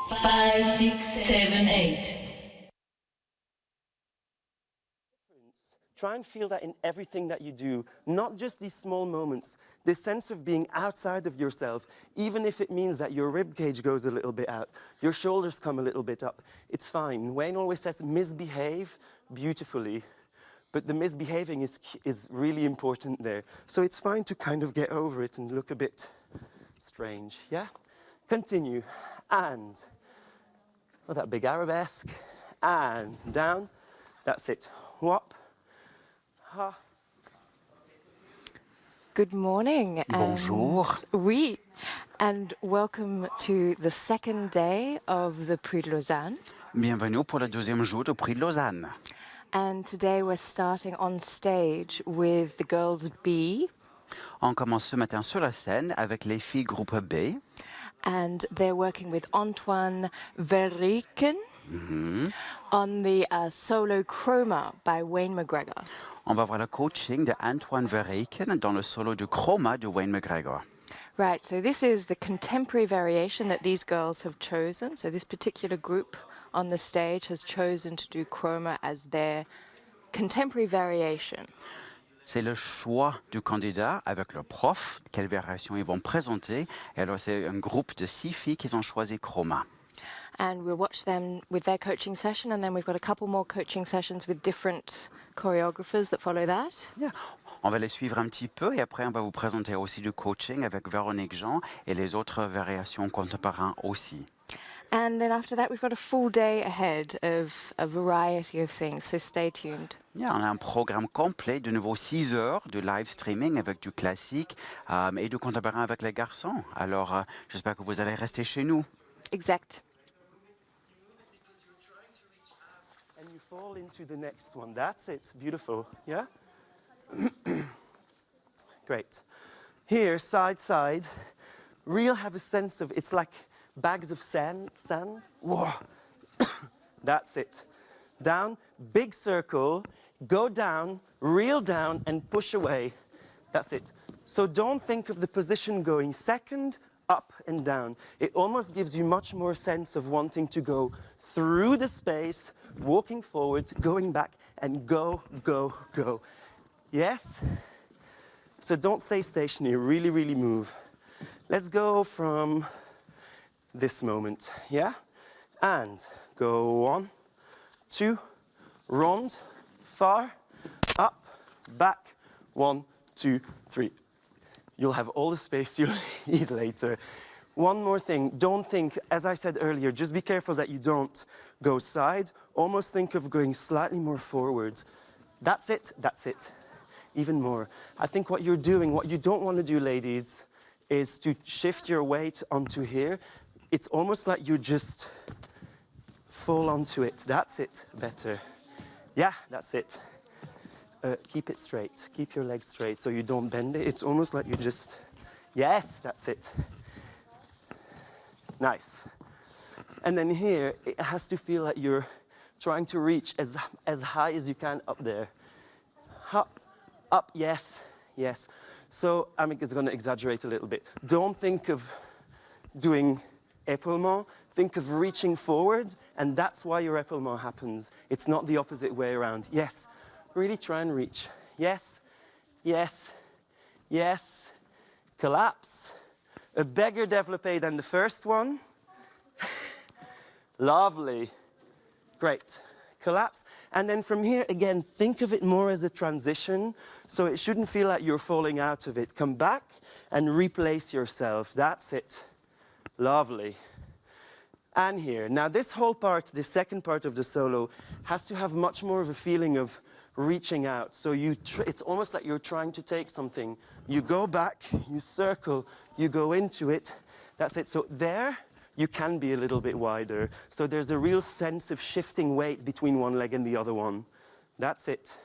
5, 6, 7, 8. Try and feel that in everything that you do, not just these small moments, this sense of being outside of yourself, even if it means that your rib cage goes a little bit out, your shoulders come a little bit up, it's fine. Wayne always says misbehave beautifully, but the misbehaving is really important there. So it's fine to kind of get over it and look a bit strange, yeah? Continue, and, oh, that big arabesque, and down, that's it, whop. Good morning. Bonjour. Oui, and welcome to the second day of the Prix de Lausanne. Bienvenue pour le deuxième jour du Prix de Lausanne. And today we're starting on stage with the girls B. On commence ce matin sur la scène avec les filles groupe B. And they're working with Antoine Verreken on the solo Chroma by Wayne McGregor. On va voir le coaching de Antoine Verreken dans le solo de Chroma de Wayne McGregor. Right, so this is the contemporary variation that these girls have chosen. So this particular group on the stage has chosen to do Chroma as their contemporary variation. C'est le choix du candidat avec le prof, quelle variation ils vont présenter. Et alors c'est un groupe de 6 filles qui ont choisi Chroma. And we'll watch them with their coaching session, and then we've got a couple more coaching sessions with different choreographers that follow that. Yeah. On va les suivre un petit peu et après on va vous présenter aussi du coaching avec Véronique Jean et les autres variations contemporaines aussi. And then after that, we've got a full day ahead of a variety of things, so stay tuned. Yeah, on a un programme complet, de nouveau 6 heures de live streaming avec du classique et du contemporain avec les garçons. Alors, j'espère que vous allez rester chez nous. Exact. And you fall into the next one. That's it. Beautiful. Yeah? Great. Here, side, side. Real have a sense of, it's like bags of sand. Whoa. That's it. Down, big circle, go down, reel down, and push away. That's it. So don't think of the position going second, up and down. It almost gives you much more sense of wanting to go through the space, walking forward, going back, and go, go, go. Yes? So don't stay stationary, really, really move. Let's go from this moment, yeah? And go 1, 2, round, far, up, back, 1, 2, 3. You'll have all the space you'll need later. One more thing, don't think, as I said earlier, just be careful that you don't go side. Almost think of going slightly more forward. That's it, that's it. Even more. I think what you're doing, what you don't want to do, ladies, is to shift your weight onto here. It's almost like you just fall onto it. That's it, better. Yeah, that's it. Keep it straight. Keep your legs straight so you don't bend it. It's almost like you just, yes, that's it. Nice. And then here, it has to feel like you're trying to reach as high as you can up there. Up, up, yes, yes. So I'm just going to exaggerate a little bit. Don't think of doing épaulement. Think of reaching forward, and that's why your épaulement happens. It's not the opposite way around. Yes. Really try and reach. Yes, yes, yes. Collapse. A bigger développé than the first one. Lovely. Great. Collapse. And then from here, again, think of it more as a transition. So it shouldn't feel like you're falling out of it. Come back and replace yourself. That's it. Lovely. And here. Now this whole part, the second part of the solo, has to have much more of a feeling of reaching out. So it's almost like you're trying to take something. You go back, you circle, you go into it. That's it. So there, you can be a little bit wider. So there's a real sense of shifting weight between one leg and the other one. That's it.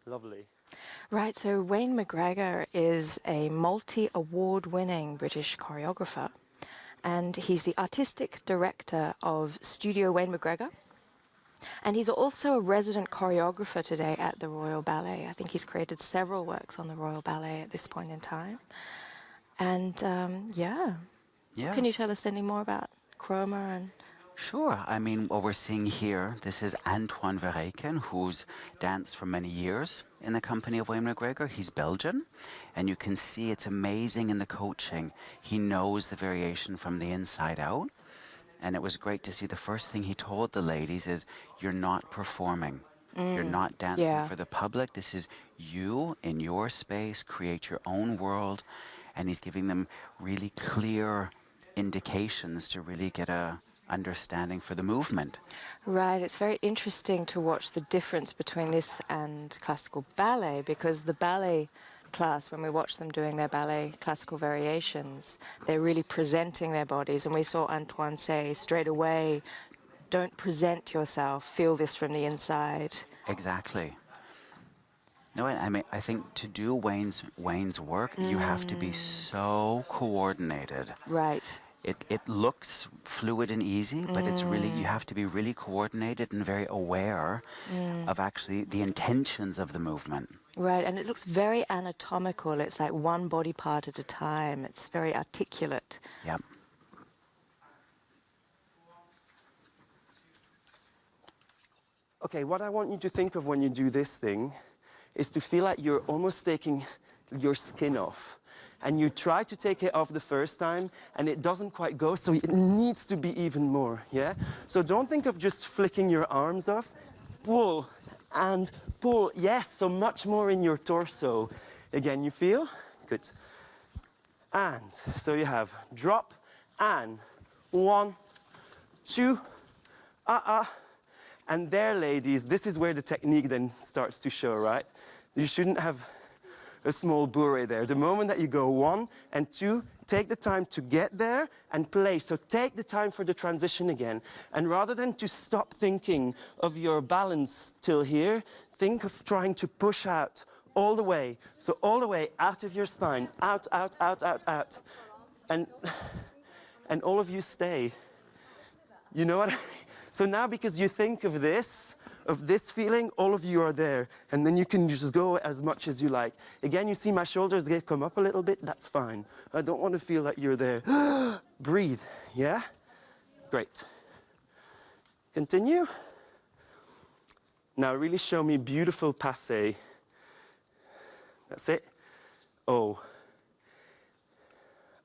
Lovely. Right, so Wayne McGregor is a multi-award-winning British choreographer. And he's the artistic director of Studio Wayne McGregor. And he's also a resident choreographer today at the Royal Ballet. I think he's created several works on the Royal Ballet at this point in time. And yeah. Can you tell us any more about chroma and... Sure. I mean, what we're seeing here, this is Antoine Verreken, who's danced for many years in the company of Wayne McGregor. He's Belgian, and you can see it's amazing in the coaching. He knows the variation from the inside out, and it was great to see the first thing he told the ladies is, you're not performing. You're not dancing yeah. for the public. This is you in your space, create your own world, and he's giving them really clear indications to really get a understanding for the movement. Right, it's very interesting to watch the difference between this and classical ballet, because the ballet class, when we watch them doing their ballet classical variations, they're really presenting their bodies, and we saw Antoine say straight away, don't present yourself, feel this from the inside. Exactly. No, I mean, I think to do Wayne's work, you have to be so coordinated. Right. It looks fluid and easy, but it's really, you have to be really coordinated and very aware of actually the intentions of the movement. Right, and it looks very anatomical. It's like one body part at a time. It's very articulate. Yep. Okay, what I want you to think of when you do this thing is to feel like you're almost taking your skin off. And you try to take it off the first time, and it doesn't quite go, so it needs to be even more, yeah? So don't think of just flicking your arms off. Pull and pull. Yes, so much more in your torso. Again, you feel? Good. And so you have drop and 1, 2, and there, ladies, this is where the technique then starts to show, right? You shouldn't have a small bourrée there. The moment that you go 1 and 2, take the time to get there and play. So take the time for the transition again. And rather than to stop thinking of your balance till here, think of trying to push out all the way. So all the way out of your spine, out, out, out, out, out. And all of you stay. You know what I mean? So now because you think of this feeling, all of you are there. And then you can just go as much as you like. Again, you see my shoulders, they come up a little bit, that's fine. I don't want to feel that you're there. Breathe, yeah? Great. Continue. Now really show me beautiful passé. That's it. Oh.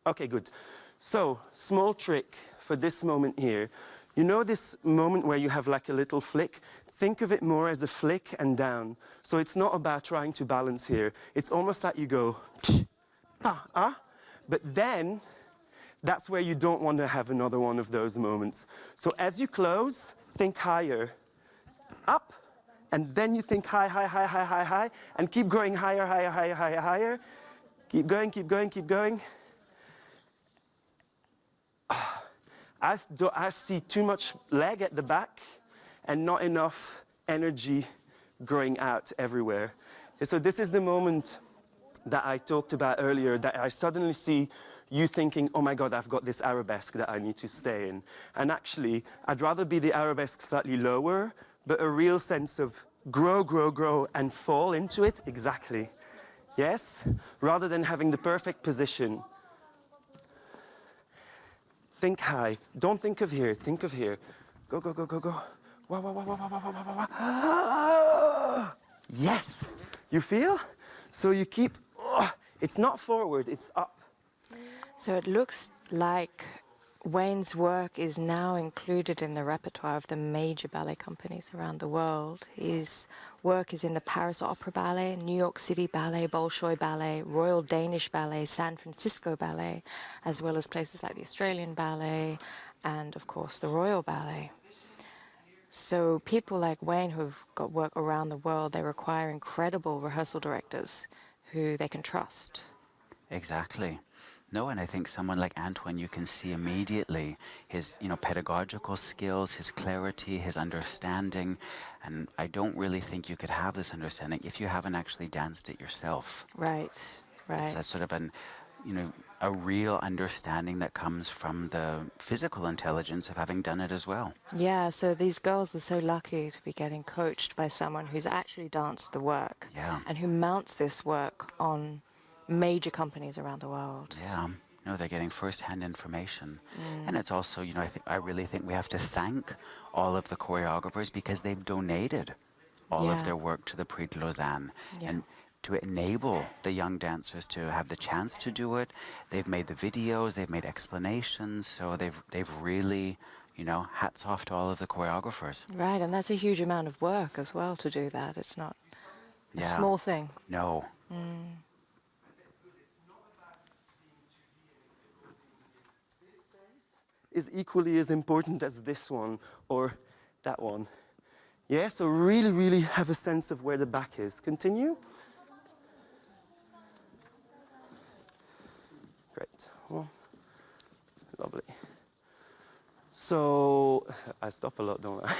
Okay, good. So, small trick for this moment here. You know this moment where you have like a little flick? Think of it more as a flick and down. So it's not about trying to balance here. It's almost like you go, but then that's where you don't want to have another one of those moments. So as you close, think higher, up, and then you think high, high, high, high, high, high, and keep growing higher, higher, higher, higher, higher. Keep going, keep going, keep going. I see too much leg at the back and not enough energy growing out everywhere. And so this is the moment that I talked about earlier, that I suddenly see you thinking, oh my God, I've got this arabesque that I need to stay in. And actually, I'd rather be the arabesque slightly lower, but a real sense of grow, grow, grow, and fall into it, exactly. Yes? Rather than having the perfect position. Think high. Don't think of here. Think of here. Go, go, go, go, go. Wah, wah, wah, wah, wah, wah, wah, wah, wah. Yes. You feel? So you keep, it's not forward, it's up. So it looks like Wayne's work is now included in the repertoire of the major ballet companies around the world. His work is in the Paris Opera Ballet, New York City Ballet, Bolshoi Ballet, Royal Danish Ballet, San Francisco Ballet, as well as places like the Australian Ballet and, of course, the Royal Ballet. So people like Wayne who've got work around the world, they require incredible rehearsal directors who they can trust. Exactly. No, and I think someone like Antoine, you can see immediately his, pedagogical skills, his clarity, his understanding. And I don't really think you could have this understanding if you haven't actually danced it yourself. Right, right. It's a sort of a real understanding that comes from the physical intelligence of having done it as well. Yeah, so these girls are so lucky to be getting coached by someone who's actually danced the work. Yeah. And who mounts this work on major companies around the world. Yeah. No, they're getting first-hand information. And it's also, I really think we have to thank all of the choreographers because they've donated all of Yeah. their work to the Prix de Lausanne. Yeah. And to enable the young dancers to have the chance to do it, they've made the videos, they've made explanations, so they've really, hats off to all of the choreographers. Right, and that's a huge amount of work as well to do that. It's not a small thing. No. Is equally as important as this one or that one. Yeah, so really, really have a sense of where the back is. Continue. Great. Well, lovely. So, I stop a lot, don't I?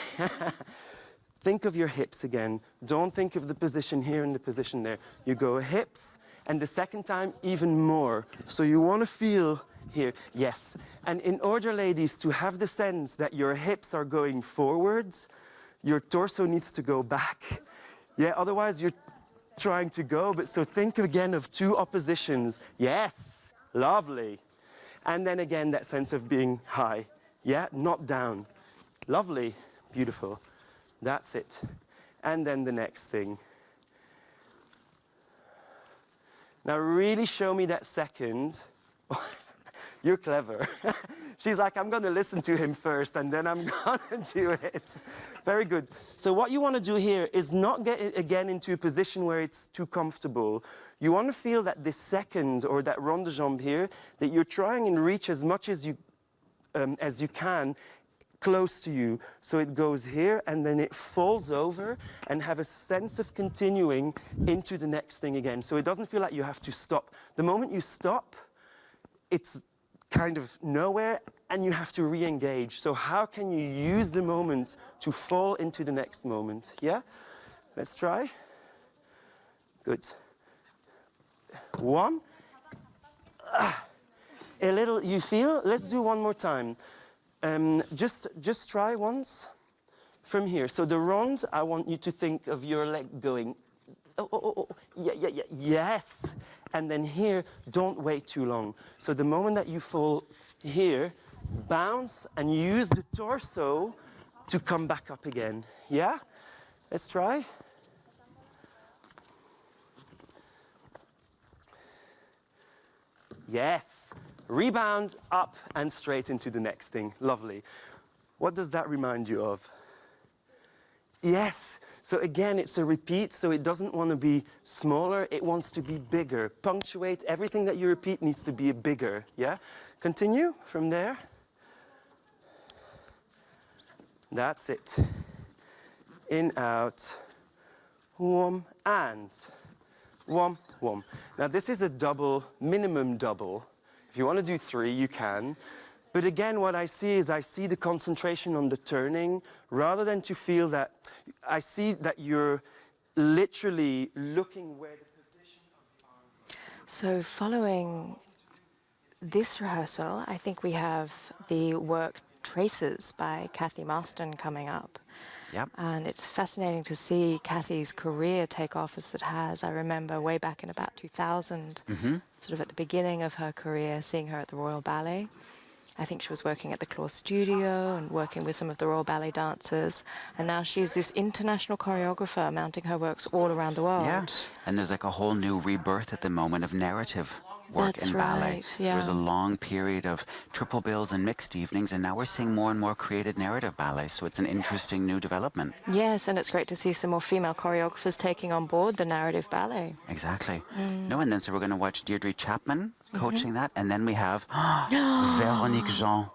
Think of your hips again. Don't think of the position here and the position there. You go hips, and the second time, even more. So you want to feel here, yes. And in order, ladies, to have the sense that your hips are going forwards, your torso needs to go back. Yeah, otherwise you're trying to go, but so think again of two oppositions. Yes, lovely. And then again, that sense of being high. Yeah, not down. Lovely, beautiful. That's it. And then the next thing. Now really show me that second. You're clever. She's like, I'm going to listen to him first and then I'm going to do it. Very good. So what you want to do here is not get again into a position where it's too comfortable. You want to feel that this second or that rond de jambe here, that you're trying and reach as much as you can close to you. So it goes here and then it falls over and have a sense of continuing into the next thing again. So it doesn't feel like you have to stop. The moment you stop, it's kind of nowhere and you have to re-engage. So how can you use the moment to fall into the next moment? Yeah? Let's try. Good. One. A little, you feel? Let's do one more time. Just try once from here. So the rond, I want you to think of your leg going, yes. And then here, don't wait too long. So the moment that you fall here, bounce and use the torso to come back up again. Yeah? Let's try. Yes. Rebound, up, and straight into the next thing. Lovely. What does that remind you of? Yes. So again, it's a repeat, so it doesn't want to be smaller, it wants to be bigger. Punctuate, everything that you repeat needs to be bigger, yeah? Continue from there. That's it. In, out, whom, and whom, whom. Now this is a double, minimum double. If you want to do 3, you can. But again, what I see is I see the concentration on the turning, rather than to feel that, I see that you're literally looking where the position of the arms are. So following this rehearsal, I think we have the work Traces by Kathy Marston coming up. Yep. And it's fascinating to see Kathy's career take off as it has. I remember way back in about 2000, sort of at the beginning of her career, seeing her at the Royal Ballet. I think she was working at the Claw Studio and working with some of the Royal Ballet dancers. And now she's this international choreographer, mounting her works all around the world. Yeah, and there's like a whole new rebirth at the moment of narrative work That's in ballet. right, yeah. There was a long period of triple bills and mixed evenings, and now we're seeing more and more created narrative ballet, so it's an interesting new development. Yes, and it's great to see some more female choreographers taking on board the narrative ballet. Exactly. No, and then so we're going to watch Deirdre Chapman coaching that, and then we have Véronique Jean.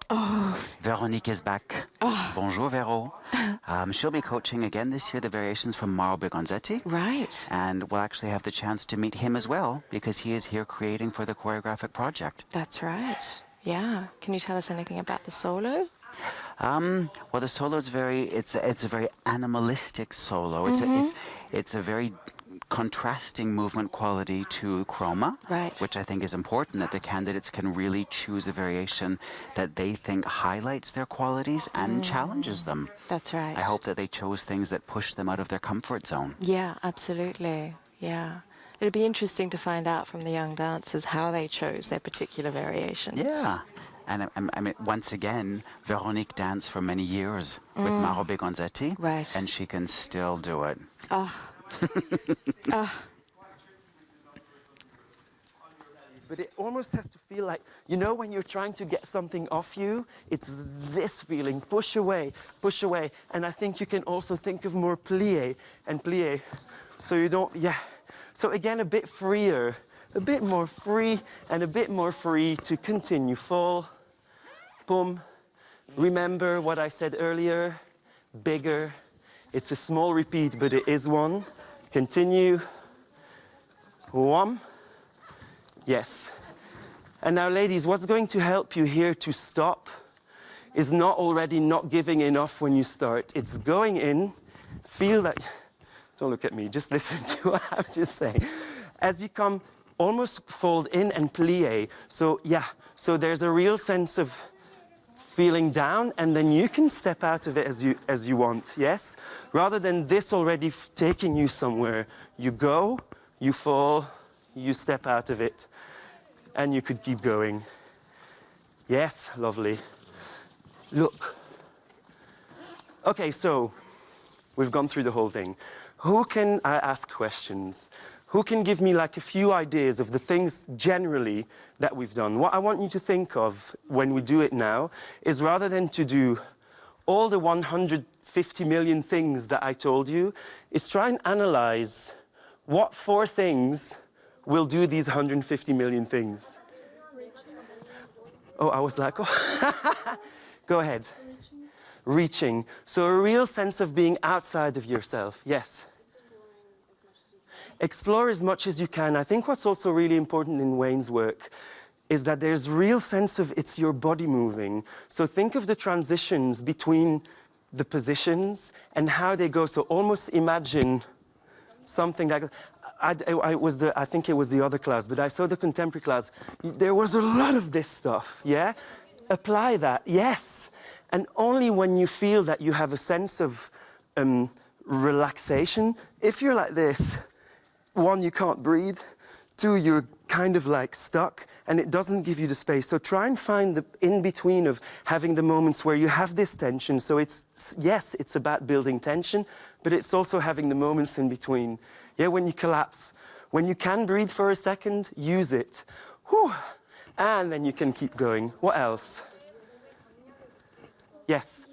Véronique is back. Bonjour, Véro. She'll be coaching again this year the variations from Mauro Brigonzetti. Right. And we'll actually have the chance to meet him as well, because he is here creating for the choreographic project. That's right. Yeah. Can you tell us anything about the solo? Well, the solo is it's a very animalistic solo. It's a very contrasting movement quality to chroma, Right. which I think is important, that the candidates can really choose a variation that they think highlights their qualities and challenges them. That's right. I hope that they chose things that push them out of their comfort zone. Yeah, absolutely. Yeah. It'd be interesting to find out from the young dancers how they chose their particular variations. Yeah. And I mean, once again, Veronique danced for many years with Maro Begonzetti. Right. And she can still do it. But it almost has to feel like, you know, when you're trying to get something off you, it's this feeling, push away, push away. And I think you can also think of more plie and plie. So you don't, yeah. So again, a bit freer, a bit more free and a bit more free to continue. Fall, boom. Remember what I said earlier, bigger. It's a small repeat, but it is one. Continue. One. Yes. And now, ladies, what's going to help you here to stop is not already not giving enough when you start. It's going in, feel that, don't look at me, just listen to what I have to say. As you come, almost fold in and plie. So, yeah, so there's a real sense of feeling down, and then you can step out of it as you want, yes? Rather than this already taking you somewhere. You go, you fall, you step out of it, and you could keep going. Yes, lovely. Look. Okay, so we've gone through the whole thing. Who can I ask questions? Who can give me like a few ideas of the things generally that we've done? What I want you to think of when we do it now is rather than to do all the 150 million things that I told you, is try and analyze what 4 things will do these 150 million things. Oh, I was like, oh. Go ahead. Reaching. So a real sense of being outside of yourself. Yes. Explore as much as you can. I think what's also really important in Wayne's work is that there's real sense of it's your body moving. So think of the transitions between the positions and how they go. So almost imagine something like, I think it was the other class, but I saw the contemporary class. There was a lot of this stuff, yeah? Apply that, yes. And only when you feel that you have a sense of relaxation, if you're like this, 1, you can't breathe, 2, you're kind of like stuck, and it doesn't give you the space. So try and find the in-between of having the moments where you have this tension. So it's, yes, it's about building tension, but it's also having the moments in between. Yeah, when you collapse. When you can breathe for a second, use it. Whew. And then you can keep going. What else? Yes.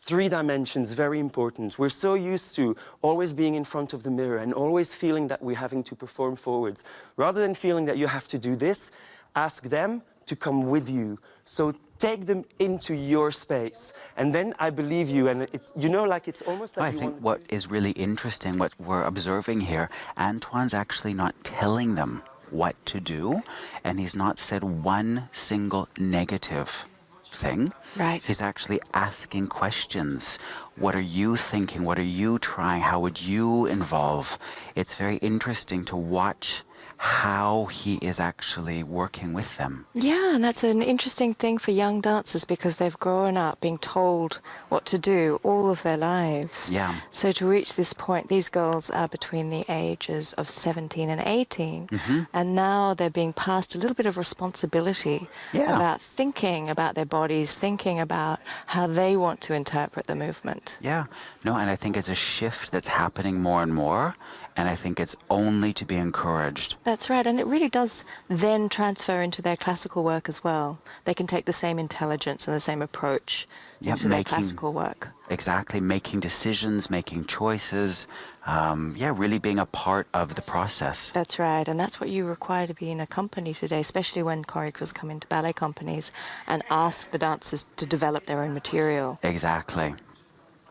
3 dimensions, very important. We're so used to always being in front of the mirror and always feeling that we're having to perform forwards. Rather than feeling that you have to do this, ask them to come with you. So take them into your space. And then I believe you, and it's, you know, like it's almost like I think what is really interesting, what we're observing here, Antoine's actually not telling them what to do, and he's not said one single negative thing. Right. He's actually asking questions. What are you thinking? What are you trying? How would you involve? It's very interesting to watch how he is actually working with them. Yeah, and that's an interesting thing for young dancers because they've grown up being told what to do all of their lives. Yeah. So to reach this point, these girls are between the ages of 17 and 18, and now they're being passed a little bit of responsibility about thinking about their bodies, thinking about how they want to interpret the movement. Yeah. No, and I think it's a shift that's happening more and more, and I think it's only to be encouraged. That's right, and it really does then transfer into their classical work as well. They can take the same intelligence and the same approach into their classical work. Exactly, making decisions, making choices, really being a part of the process. That's right, and that's what you require to be in a company today, especially when choreographers come into ballet companies and ask the dancers to develop their own material. Exactly.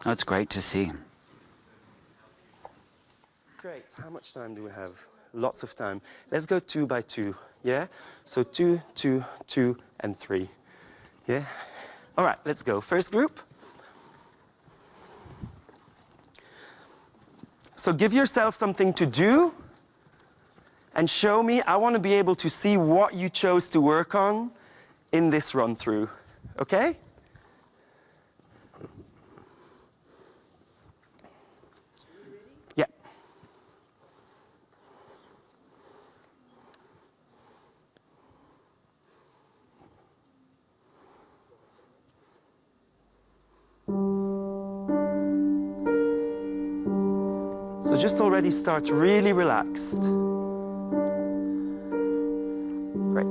Oh, it's great to see. Great. How much time do we have? Lots of time. Let's go 2 by 2, yeah? So 2, 2, 2, and 3, yeah? All right, let's go. First group. So give yourself something to do and show me. I want to be able to see what you chose to work on in this run-through, okay? So just already start really relaxed. Great.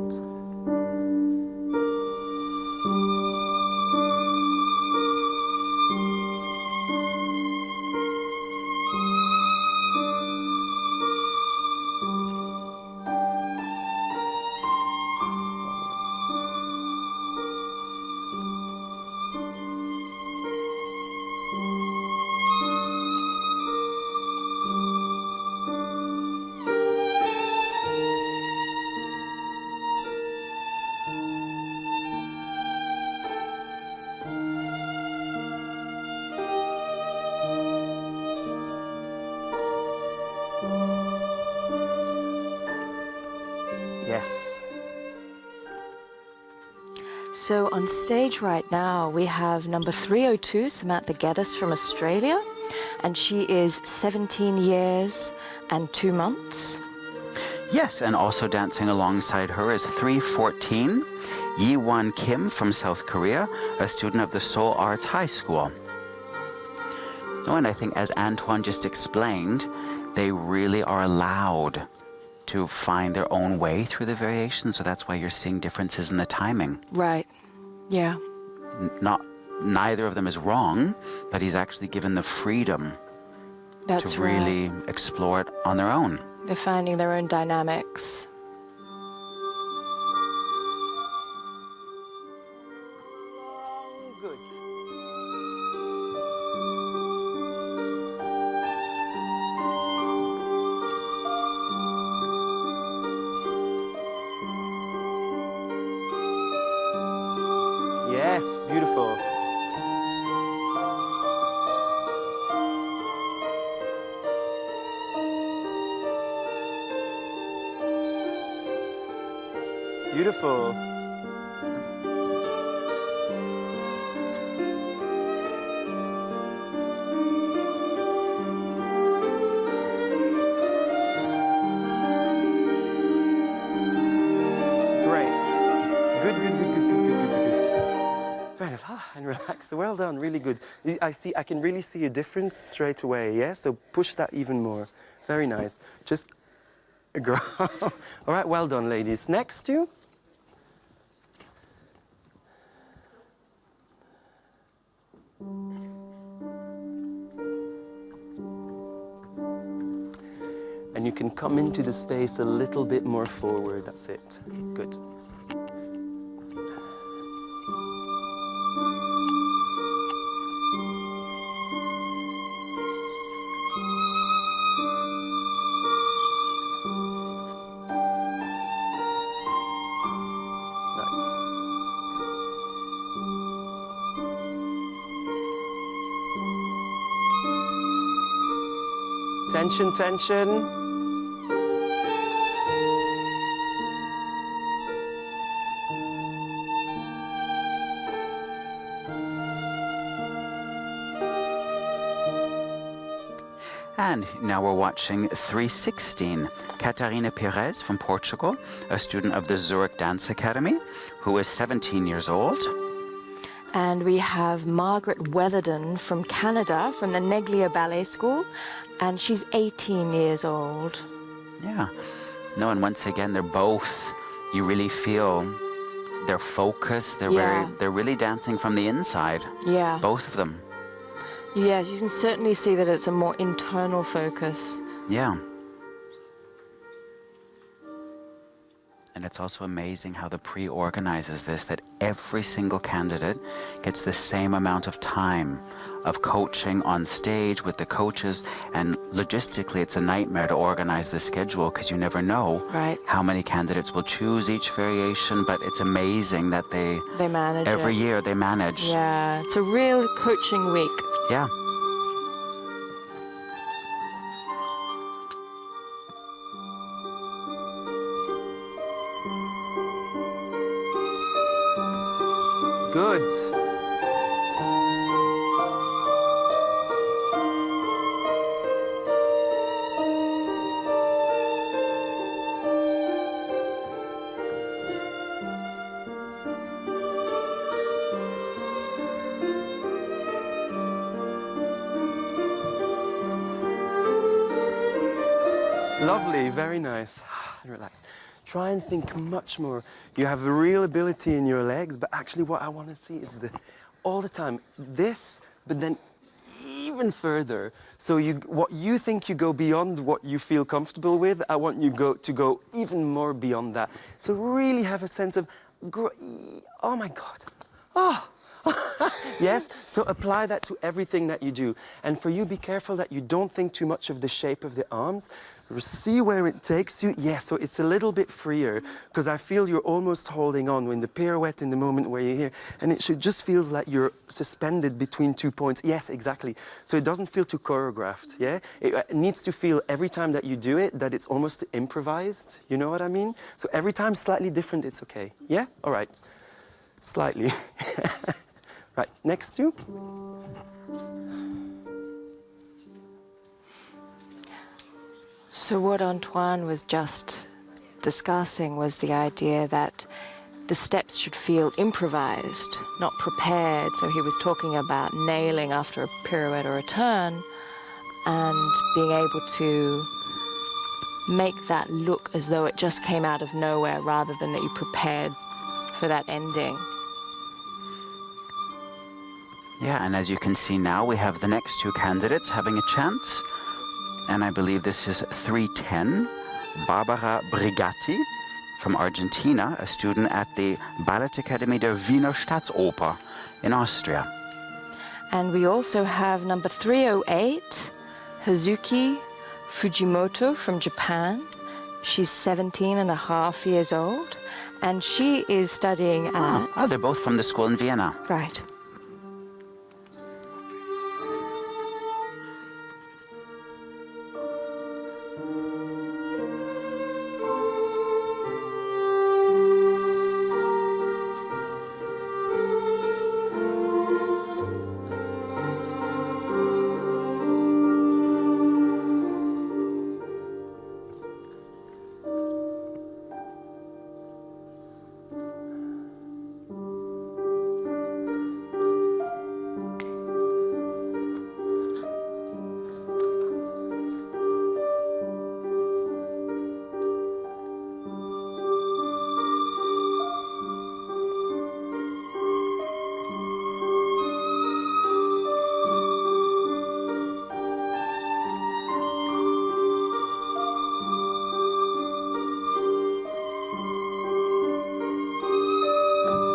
Yes. So on stage right now, we have number 302, Samantha Geddes from Australia, and she is 17 years and 2 months. Yes, and also dancing alongside her is 314, Yi-Won Kim from South Korea, a student of the Seoul Arts High School. Oh, and I think as Antoine just explained, they really are allowed to find their own way through the variations, so that's why you're seeing differences in the timing. Right. Yeah. Neither of them is wrong, but he's actually given the freedom That's to right. really explore it on their own. They're finding their own dynamics. Good. Yes, beautiful. Beautiful. Great. Good, good, good, good, good, good, good, good, good. Very nice. And relax. Well done. Really good. I can really see a difference straight away. Yeah. So push that even more. Very nice. Just grow. All right. Well done, ladies. Next you. And you can come into the space a little bit more forward. That's it. Good. Nice. Tension, tension. And now we're watching 316, Catarina Pires from Portugal, a student of the Zurich Dance Academy, who is 17 years old. And we have Margaret Weatherden from Canada, from the Neglia Ballet School, and she's 18 years old. Yeah. No, and once again, they're both, you really feel their focus. Yeah. They're really dancing from the inside. Yeah. Both of them. Yes, you can certainly see that it's a more internal focus. Yeah. And it's also amazing how the Prix organizes this, that every single candidate gets the same amount of time of coaching on stage with the coaches. And logistically, it's a nightmare to organize the schedule because you never know Right. how many candidates will choose each variation. But it's amazing that they manage every it. year they manage. Yeah, it's a real coaching week. Yeah. Good. Lovely, very nice. Relax. Try and think much more. You have a real ability in your legs, but actually what I want to see is all the time, this, but then even further. So what you think you go beyond what you feel comfortable with, I want you to go even more beyond that. So really have a sense of, oh my God. Oh. Yes, so apply that to everything that you do. And for you, be careful that you don't think too much of the shape of the arms. See where it takes you. Yes, so it's a little bit freer, because I feel you're almost holding on when the pirouette in the moment where you're here. And it just feels like you're suspended between 2 points. Yes, exactly. So it doesn't feel too choreographed, yeah? It needs to feel every time that you do it, that it's almost improvised. You know what I mean? So every time slightly different, it's okay. Yeah? All right. Slightly. Right, next two. So what Antoine was just discussing was the idea that the steps should feel improvised, not prepared. So he was talking about nailing after a pirouette or a turn and being able to make that look as though it just came out of nowhere rather than that you prepared for that ending. Yeah, and as you can see now, we have the next two candidates having a chance. And I believe this is 310, Barbara Brigatti from Argentina, a student at the Ballet Academy der Wiener Staatsoper in Austria. And we also have number 308, Hazuki Fujimoto from Japan. She's 17 and a half years old, and she is studying at... Oh, they're both from the school in Vienna. Right.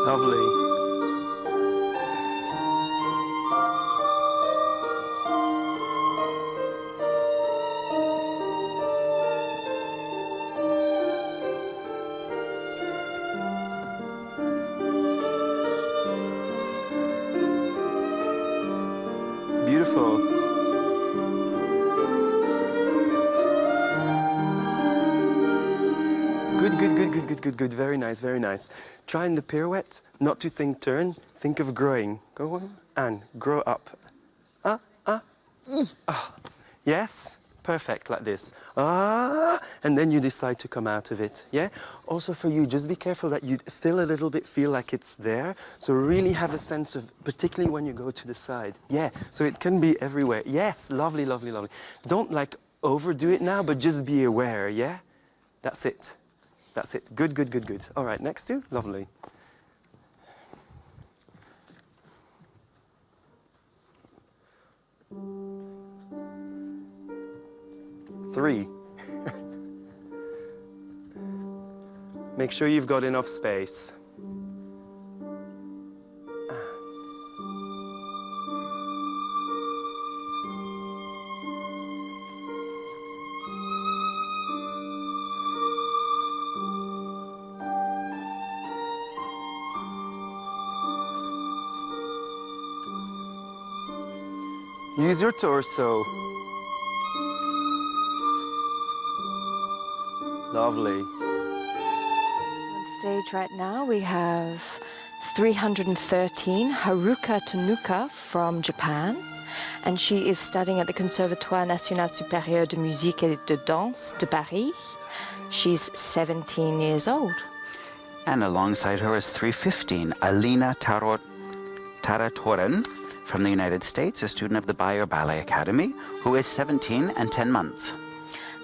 Lovely. Beautiful. Good. Very nice, very nice. Try in the pirouette, not to think turn, think of growing. Go on and grow up. Yes, perfect, like this. And then you decide to come out of it, yeah? Also for you, just be careful that you still a little bit feel like it's there. So really have a sense of, particularly when you go to the side. Yeah, so it can be everywhere. Yes, lovely. Don't like overdo it now, but just be aware, yeah? That's it. That's it. Good. All right, next two. Lovely. Three. Make sure you've got enough space. Use your torso. Lovely. On stage right now we have 313, Haruka Tanuka from Japan, and she is studying at the Conservatoire National Supérieur de Musique et de Danse de Paris. She's 17 years old. And alongside her is 315, Alina Taratoren from the United States, a student of the Bayer Ballet Academy, who is 17 and 10 months.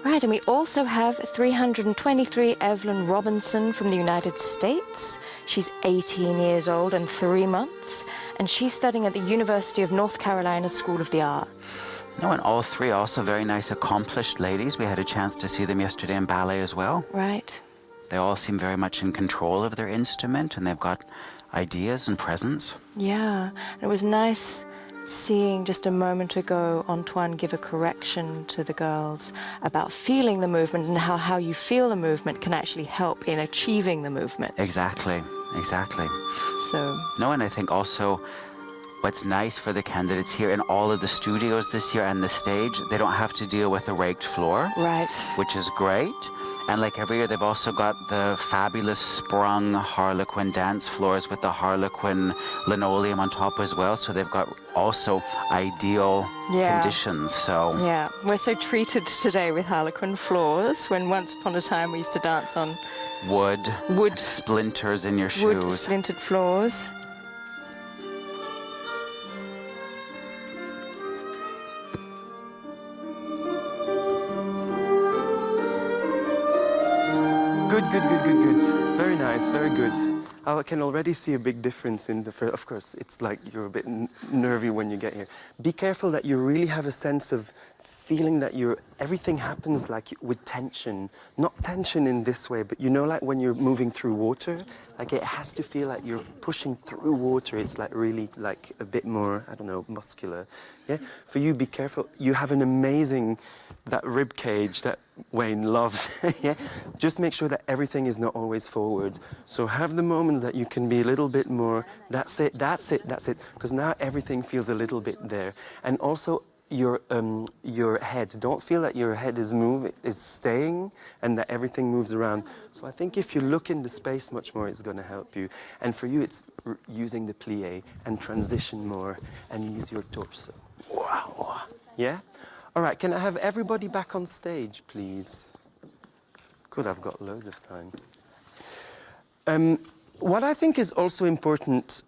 Right, and we also have 323 Evelyn Robinson from the United States. She's 18 years old and 3 months, and she's studying at the University of North Carolina School of the Arts. No, and all three also very nice, accomplished ladies. We had a chance to see them yesterday in ballet as well. Right. They all seem very much in control of their instrument, and they've got ideas and presence. Yeah, and it was nice seeing just a moment ago Antoine give a correction to the girls about feeling the movement and how you feel the movement can actually help in achieving the movement. Exactly, exactly. So. No, and I think also what's nice for the candidates here in all of the studios this year and the stage, they don't have to deal with a raked floor. Right. Which is great. And like every year, they've also got the fabulous sprung Harlequin dance floors with the Harlequin linoleum on top as well. So they've got also ideal conditions. So yeah, we're so treated today with Harlequin floors when once upon a time we used to dance on wood splinters in your shoes. Wood splintered floors. Good. Very nice, very good. I can already see a big difference in the first. Of course, it's like you're a bit nervy when you get here. Be careful that you really have a sense of feeling that everything happens like with tension. Not tension in this way, but you know, like when you're moving through water, like it has to feel like you're pushing through water. It's like really like a bit more, I don't know, muscular. Yeah. For you, be careful. You have an amazing, that rib cage that Wayne loves. Yeah. Just make sure that everything is not always forward. So have the moments that you can be a little bit more. That's it. Because now everything feels a little bit there. And also your head. Don't feel that your head is staying and that everything moves around. So I think if you look in the space much more, it's going to help you. And for you, it's using the plie and transition more and use your torso. Wow. Yeah? All right, can I have everybody back on stage, please? Good, I've got loads of time. What I think is also important,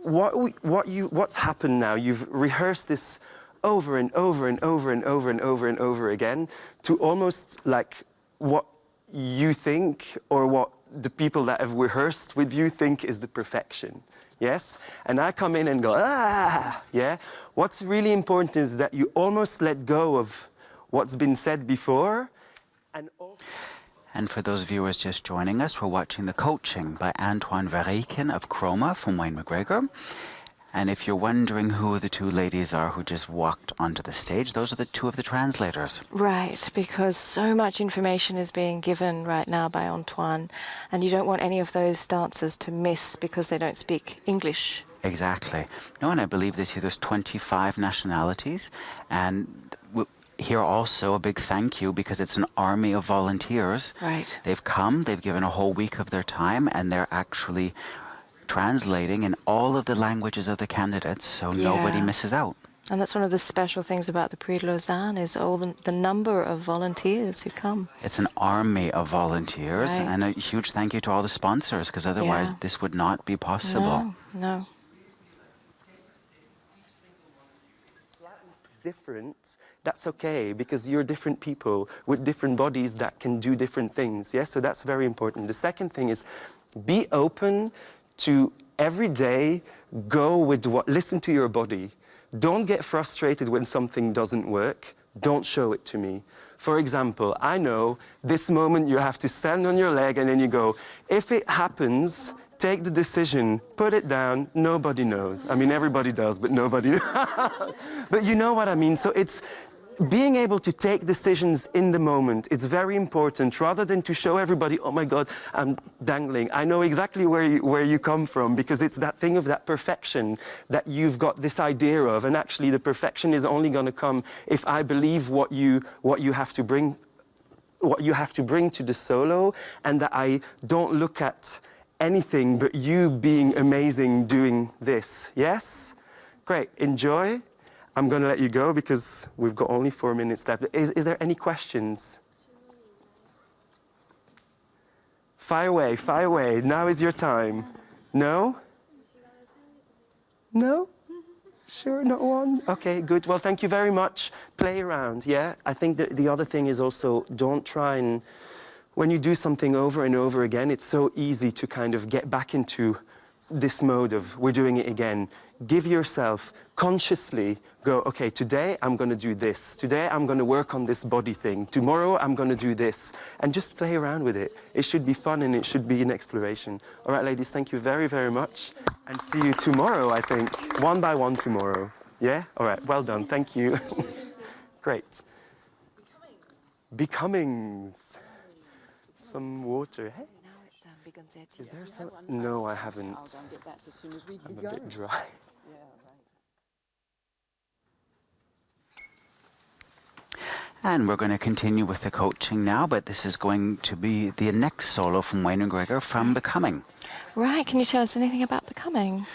what's happened now, you've rehearsed this over and over and over and over and over and over again to almost like what you think or what the people that have rehearsed with you think is the perfection. Yes? And I come in and go, yeah? What's really important is that you almost let go of what's been said before. And for those viewers just joining us, we're watching the coaching by Antoine Verreken of Chroma from Wayne McGregor. And if you're wondering who the two ladies are who just walked onto the stage, those are the two of the translators. Right, because so much information is being given right now by Antoine, and you don't want any of those dancers to miss because they don't speak English. Exactly. No, and I believe this year there's 25 nationalities, and here also a big thank you because it's an army of volunteers. Right. They've come, they've given a whole week of their time, and they're actually translating in all of the languages of the candidates, so nobody misses out. And that's one of the special things about the Prix de Lausanne is all the number of volunteers who come. It's an army of volunteers, and a huge thank you to all the sponsors, because otherwise this would not be possible. No. Different, that's okay, because you're different people with different bodies that can do different things. Yes, so that's very important. The second thing is be open to every day go with listen to your body. Don't get frustrated when something doesn't work. Don't show it to me. For example, I know this moment you have to stand on your leg and then you go, if it happens, take the decision, put it down, nobody knows. I mean, everybody does, but nobody knows. But you know what I mean? So it's being able to take decisions in the moment. It's very important, rather than to show everybody, oh my God, I'm dangling. I know exactly where you come from, because it's that thing of that perfection that you've got this idea of. And actually the perfection is only going to come if I believe what you have to bring to the solo, and that I don't look at anything but you being amazing doing this. Yes? Great. Enjoy. I'm going to let you go because we've got only 4 minutes left. Is there any questions? Fire away. Now is your time. No? No? Sure, not one? Okay, good. Well, thank you very much. Play around, yeah? I think that the other thing is also don't try and, when you do something over and over again, it's so easy to kind of get back into this mode of we're doing it again. Give yourself, consciously go, okay, today I'm going to do this. Today I'm going to work on this body thing. Tomorrow I'm going to do this. And just play around with it. It should be fun and it should be an exploration. All right, ladies, thank you very, very much. And see you tomorrow, I think. One by one tomorrow. Yeah? All right, well done. Thank you. Great. Becomings. Some water. Hey. Is there some? No, I haven't. I'll go and get that as soon as we I'm go. a bit dry. Yeah, right. And we're going to continue with the coaching now, but this is going to be the next solo from Wayne McGregor from Becoming. Right, can you tell us anything about Becoming?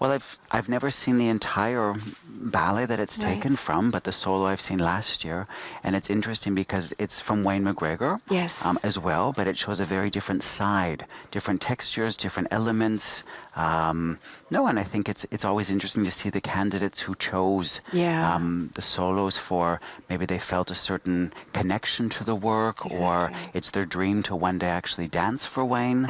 Well, I've never seen the entire ballet that it's taken from, but the solo I've seen last year, and it's interesting because it's from Wayne McGregor as well, but it shows a very different side, different textures, different elements. And I think it's always interesting to see the candidates who chose the solos for maybe they felt a certain connection to the work, or it's their dream to one day actually dance for Wayne,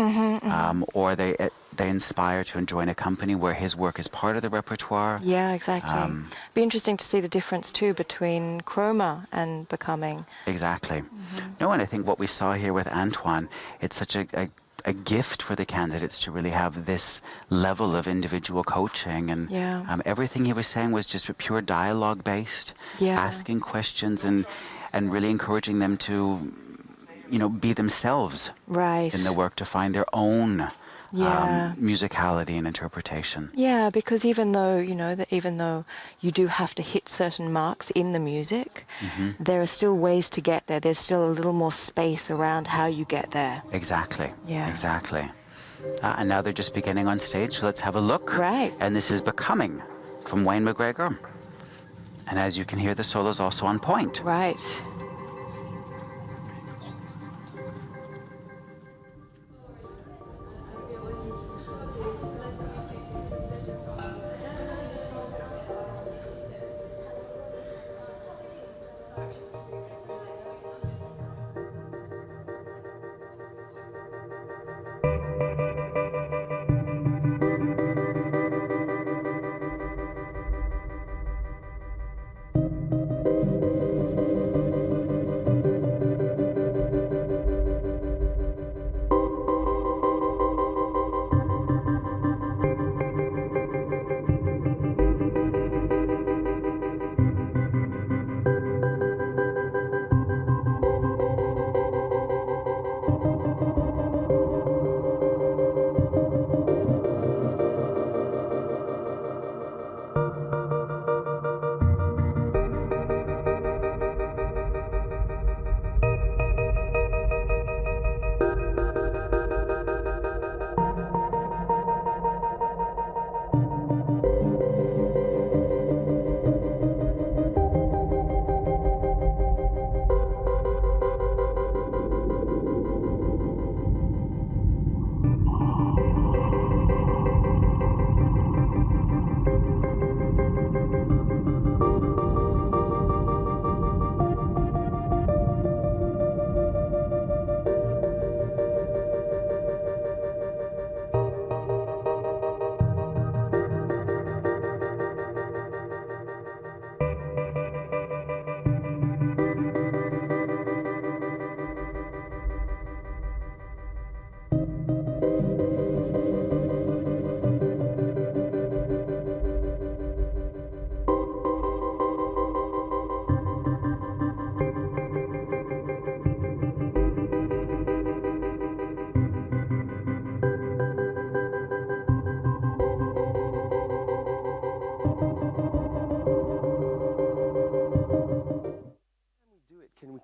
or they inspire to join a company where his work is part of the repertoire. Yeah, exactly. Be interesting to see the difference too between Chroma and Becoming. Exactly. No, and I think what we saw here with Antoine, it's such a gift for the candidates to really have this level of individual coaching, and everything he was saying was just pure dialogue based, asking questions and really encouraging them to, be themselves in the work, to find their own musicality and interpretation. Yeah, because even though you do have to hit certain marks in the music, there are still ways to get there. There's still a little more space around how you get there. Exactly. Yeah. Exactly. And now they're just beginning on stage, so let's have a look. Right. And this is Becoming from Wayne McGregor. And as you can hear, the solo's also on point. Right.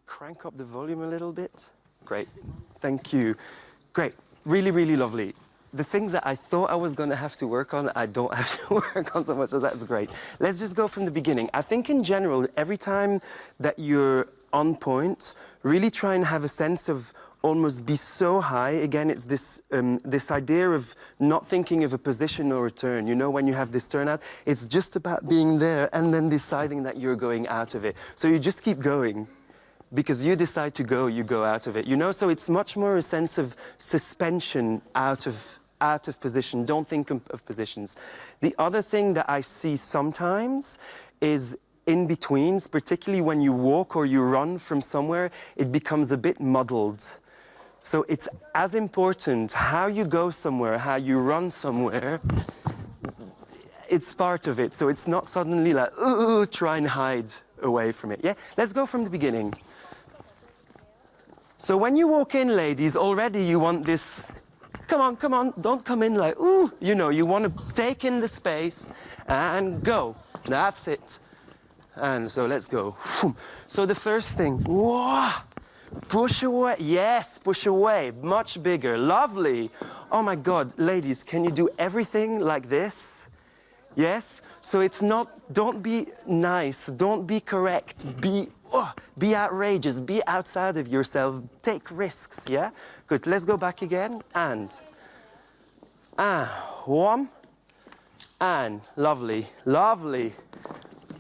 Crank up the volume a little bit. Great, thank you. Great, really, really lovely. The things that I thought I was going to have to work on, I don't have to work on so much, so that's great. Let's just go from the beginning. I think in general, every time that you're on point, really try and have a sense of almost be so high. Again, it's this, this idea of not thinking of a position or a turn. You know, when you have this turnout, it's just about being there and then deciding that you're going out of it. So you just keep going. Because you decide to go, you go out of it. You know, so it's much more a sense of suspension out of position. Don't think of positions. The other thing that I see sometimes is in-betweens, particularly when you walk or you run from somewhere, it becomes a bit muddled. So it's as important how you go somewhere, how you run somewhere. It's part of it. So it's not suddenly like, ooh, try and hide away from it. Yeah, let's go from the beginning. So when you walk in, ladies, already you want this, come on, don't come in like, ooh, you know, you want to take in the space and go. That's it. And so let's go. So the first thing, whoa, push away. Yes, push away, much bigger, lovely. Oh my God, ladies, can you do everything like this? Yes, so it's not, don't be nice, don't be correct, be outrageous, be outside of yourself, take risks, yeah? Good, let's go back again, and one, and lovely, lovely,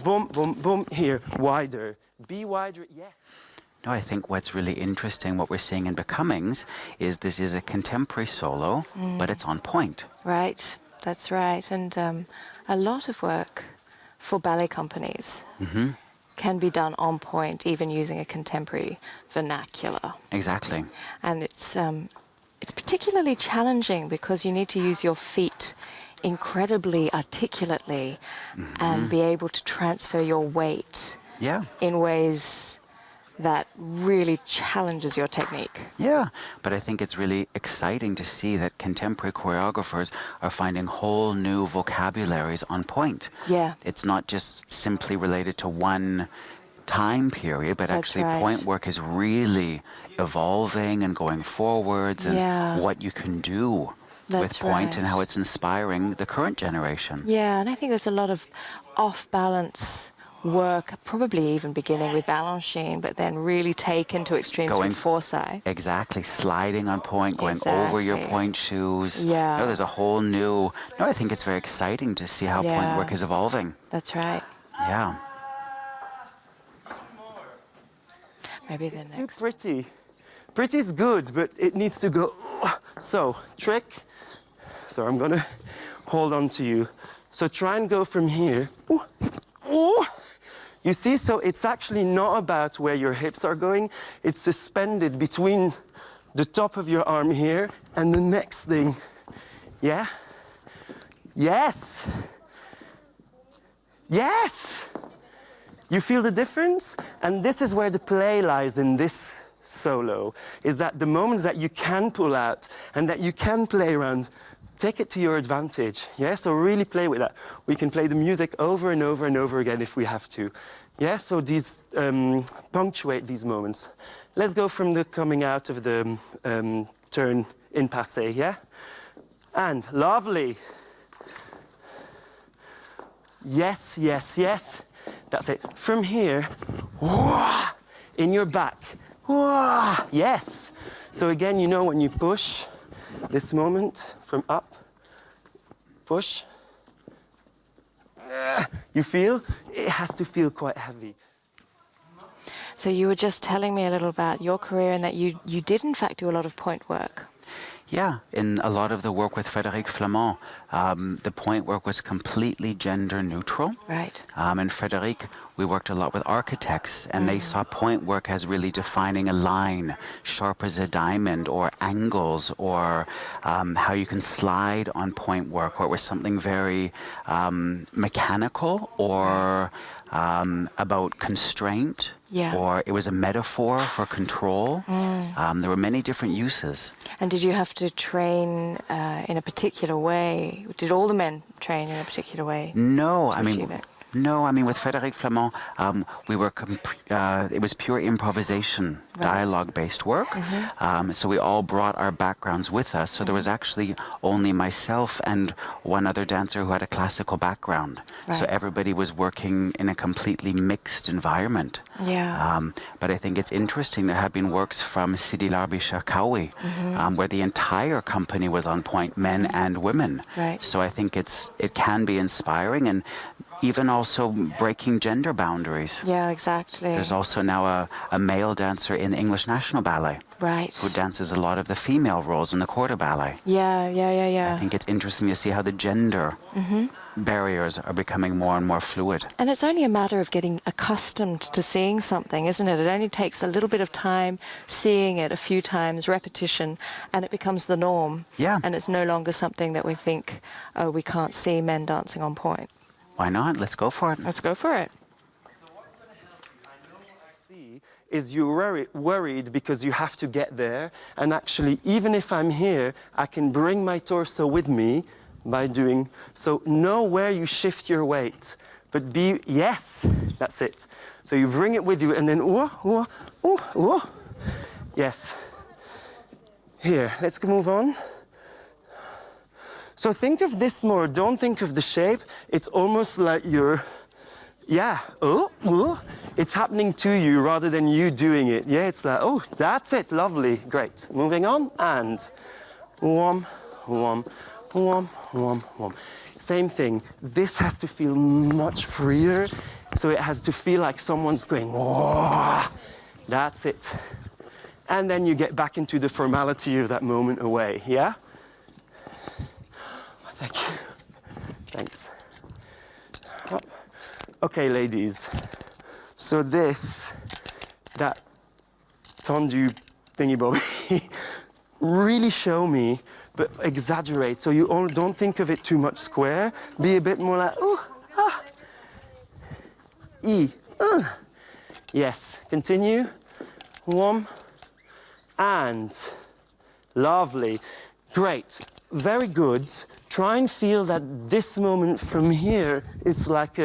boom, boom, boom, here, wider, be wider, yes. No, I think what's really interesting, what we're seeing in Becomings, is this is a contemporary solo, but it's on point. Right, that's right. And a lot of work for ballet companies can be done on point, even using a contemporary vernacular. Exactly. And it's particularly challenging because you need to use your feet incredibly articulately and be able to transfer your weight in ways that really challenges your technique. Yeah, but I think it's really exciting to see that contemporary choreographers are finding whole new vocabularies on point. Yeah. It's not just simply related to one time period, but That's actually right. point work is really evolving and going forwards, and what you can do with That's point right. and how it's inspiring the current generation. Yeah, and I think there's a lot of off-balance work, probably even beginning with balancing, but then really taken to extremes Going with foresight. Exactly, sliding on point, going over your Exactly. point shoes. Yeah. No, there's a whole new. No, I think it's very exciting to see how point Yeah. work is evolving. That's right. Yeah. Maybe the Too next. pretty. Pretty's good, but it needs to go. So, trick. So I'm gonna hold on to you. So try and go from here. Ooh. Ooh. You see, so it's actually not about where your hips are going. It's suspended between the top of your arm here and the next thing. Yeah? Yes! Yes! You feel the difference? And this is where the play lies in this solo, is that the moments that you can pull out and that you can play around, take it to your advantage. Yeah, so really play with that. We can play the music over and over and over again if we have to. Yeah, so these punctuate these moments. Let's go from the coming out of the turn in passé, yeah? And lovely. Yes, yes, yes. That's it. From here, wah, in your back. Wah, yes. So again, you know when you push, this moment from up, push. You feel? It has to feel quite heavy. So you were just telling me a little about your career and that you did in fact do a lot of point work. Yeah, in a lot of the work with Frédéric Flamand, the point work was completely gender neutral. Right. And Frédéric, we worked a lot with architects, and they saw point work as really defining a line, sharp as a diamond, or angles, or how you can slide on point work, or it was something very mechanical, or about constraint, or it was a metaphor for control. There were many different uses. And did you have to train in a particular way? Did all the men train in a particular way? No, to I achieve mean, it? No, I mean, with Frédéric Flamand, we were it was pure improvisation, dialogue-based work. So we all brought our backgrounds with us. So there was actually only myself and one other dancer who had a classical background. So everybody was working in a completely mixed environment. Yeah. But I think it's interesting. There have been works from Sidi Larbi Cherkaoui, where the entire company was on point, men and women. Right. So I think it can be inspiring, and even also breaking gender boundaries. Yeah, exactly. There's also now a male dancer in the English National Ballet Right. who dances a lot of the female roles in the quarter ballet. Yeah. I think it's interesting to see how the gender barriers are becoming more and more fluid. And it's only a matter of getting accustomed to seeing something, isn't it? It only takes a little bit of time, seeing it a few times, repetition, and it becomes the norm. Yeah. And it's no longer something that we think, oh, we can't see men dancing on point. Why not? Let's go for it. Let's go for it. Is you're worried because you have to get there, and actually, even if I'm here, I can bring my torso with me by doing, so know where you shift your weight, but yes, that's it. So you bring it with you, and then, yes. Here, let's move on. So think of this more, don't think of the shape, it's almost like you're, it's happening to you rather than you doing it. Yeah, it's like, oh, that's it, lovely, great. Moving on, and whom. Same thing, this has to feel much freer, so it has to feel like someone's going, whoa, that's it. And then you get back into the formality of that moment away, yeah? Thank you. Thanks. Okay, ladies. So that tendu thingy bobby, really show me, but exaggerate. So you don't think of it too much square. Be a bit more like, ooh, ah. Yes, continue. One, and lovely. Great. Very good. Try and feel that this moment from here is like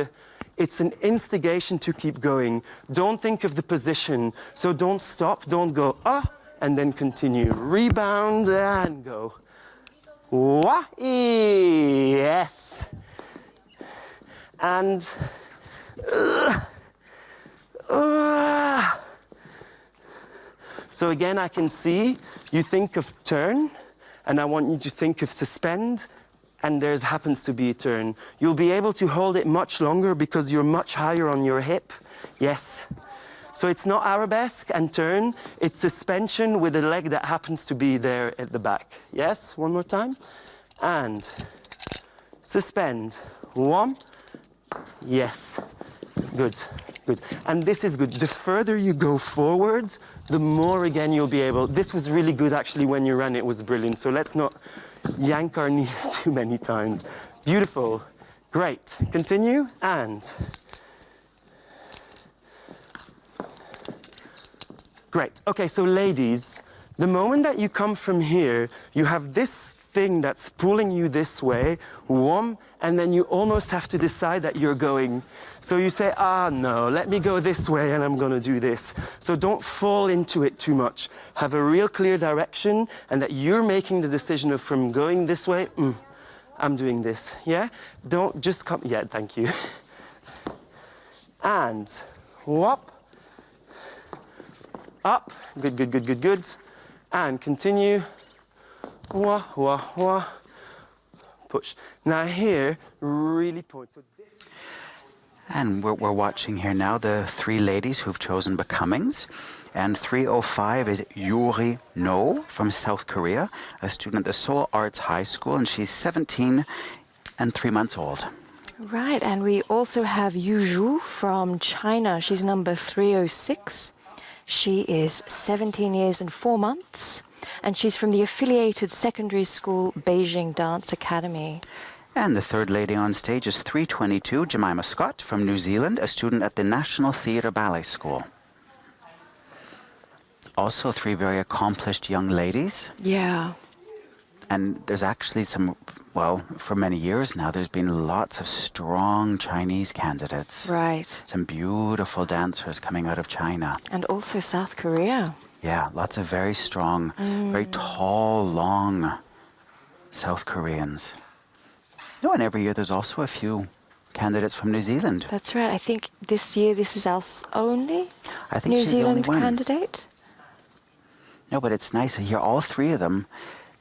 it's an instigation to keep going. Don't think of the position. So don't stop, don't go, and then continue. Rebound and go. Wah, yes. And, So again, I can see you think of turn, and I want you to think of suspend, and there happens to be a turn. You'll be able to hold it much longer because you're much higher on your hip. Yes. So it's not arabesque and turn, it's suspension with a leg that happens to be there at the back. Yes, one more time. And suspend. One. Yes. Good, good. And this is good. The further you go forwards, the more again you'll be able. This was really good actually when you ran, it was brilliant. So let's not yank our knees too many times. Beautiful. Great. Continue and. Great. Okay, so ladies, the moment that you come from here, you have this thing that's pulling you this way, and then you almost have to decide that you're going. So you say, no, let me go this way and I'm going to do this. So don't fall into it too much. Have a real clear direction and that you're making the decision of from going this way, I'm doing this, yeah? Don't just come, yeah, thank you. And, whoop. Up, good, good, good, good, good. And continue. Wah, wah, wah. Push. Now here, really point. So this... And we're watching here now the three ladies who've chosen Becomings. And 305 is Yuri No from South Korea, a student at the Seoul Arts High School, and she's 17 and 3 months old. Right, and we also have Yuzhu from China. She's number 306. She is 17 years and 4 months, and she's from the affiliated secondary school Beijing Dance Academy. And the third lady on stage is 322, Jemima Scott from New Zealand, a student at the National Theatre Ballet School. Also three very accomplished young ladies. Yeah. And there's actually some, well, for many years now, there's been lots of strong Chinese candidates. Right. Some beautiful dancers coming out of China. And also South Korea. Yeah, lots of very strong, very tall, long South Koreans. No, and every year there's also a few candidates from New Zealand. That's right. I think this year this is our only I think New she's the only Zealand one. candidate. No, but it's nice to hear all three of them.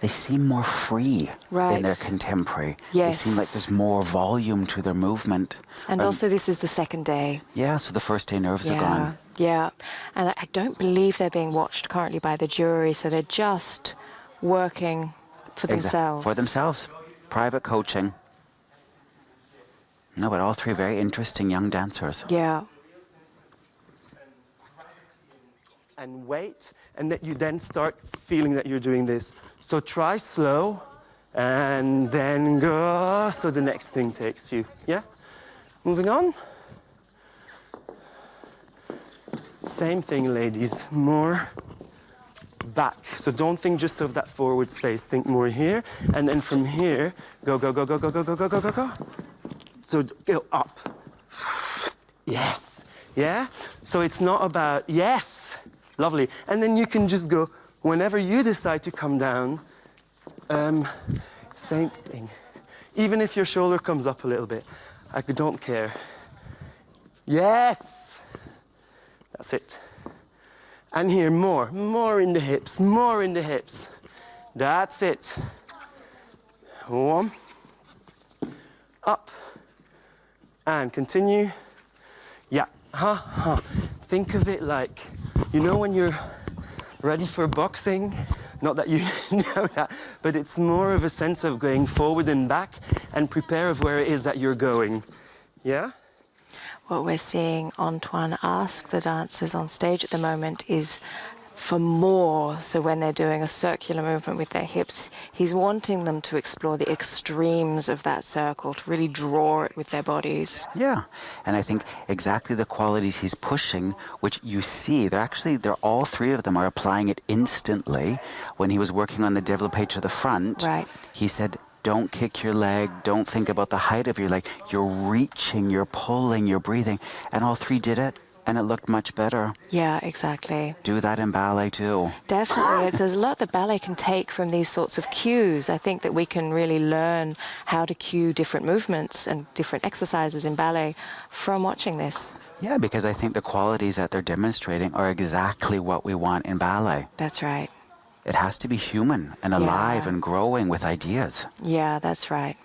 They seem more free in their Right. contemporary. Yes. They seem like there's more volume to their movement. And also this is the second day. Yeah, so the first day nerves are gone. Yeah. And I don't believe they're being watched currently by the jury, so they're just working for themselves. For themselves. Private coaching. No, but all three very interesting young dancers. Yeah. And wait, and that you then start feeling that you're doing this. So try slow, and then go, so the next thing takes you, yeah? Moving on. Same thing, ladies, more back. So don't think just of that forward space, think more here, and then from here, go, go, go, go, go, go, go, go, go, go, go. So go up. Yes, yeah? So it's not about, yes, lovely. And then you can just go, whenever you decide to come down, same thing. Even if your shoulder comes up a little bit, I don't care. Yes! That's it. And here, more in the hips, more in the hips. That's it. One. Up. And continue. Yeah. Think of it like, you know when you're ready for boxing? Not that you know that, but it's more of a sense of going forward and back and prepare of where it is that you're going. Yeah? What we're seeing Antoine ask the dancers on stage at the moment is for more. So when they're doing a circular movement with their hips, he's wanting them to explore the extremes of that circle, to really draw it with their bodies. Yeah, and I think exactly the qualities he's pushing, which you see, they're all three of them are applying it instantly. When he was working on the développé to the front, Right. he said, don't kick your leg, don't think about the height of your leg. You're reaching, you're pulling, you're breathing. And all three did it, and it looked much better. Yeah, exactly. Do that in ballet too. Definitely. There's a lot that ballet can take from these sorts of cues. I think that we can really learn how to cue different movements and different exercises in ballet from watching this. Yeah, because I think the qualities that they're demonstrating are exactly what we want in ballet. That's right. It has to be human and alive and growing with ideas. Yeah, that's right.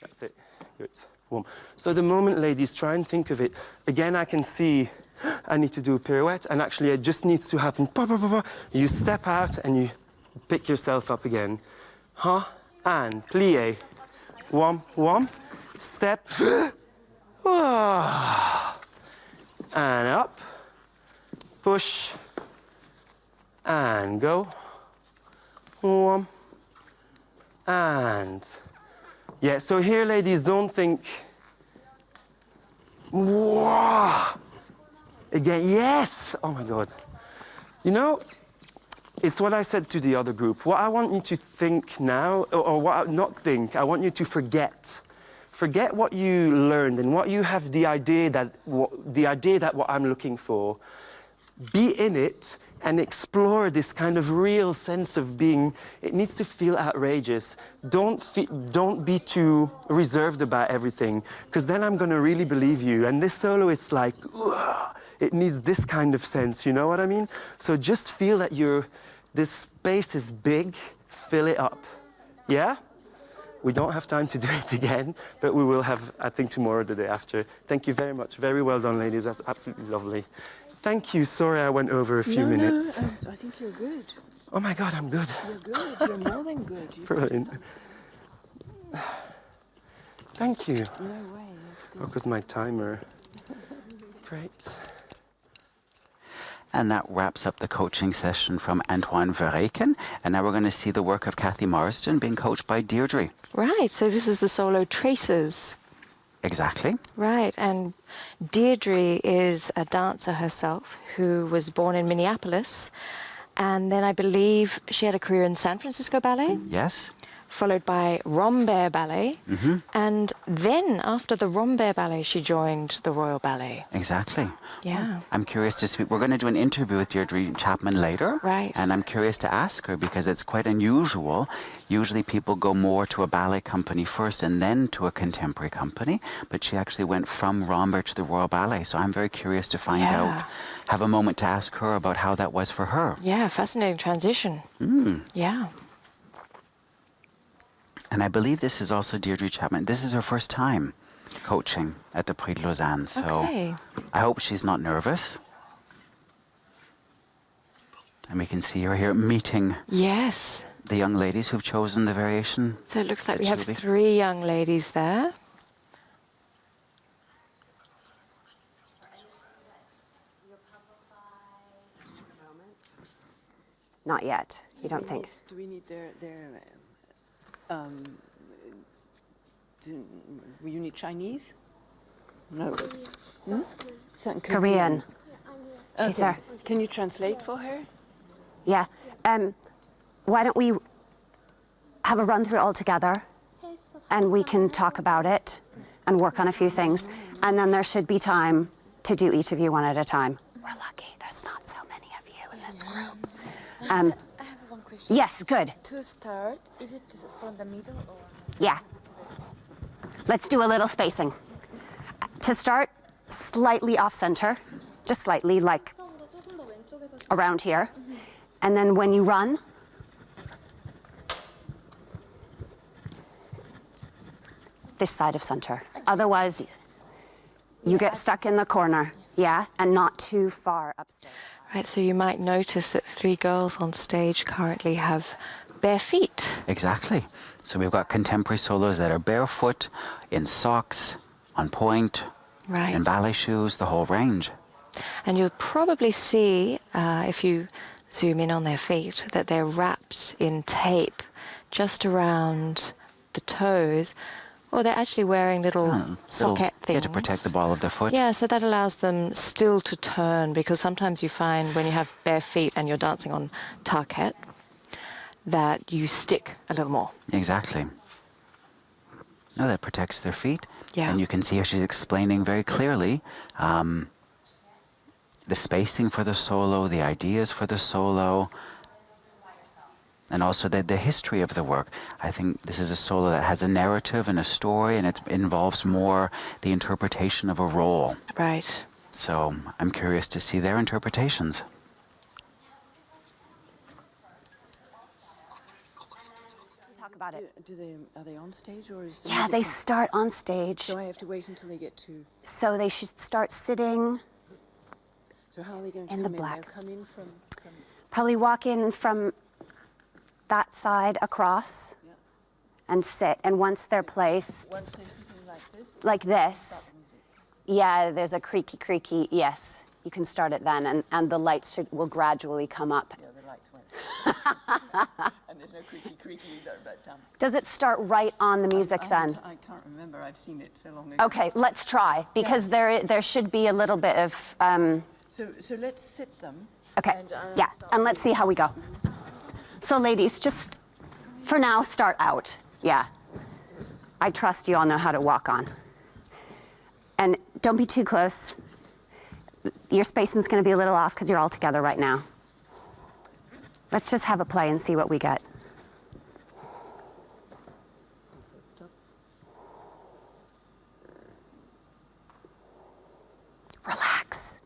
That's it. Good. Warm. So the moment, ladies, try and think of it. Again, I can see I need to do a pirouette, and actually it just needs to happen. You step out and you pick yourself up again. And plie. One. Step. And up. Push. And go. One. And. Yeah, so here, ladies, don't think. Wow. Again, yes! Oh my God. You know, it's what I said to the other group. What I want you to think now, or what not think, I want you to forget. Forget what you learned and what you have the idea that what I'm looking for. Be in it and explore this kind of real sense of being. It needs to feel outrageous. Don't be too reserved about everything, because then I'm going to really believe you. And this solo, it's like, it needs this kind of sense, you know what I mean? So just feel that this space is big, fill it up. Yeah? We don't have time to do it again, but we will have, I think, tomorrow, the day after. Thank you very much. Very well done, ladies. That's absolutely lovely. Thank you. Sorry I went over a few minutes. No, I think you're good. Oh my God, I'm good. You're good. You're more than good. Brilliant. Thank you. No way. That's good. Oh, because my timer. Great. And that wraps up the coaching session from Antoine Verreken. And now we're going to see the work of Kathy Marsden being coached by Deirdre. Right, so this is the solo Traces. Exactly. Right, and Deirdre is a dancer herself who was born in Minneapolis And then I believe she had a career in San Francisco Ballet, Yes. followed by Rambert Ballet. Mm-hmm. And then after the Rambert Ballet, she joined the Royal Ballet. Exactly. Yeah. I'm curious to speak. We're going to do an interview with Deirdre Chapman later. Right. And I'm curious to ask her because it's quite unusual. Usually people go more to a ballet company first and then to a contemporary company. But she actually went from Rambert to the Royal Ballet. So I'm very curious to find out, have a moment to ask her about how that was for her. Yeah, fascinating transition. Yeah. And I believe this is also Deirdre Chapman. This is her first time coaching at the Prix de Lausanne. So Okay. I hope she's not nervous. And we can see her here meeting Yes. the young ladies who've chosen the variation. So it looks like that we have she'll be- 3 young ladies there. Not yet, you don't think? Do we need their will you need Chinese? No. Korean. She's Okay. there. Can you translate for her? Yeah. Why don't we have a run through all together and we can talk about it and work on a few things. And then there should be time to do each of you one at a time. We're lucky there's not so many of you in this group. I have one question. Yes, good. To start, is it from the middle or? Yeah. Let's do a little spacing. To start, slightly off center, just slightly, like around here. And then when you run, this side of center. Otherwise, you get stuck in the corner, yeah, and not too far upstairs. Right, so you might notice that 3 girls on stage currently have bare feet. Exactly. So we've got contemporary solos that are barefoot, in socks, on point, Right. in ballet shoes, the whole range. And you'll probably see, if you zoom in on their feet, that they're wrapped in tape just around the toes. Or they're actually wearing little socket things. Yeah, to protect the ball of the foot. Yeah, so that allows them still to turn, because sometimes you find when you have bare feet and you're dancing on tarquette that you stick a little more. Exactly. No, that protects their feet. Yeah. And you can see how she's explaining very clearly the spacing for the solo, the ideas for the solo, and also the history of the work. I think this is a solo that has a narrative and a story, and it involves more the interpretation of a role. Right. So I'm curious to see their interpretations. Talk about it. Are they on stage or is the Yeah, music they on? start on stage. So I have to wait until they get to. So they should start sitting, So how are they going to In come the in? black. They'll come in from probably walk in from that side across and sit. And once they're placed once they're sitting like this. like this, Start the music. yeah, there's a creaky, yes. You can start it then, and the lights will gradually come up. Yeah, the lights went. And there's no creaky either, but Does it start right on the music then? I can't remember. I've seen it so long ago. Okay, let's try, because there should be a little bit of, So let's sit them. okay, And, yeah, and let's see how we go. So ladies, just for now, start out, yeah. I trust you all know how to walk on. And don't be too close. Your spacing's gonna be a little off because you're all together right now. Let's just have a play and see what we get. Relax.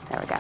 There we go.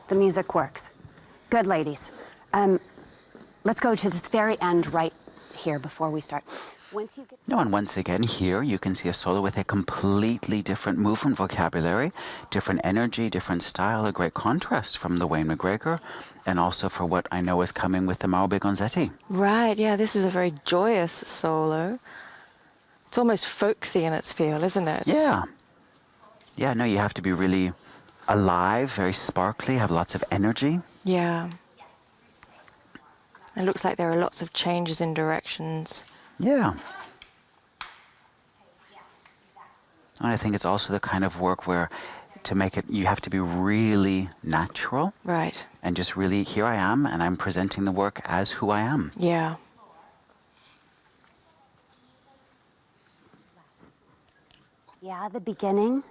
The music works. Good, ladies. Let's go to this very end right here before we start. Once you get No, and once again, here you can see a solo with a completely different movement vocabulary, different energy, different style, a great contrast from the Wayne McGregor, and also for what I know is coming with the Mauro Gonzetti. Right, yeah, this is a very joyous solo. It's almost folksy in its feel, isn't it? Yeah. Yeah, no, you have to be really alive, very sparkly, have lots of energy. Yeah. It looks like there are lots of changes in directions. Yeah. And I think it's also the kind of work where to make it, you have to be really natural. Right. And just really, here I am, and I'm presenting the work as who I am. Yeah. Yeah, the beginning,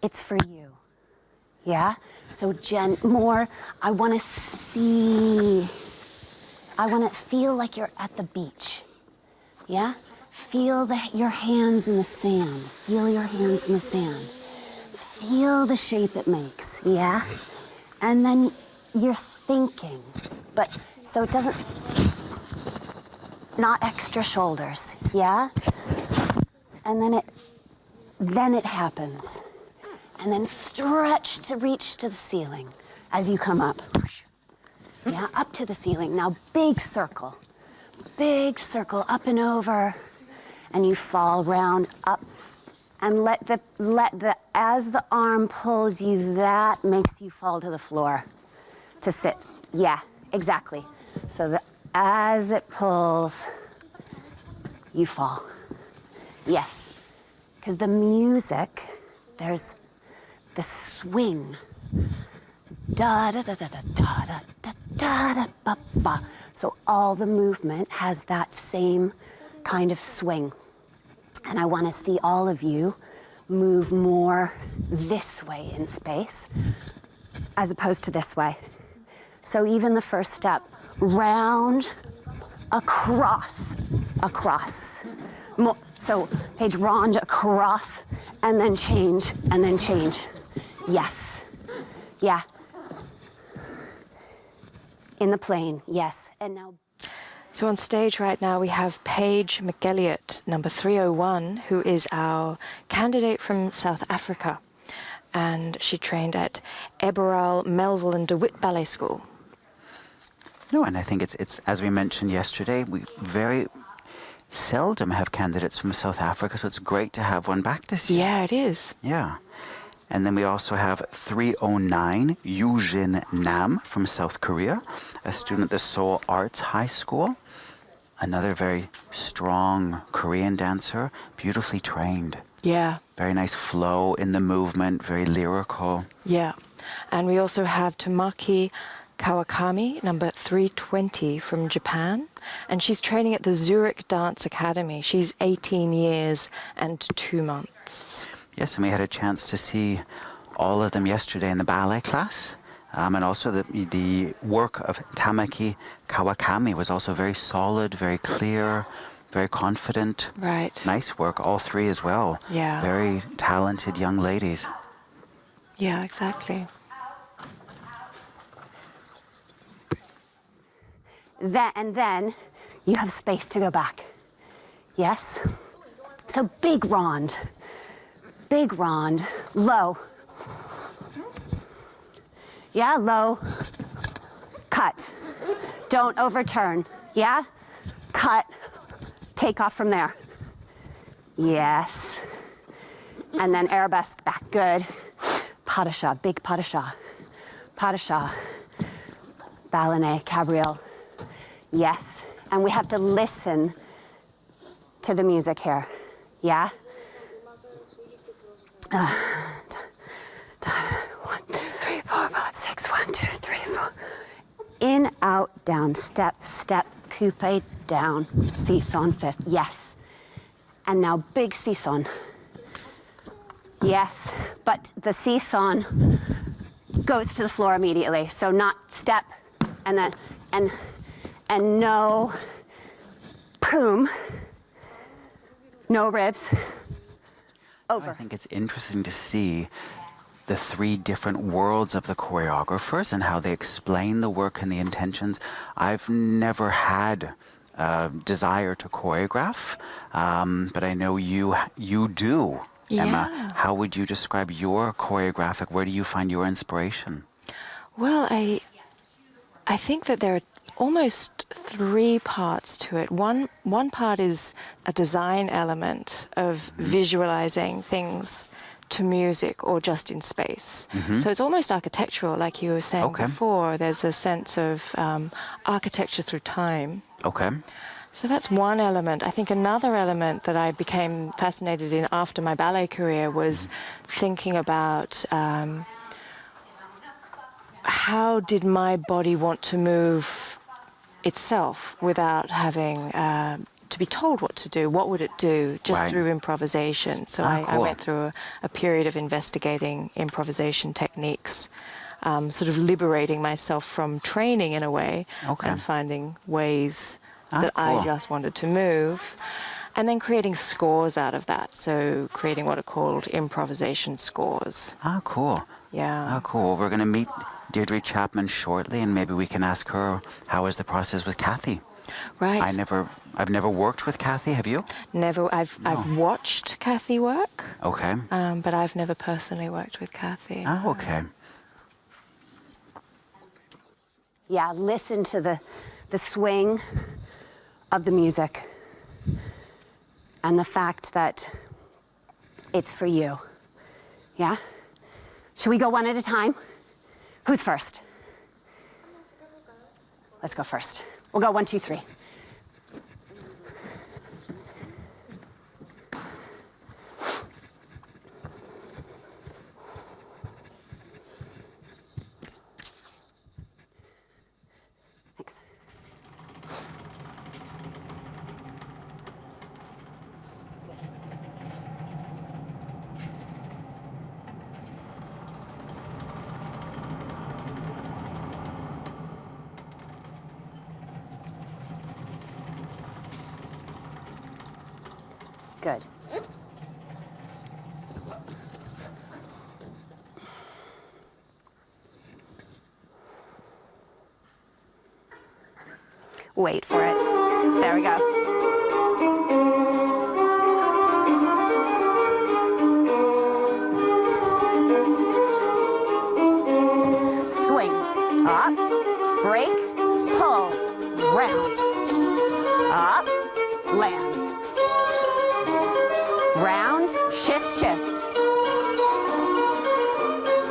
it's for you. Yeah? So Jen, more, I want to feel like you're at the beach. Yeah? Feel your hands in the sand. Feel your hands in the sand. Feel the shape it makes. Yeah? And then you're thinking, but so it doesn't, not extra shoulders. Yeah? And then it happens. And then stretch to reach to the ceiling as you come up. Yeah, up to the ceiling. Now big circle up and over, and you fall round up, and let the as the arm pulls you, that makes you fall to the floor to sit. Yeah, exactly. So as it pulls, you fall. Yes, because the music, there's the swing. Da da da da da da da da da da ba ba. So all the movement has that same kind of swing. And I want to see all of you move more this way in space as opposed to this way. So even the first step, round, across. So Paige, round, across, and then change, Yes. Yeah. In the plane, yes. And now. So on stage right now we have Paige McElliott, number 301, who is our candidate from South Africa. And she trained at Eberhard, Melville and DeWitt Ballet School. No, and I think it's as we mentioned yesterday, we very seldom have candidates from South Africa, so it's great to have one back this year. Yeah, it is. Yeah. And then we also have 309, Yujin Nam from South Korea, a student at the Seoul Arts High School. Another very strong Korean dancer, beautifully trained. Yeah. Very nice flow in the movement, very lyrical. Yeah. And we also have Tamaki Kawakami, number 320 from Japan. And she's training at the Zurich Dance Academy. She's 18 years and 2 months. Yes, and we had a chance to see all of them yesterday in the ballet class. And also the work of Tamaki Kawakami was also very solid, very clear, very confident. Right. Nice work, all three as well. Yeah. Very talented young ladies. Yeah, exactly. And then you have space to go back. Yes? So big rond, low. Yeah, low. Cut. Don't overturn. Yeah? Cut. Take off from there. Yes. And then arabesque back. Good. Padishah, big padishah. Padishah. Balané, cabriole. Yes. And we have to listen to the music here. Yeah? 1, 2, 3, 4, 5, 6, 1, 2, 3, 4. In, out, down, step, coupe, down, seesaw, fifth. Yes. And now big seesaw. Yes. But the seesaw goes to the floor immediately. So not step and then, and no, boom, no ribs. Over. I think it's interesting to see the three different worlds of the choreographers and how they explain the work and the intentions. I've never had a desire to choreograph, but I know you do, Emma. Yeah. How would you describe your choreographic? Where do you find your inspiration? Well, I think that there are almost three parts to it. One part is a design element of visualizing things to music or just in space. So it's almost architectural, like you were saying Okay. before. There's a sense of architecture through time. Okay. So that's one element. I think another element that I became fascinated in after my ballet career was thinking about how did my body want to move itself without having to be told what to do? What would it do just Right. through improvisation? So I Cool. went through a period of investigating improvisation techniques, sort of liberating myself from training in a way Okay. and finding ways that cool. I just wanted to move. And then creating scores out of that. So creating what are called improvisation scores. Cool. Yeah. Cool. We're going to meet Deirdre Chapman shortly, and maybe we can ask her how is the process with Kathy. Right. I've never worked with Kathy. Have you? Never. I've watched Kathy work, Okay. but I've never personally worked with Kathy. Okay. Yeah, listen to the swing of the music and the fact that it's for you. Yeah? Should we go one at a time? Who's first? Let's go first. We'll go 1, 2, 3. Thanks. Good. Wait for it. There we go. Swing. Up. Break. Pull. Round. Up. Land. Round, shift, shift.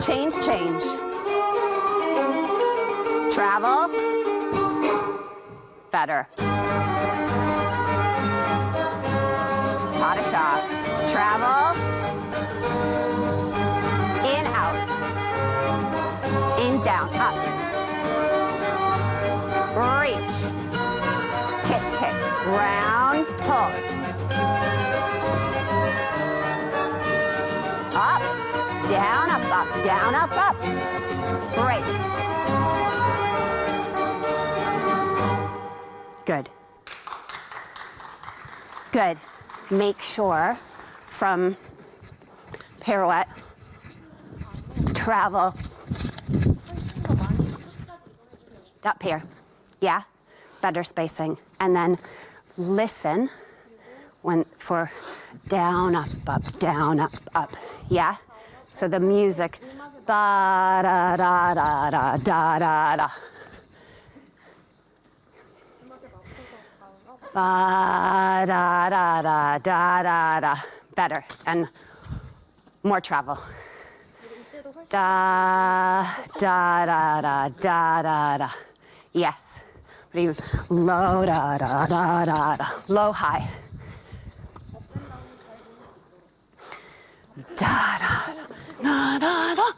Change, change. Travel. Better. Pas de chat. Travel. In, out. In, down, up. Reach. Kick, kick. Round, pull. Up, down, up, down, up. Break. Good. Good. Make sure from pirouette, travel up here. Yeah, better spacing. And then listen for down, up, down, up. Yeah? So the music, ba da da da da da da da. Ba da da da da da da. Better and more travel. Da da da da da da da. Yes. But even low da da da da da. Low high. Da da da da da.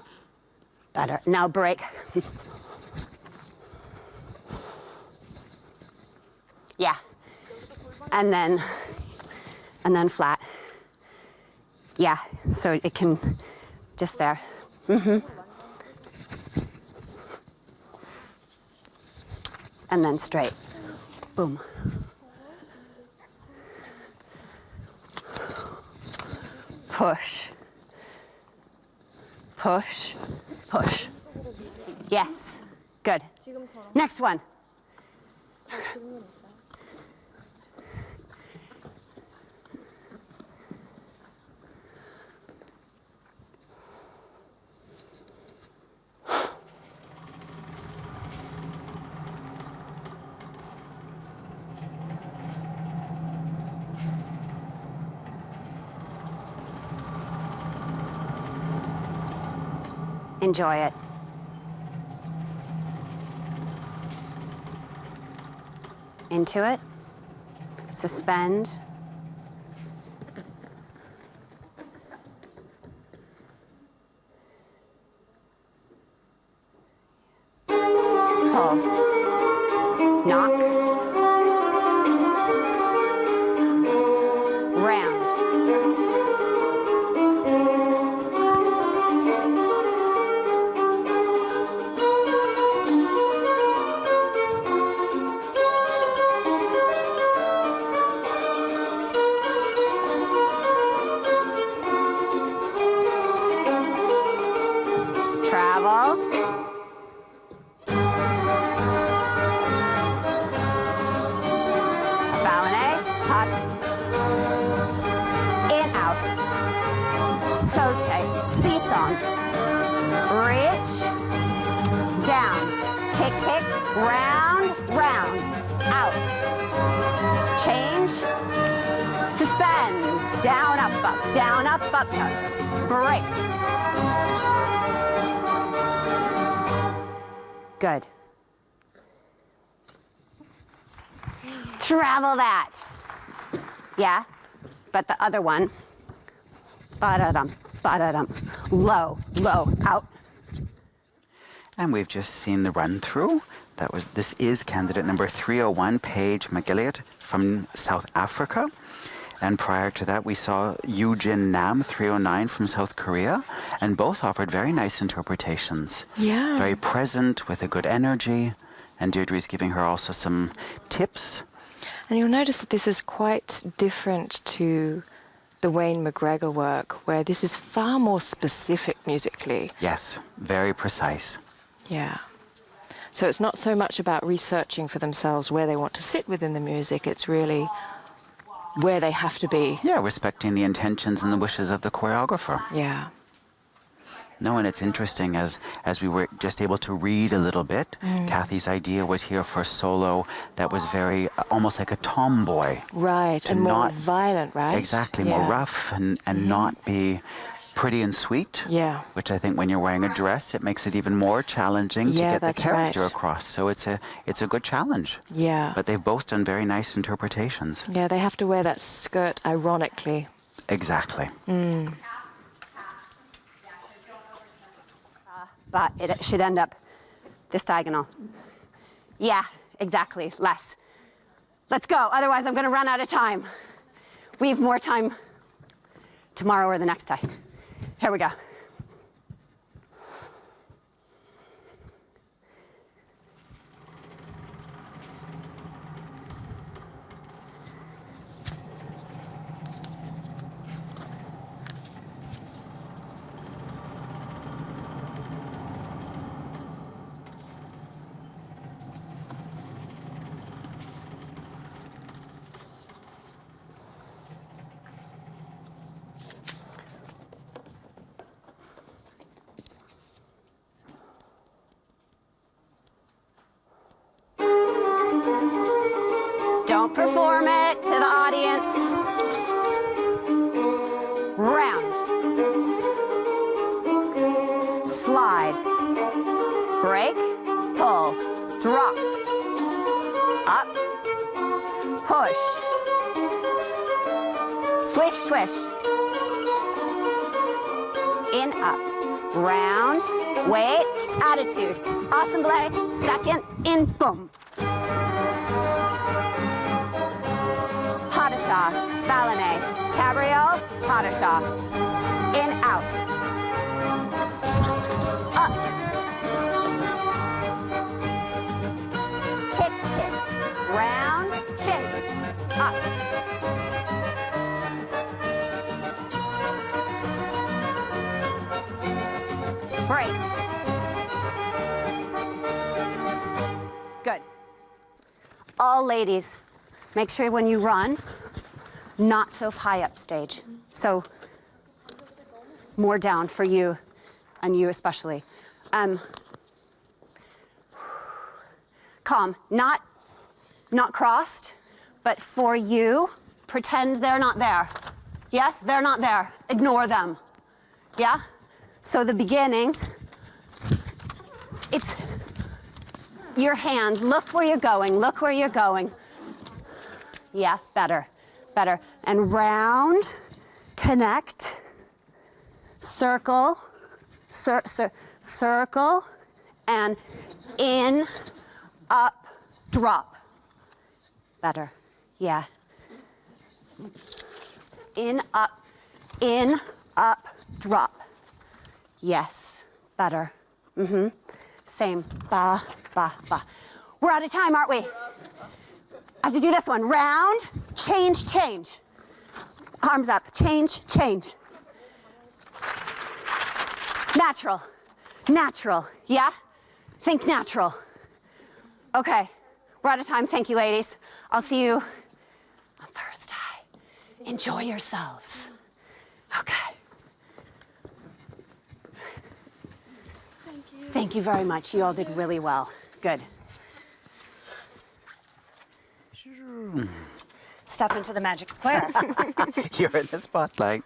Better. Now break. Yeah. And then flat. Yeah. So it can just there. And then straight. Boom. Push. push, push. Yes, good. Next one. Enjoy it. Into it. Suspend. Pull. Knock. Round. Travel. Ballet. Hop. In, out. Saute. Seesaw. Reach. Down. Kick, kick. Round, round. Out. Change. Suspend. Down, up, up. Down, up, up. Break. Good. Travel that. Yeah, but the other one. Ba-da-dum, ba-da-dum. Low, low, out. And we've just seen the run through. This is candidate number 301, Paige McGilliard from South Africa. And prior to that, we saw Eugene Nam, 309 from South Korea, and both offered very nice interpretations. Yeah. Very present, with a good energy. And Deirdre's giving her also some tips. And you'll notice that this is quite different to the Wayne McGregor work, where this is far more specific musically. Yes, very precise. Yeah. So it's not so much about researching for themselves where they want to sit within the music, it's really where they have to be. Yeah, respecting the intentions and the wishes of the choreographer. Yeah. No, and it's interesting as we were just able to read a little bit. Kathy's idea was here for a solo that was very almost like a tomboy. Right, and more violent, right? Exactly, more rough and not be pretty and sweet. Yeah. Which I think when you're wearing a dress, it makes it even more challenging to get the character right. across. So it's a good challenge. Yeah. But they've both done very nice interpretations. Yeah, they have to wear that skirt ironically. Exactly. But it should end up this diagonal. Yeah, exactly, less. Let's go, otherwise I'm gonna run out of time. We have more time tomorrow or the next day. Here we go. Don't perform it to the audience. Round. Slide. Break. Pull. Drop. Up. Push. Swish, swish. In, up. Round. Wait. Attitude. Assemble. Second. In. Boom. Ballonnet, cabriole, pas de chat. In, out. Up. Kick, kick. Round, chin. Up. Break. Good. All ladies, make sure when you run, not so high up stage. So more down for you, and you especially. Calm, not crossed, but for you, pretend they're not there. Yes, they're not there. Ignore them. Yeah? So the beginning, it's your hands. Look where you're going. Look where you're going. Yeah, better. Better. And round, connect, circle, circle, and in, up, drop. Better. Yeah. In, up, drop. Yes. Better. Same. Ba, ba, ba. We're out of time, aren't we? I have to do this one. Round, change, change. Arms up, change, change. Natural, natural, yeah? Think natural. Okay, we're out of time. Thank you, ladies. I'll see you on Thursday. Enjoy yourselves. Okay. Thank you. Thank you very much. You all did really well. Good. Step into the magic square. You're in the spotlight.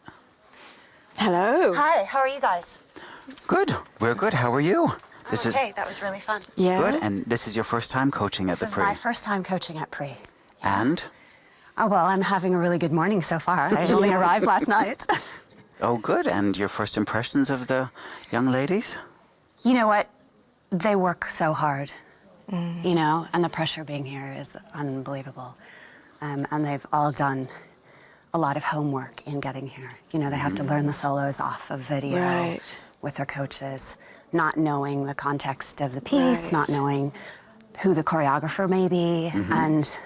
Hello. Hi, how are you guys? Good. We're good. How are you? Okay, that was really fun. Yeah. Good. And this is your first time coaching at the This is Prix. my first time coaching at Prix. And? Oh, well, I'm having a really good morning so far. I only arrived last night. Oh, good. And your first impressions of the young ladies? You know what? They work so hard, you know, and the pressure being here is unbelievable. And they've all done a lot of homework in getting here. You know, they have to learn the solos off of video Right. with their coaches, not knowing the context of the piece, Right. not knowing who the choreographer may be, and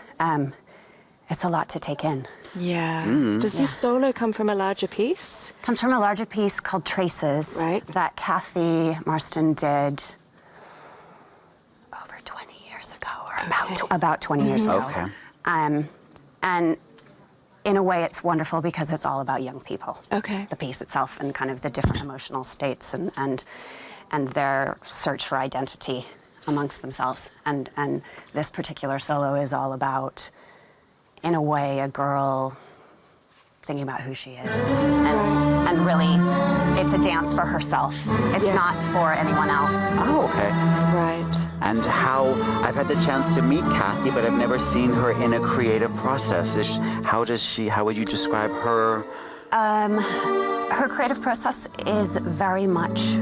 it's a lot to take in. Yeah. Does this solo come from a larger piece? Comes from a larger piece called Traces Right. that Kathy Marston did over 20 years ago, or about 20 years ago. Okay. And in a way, it's wonderful because it's all about young people. Okay. The piece itself and kind of the different emotional states and their search for identity amongst themselves. And this particular solo is all about, in a way, a girl thinking about who she is. And really, it's a dance for herself. It's not for anyone else. Oh, okay. Right. And I've had the chance to meet Kathy, but I've never seen her in a creative process. How would you describe her? Her creative process is very much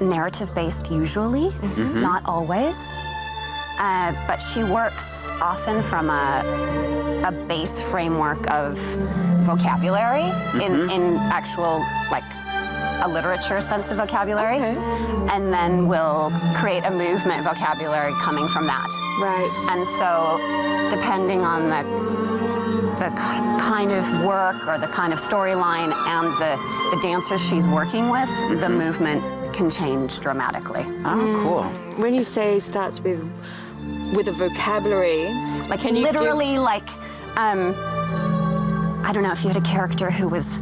narrative-based usually, not always. But she works often from a base framework of vocabulary in actual, like, a literature sense of vocabulary, and then will create a movement vocabulary coming from that. Right. And so, depending on the kind of work or the kind of storyline and the dancers she's working with, the movement can change dramatically. Oh, cool. When you say starts with a vocabulary, Like can you literally, like, I don't know if you had a character who was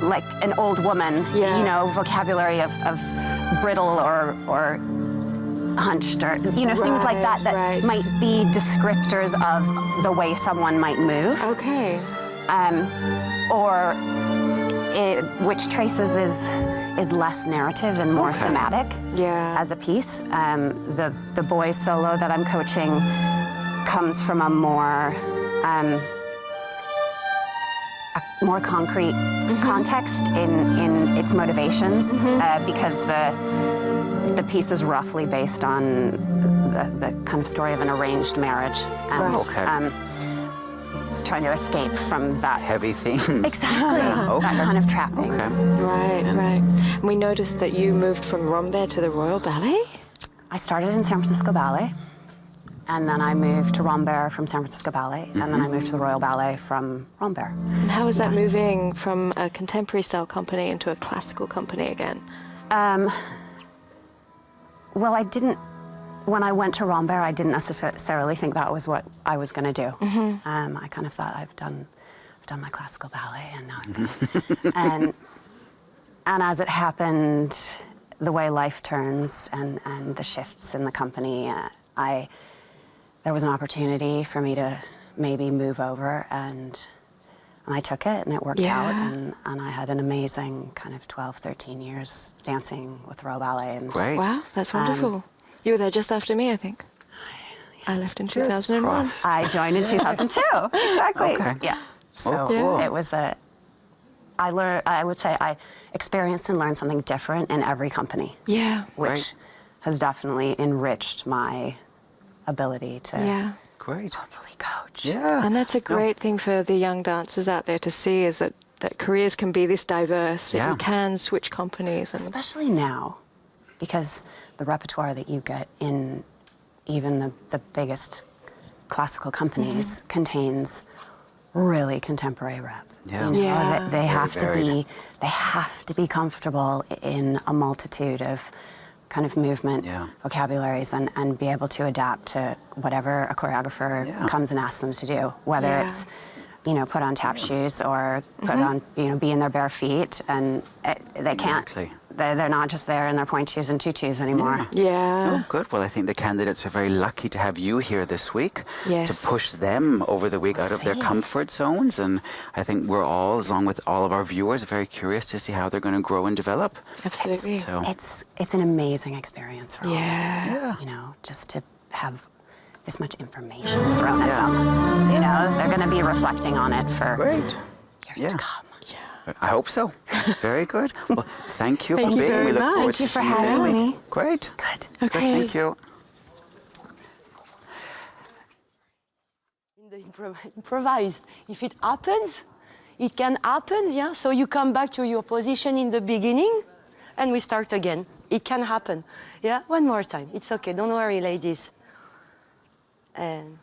like an old woman, Yeah. you know, vocabulary of brittle or hunched, or, you know, things like that Right. might be descriptors of the way someone might move. Okay. Which Traces is less narrative and more thematic Yeah. as a piece. The boys solo that I'm coaching comes from a more concrete context in its motivations, because the piece is roughly based on the kind of story of an arranged marriage, and trying to escape from that. Heavy themes. Exactly. Okay. That kind of trappings. Okay. Right, right. And we noticed that you moved from Rambert to the Royal Ballet. I started in San Francisco Ballet, and then I moved to Rambert from San Francisco Ballet, and then I moved to the Royal Ballet from Rambert. And how was that moving from a contemporary style company into a classical company again? Well, when I went to Rambert, I didn't necessarily think that was what I was going to do. I kind of thought I've done my classical ballet, and now I'm and as it happened, the way life turns and the shifts in the company, there was an opportunity for me to maybe move over, and I took it, and it worked out, and I had an amazing kind of 12, 13 years dancing with the Royal Ballet. And Great. Wow, that's wonderful. You were there just after me, I think. I left in 2001. I joined in 2002. Exactly. Okay. Yeah. So cool. it was I would say I experienced and learned something different in every company. Yeah. Which Right. has definitely enriched my ability to Yeah. Great. hopefully coach. Yeah. And that's a great thing for the young dancers out there to see, is that careers can be this diverse, that Yeah. you can switch companies. And Especially now, because the repertoire that you get in even the biggest classical companies contains really contemporary rep. Yeah. You know, Yeah. they have varied. they have to be comfortable in a multitude of kind of movement vocabularies and be able to adapt to whatever a choreographer comes and asks them to do, whether it's put on tap shoes or put on be in their bare feet, and they can't. Exactly. They're not just there in their point shoes and tutus anymore. yeah. Oh, good. Well, I think the candidates are very lucky to have you here this week Yes. to push them over the week out of their comfort zones. And I think we're all, along with all of our viewers, very curious to see how they're going to grow and develop. Absolutely. So, It's an amazing experience for all of Yeah. them. You know, just to have this much information thrown at them. You know, they're going to be reflecting on it for great. years to come. I hope so. Very good. Well, thank you Thank for you being. very We look much. forward Thank you to for seeing you having next me. week. Great. Good. Okay. Thank you. In the improvised, if it happens, it can happen, yeah? So you come back to your position in the beginning and we start again. It can happen, yeah? One more time. It's okay. Don't worry, ladies. And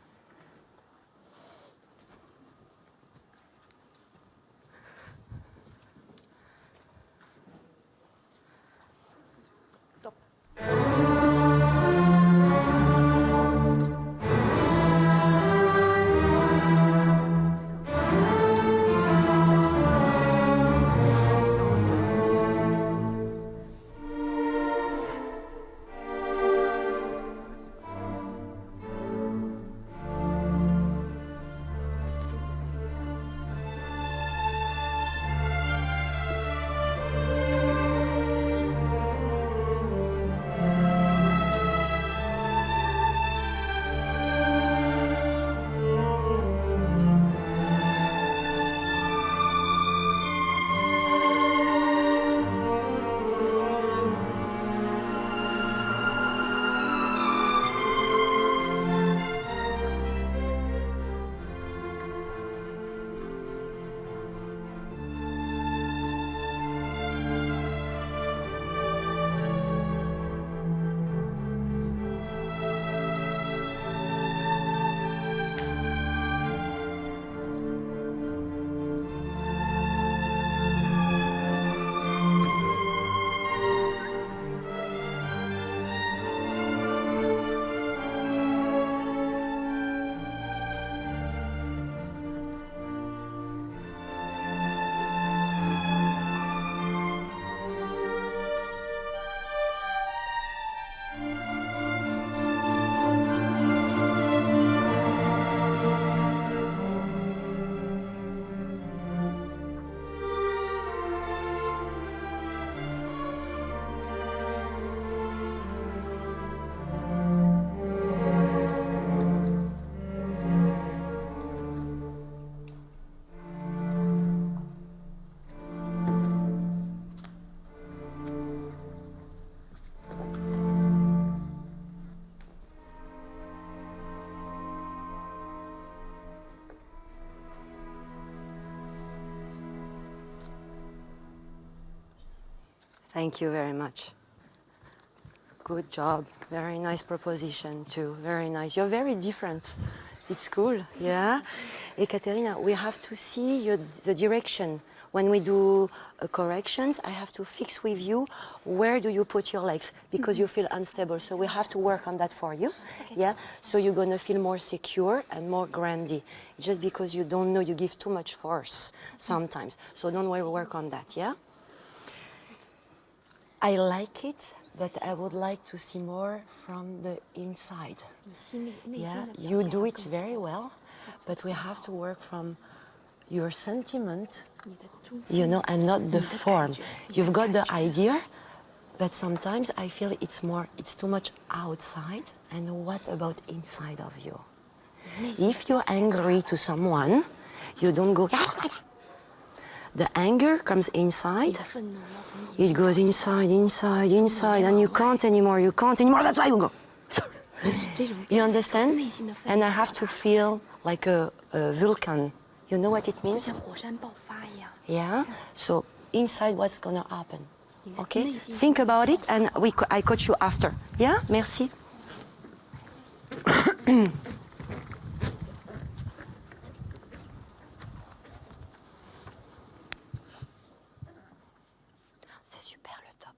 thank you very much. Good job. Very nice proposition too. Very nice. You're very different. It's cool. Yeah. Ekaterina, we have to see the direction. When we do corrections, I have to fix with you where do you put your legs because you feel unstable. So we have to work on that for you. Okay. Yeah. So you're gonna feel more secure and more grandy. Just because you don't know, you give too much force sometimes. So don't worry, work on that. Yeah. I like it, but I would like to see more from the inside. Yeah. You do it very well, but we have to work from your sentiment, you know, and not the form. You've got the idea, but sometimes I feel it's too much outside. And what about inside of you? If you're angry to someone, you don't go. The anger comes inside. It goes inside, inside, inside, and you can't anymore. You can't anymore. That's why you go. You understand? And I have to feel like a volcano. You know what it means? Yeah. So inside, what's gonna happen? Okay. Think about it, and I coach you after. Yeah. Merci. C'est super le top.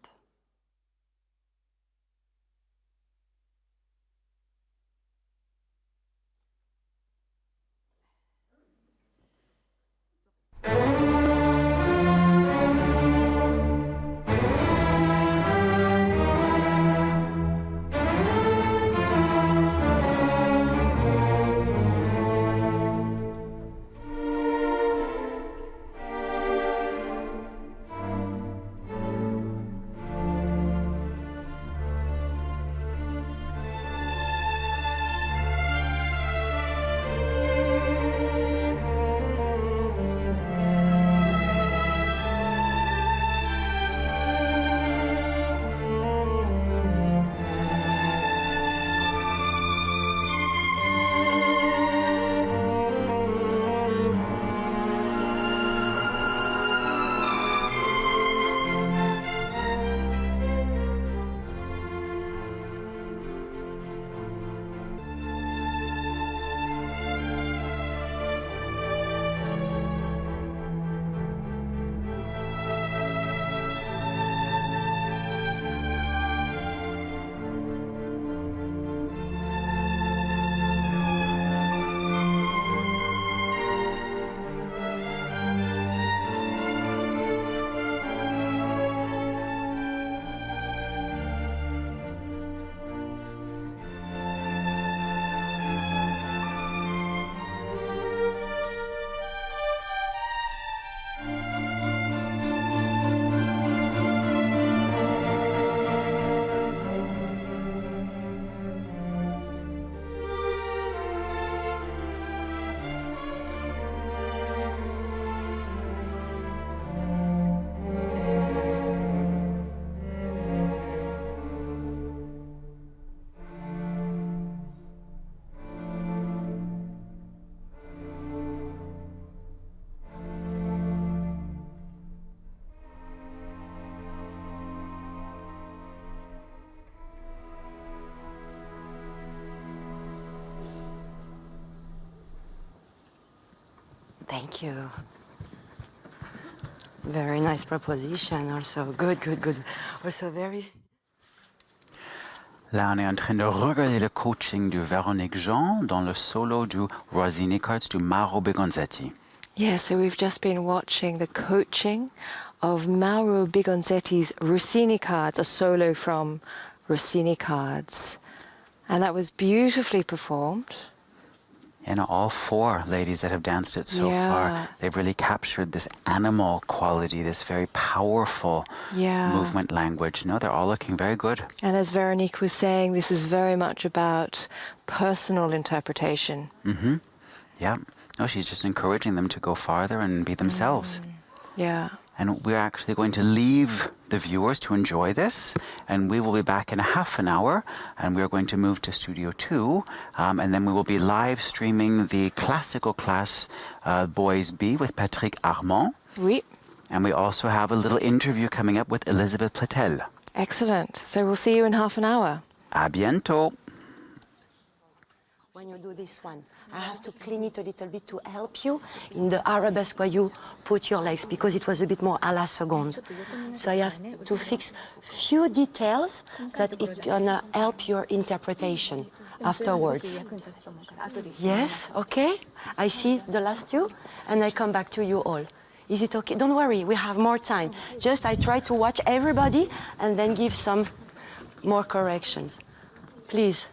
Thank you. Very nice proposition. Also, good, good, good. Also, very. Là, on est en train de regarder le coaching de Véronique Jean dans le solo du Rossini cards du Mauro Bigonzetti. Yeah, so we've just been watching the coaching of Mauro Bigonzetti's Rossini cards, a solo from Rossini cards. And that was beautifully performed. And all four ladies that have danced it so Yeah. far, they've really captured this animal quality, this very powerful movement language. No, they're all looking very good. And as Veronique was saying, this is very much about personal interpretation. Mm-hmm. Yeah. No, she's just encouraging them to go farther and be themselves. Yeah. And we're actually going to leave the viewers to enjoy this, and we will be back in a half an hour, and we're going to move to Studio 2, and then we will be live streaming the classical class Boys B with Patrick Armand. Oui. And we also have a little interview coming up with Elisabeth Platel. Excellent. So we'll see you in half an hour. À bientôt. When you do this one, I have to clean it a little bit to help you in the arabesque where you put your legs, because it was a bit more à la seconde. So I have to fix few details that it gonna help your interpretation afterwards. Yes, okay. I see the last two, and I come back to you all. Is it okay? Don't worry, we have more time. Just I try to watch everybody and then give some more corrections. Please.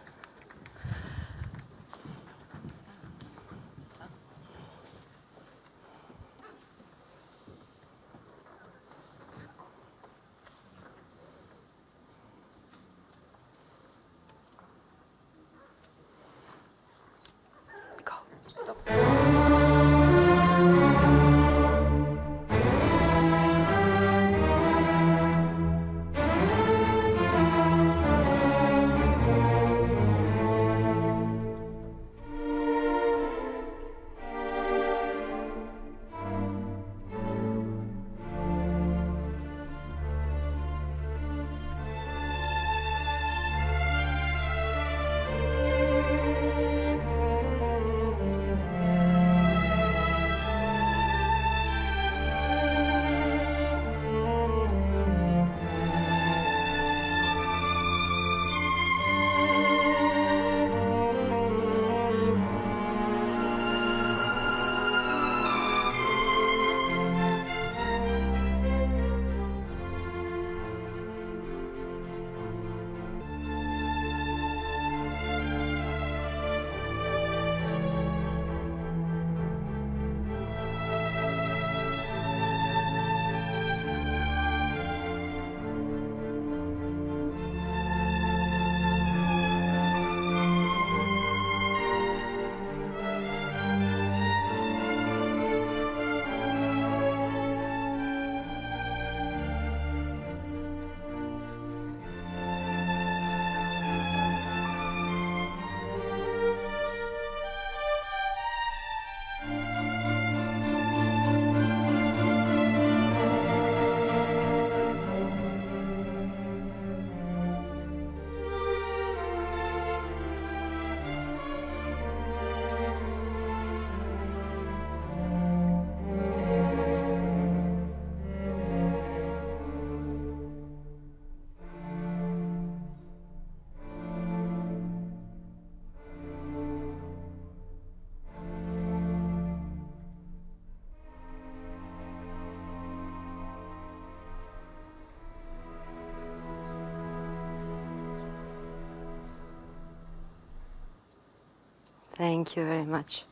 Thank you very much.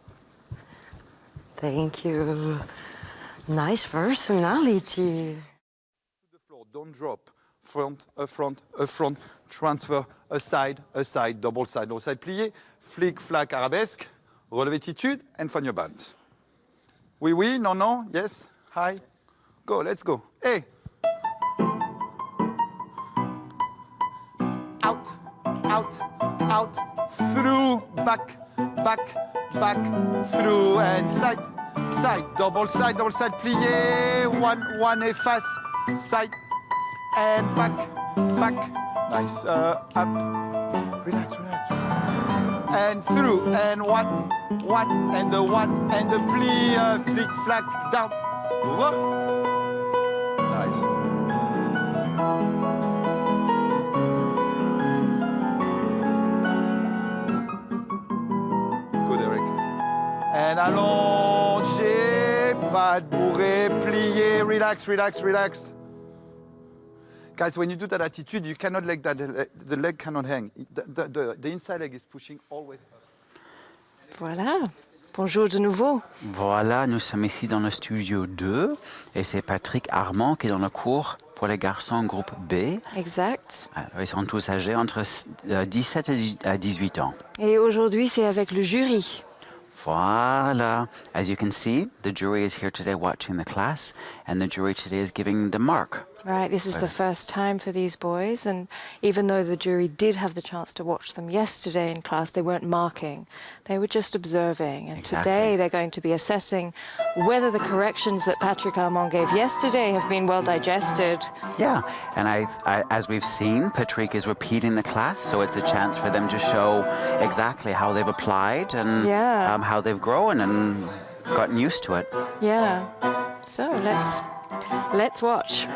Thank you. Nice personality. The floor, don't drop. Front, a front, a front, transfer, a side, double side, plié, flick, flac, arabesque, relevé-titude, and find your balance. Oui, oui, non, non, yes, high. Go, let's go. Hey. Out, out, out, through, back, through, and side, double side, plié, one efface, side, and back, nice, up, relax, and through, and one, and the plie, flick, flack, down, nice. Good, Eric. And allongé, pas de bourré, plié, relax. Guys, when you do that attitude, you cannot let that, the leg cannot hang. The inside leg is pushing always up. Voilà. Bonjour de nouveau. Voilà, nous sommes ici dans le studio 2 et c'est Patrick Armand qui est dans le cours pour les garçons groupe B. Exact. Alors, ils sont tous âgés entre 17 et 18 ans. Et aujourd'hui, c'est avec le jury. Voila. As you can see, the jury is here today watching the class, and the jury today is giving the mark. Right, this is the first time for these boys, and even though the jury did have the chance to watch them yesterday in class, they weren't marking. They were just observing. And Exactly. today they're going to be assessing whether the corrections that Patrick Armand gave yesterday have been well digested. Yeah, and as we've seen, Patrick is repeating the class, so it's a chance for them to show exactly how they've applied and Yeah. how they've grown and gotten used to it. Yeah. So let's watch.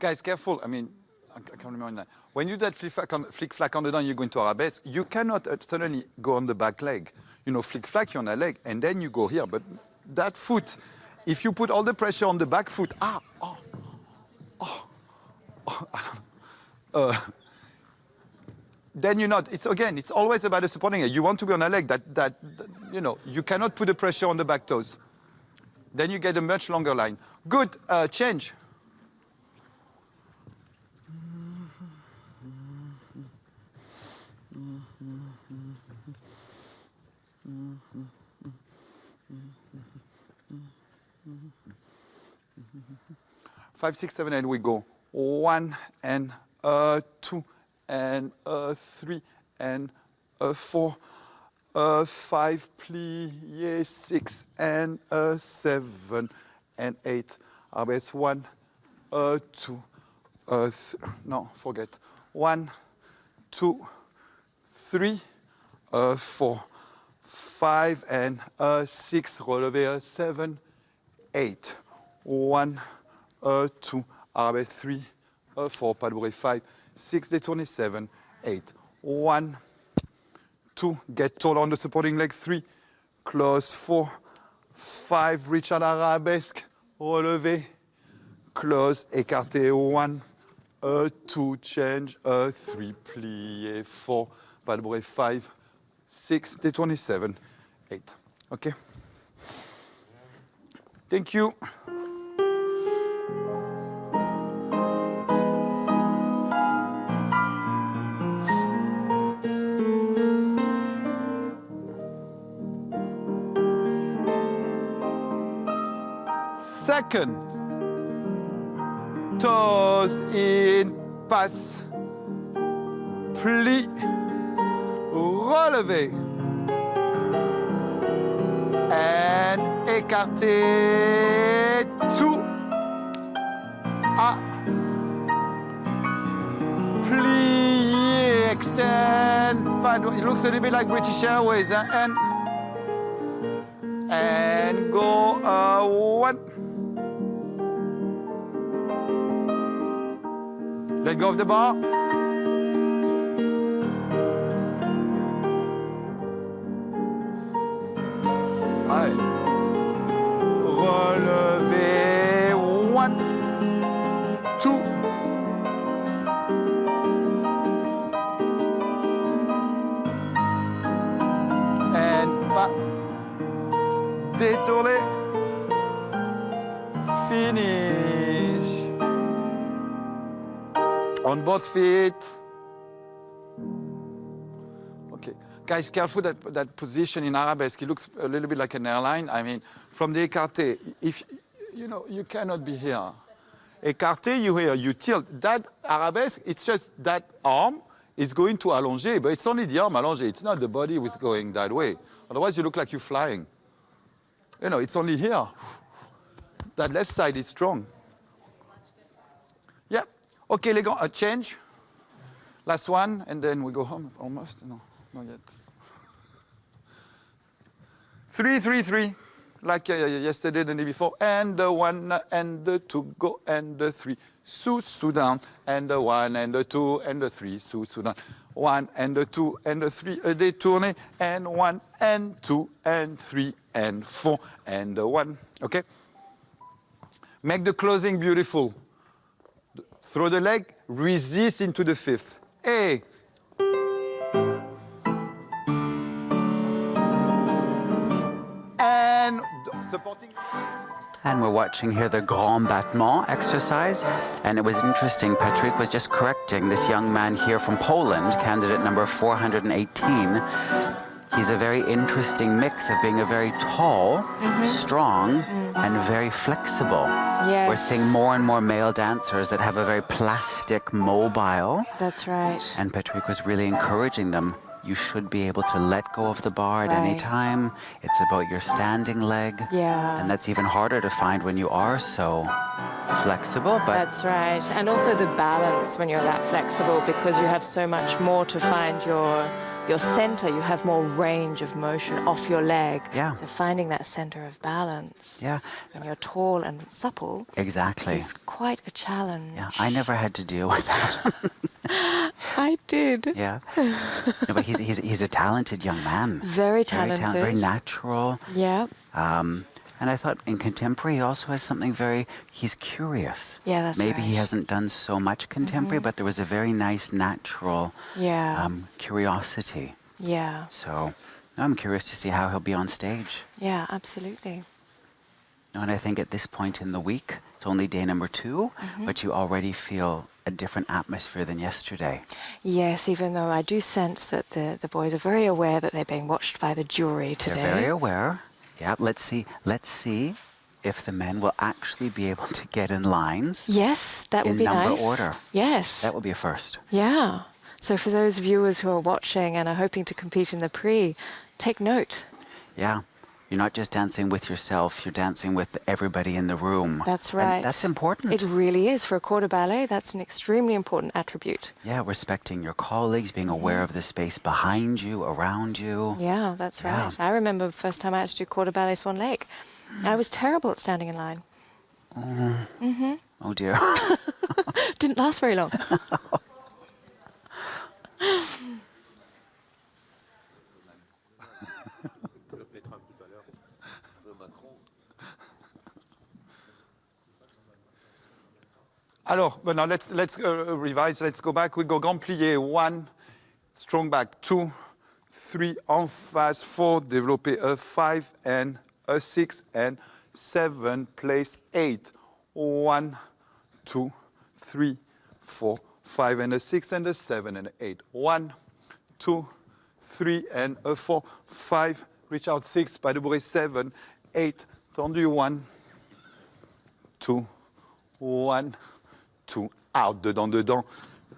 Guys, careful. I mean, I can't remember that. When you do that flick-flack on the down, you go into arabesque, you cannot suddenly go on the back leg. You know, flick-flack, you're on a leg, and then you go here. But that foot, if you put all the pressure on the back foot, then you're not. It's again, it's always about the supporting leg. You want to be on a leg that you know, you cannot put the pressure on the back toes. Then you get a much longer line. Good, change. Five, six, seven, 8, we go. 1 and 2 and 3 and 4, 5, plié, 6 and 7 and 8. Arabesque 1, 2, no, forget. 1, 2, 3, 4, 5 and 6. Relevé 7, 8. 1, 2, arabesque 3, 4, pas de bruit, 5, 6, détourné 7, 8. 1, 2, get tall on the supporting leg, 3, close 4, 5, reach at arabesque, relevé, close, écarté 1, 2, change, 3, plié, 4, pas de bruit, 5, 6, détourné 7, 8. OK? Thank you. Second, toes in, passe, plie, relevé, and écarté, 2, plie, extend, it looks a little bit like British Airways, and go 1. Let go of the bar. Allez. Relevez 1, 2. And pas. Détourner. Finish. On both feet. Okay. Guys, careful that position in arabesque. It looks a little bit like an airline. I mean, from the écarté, if you know, you cannot be here. Écarté, you here, you tilt. That arabesque, it's just that arm is going to allonger, but it's only the arm allongé. It's not the body who's going that way. Otherwise, you look like you're flying. You know, it's only here. That left side is strong. Yeah. Okay, les gars, change. Last one, and then we go home almost. No, not yet. 3, 3, 3, like yesterday, the day before. And the 1, and the 2, go, and the 3. Sous, down, and the 1, and the 2, and the 3, sous, down. 1 and a 2 and a 3, a détourné, and 1 and 2 and 3 and 4 and a 1. Okay? Make the closing beautiful. Throw the leg, resist into the fifth. A. And supporting. And we're watching here the Grand Battement exercise. And it was interesting, Patrick was just correcting this young man here from Poland, candidate number 418. He's a very interesting mix of being a very tall, strong, and very flexible. Yes. We're seeing more and more male dancers that have a very plastic, mobile. That's right. And Patrick was really encouraging them. You should be able to let go of the bar at any Right. time. It's about your standing leg. Yeah. And that's even harder to find when you are so flexible. But That's right. And also the balance when you're that flexible, because you have so much more to find your center. You have more range of motion off your leg. Yeah. So finding that center of balance yeah, when you're tall and supple exactly. is quite a challenge. Yeah, I never had to deal with that. I did. Yeah. No, but he's a talented young man. Very talented. Very natural. Yeah. And I thought in contemporary he also has something he's curious. Yeah, that's Maybe he right. hasn't done so much contemporary, but there was a very nice natural Yeah. curiosity. Yeah. So I'm curious to see how he'll be on stage. Yeah, absolutely. And I think at this point in the week, it's only day number 2, but you already feel a different atmosphere than yesterday. Yes, even though I do sense that the boys are very aware that they're being watched by the jury today. They're very aware. Yeah, let's see if the men will actually be able to get in lines. Yes, that would in be number nice. order. Yes. That will be a first. Yeah. So for those viewers who are watching and are hoping to compete in the Prix, take note. Yeah. You're not just dancing with yourself, you're dancing with everybody in the room. That's right. And that's important. It really is. For a quarter ballet, that's an extremely important attribute. Yeah, respecting your colleagues, being aware of the space behind you, around you. Yeah, that's Yeah. right. I remember the first time I had to do quarter ballet Swan Lake. I was terrible at standing in line. Oh dear. Didn't last very long. Alors, but now let's revise. Let's go back. We go grand plié. 1, strong back. 2, 3, en face. 4, développé. A 5 and a 6 and 7. Place 8. 1, 2, 3, 4, 5 and a 6 and a 7 and a 8. 1, 2, 3 and a 4, 5. Reach out 6. Pas de bruit. 7, 8. Tendu. 1, 2, 1. 2, out, dedans,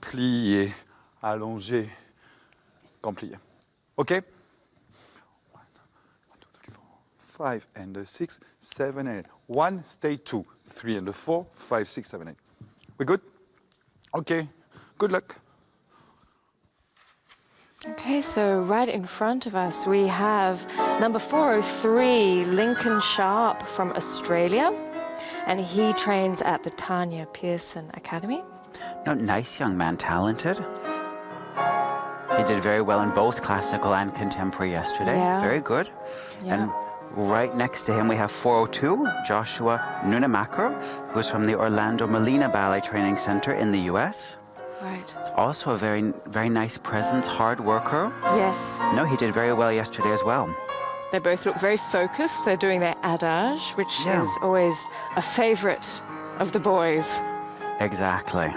plié, allongé, grand plié. OK? 1, 2, 3, 4, 5 and a 6, 7 and 8. 1, stay 2, 3 and a 4, 5, 6, 7, 8. We good? OK. Good luck. Okay, so right in front of us we have number 403, Lincoln Sharp from Australia. And he trains at the Tanya Pearson Academy. No, nice young man, talented. He did very well in both classical and contemporary yesterday. Yeah. Very good. Yeah. And right next to him we have 402, Joshua Nunemacher, who's from the Orlando Molina Ballet Training Center in the US. Right. Also a very, very nice presence, hard worker. Yes. No, he did very well yesterday as well. They both look very focused. They're doing their adage, which Yeah. is always a favorite of the boys. Exactly.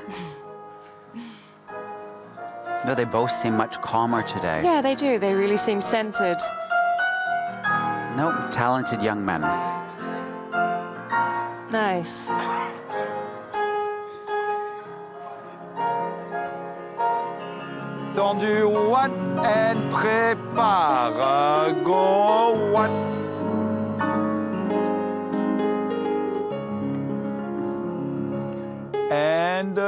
No, they both seem much calmer today. Yeah, they do. They really seem centered. No, talented young men. Nice. Tendu. 1 and prépare. Go. 1. And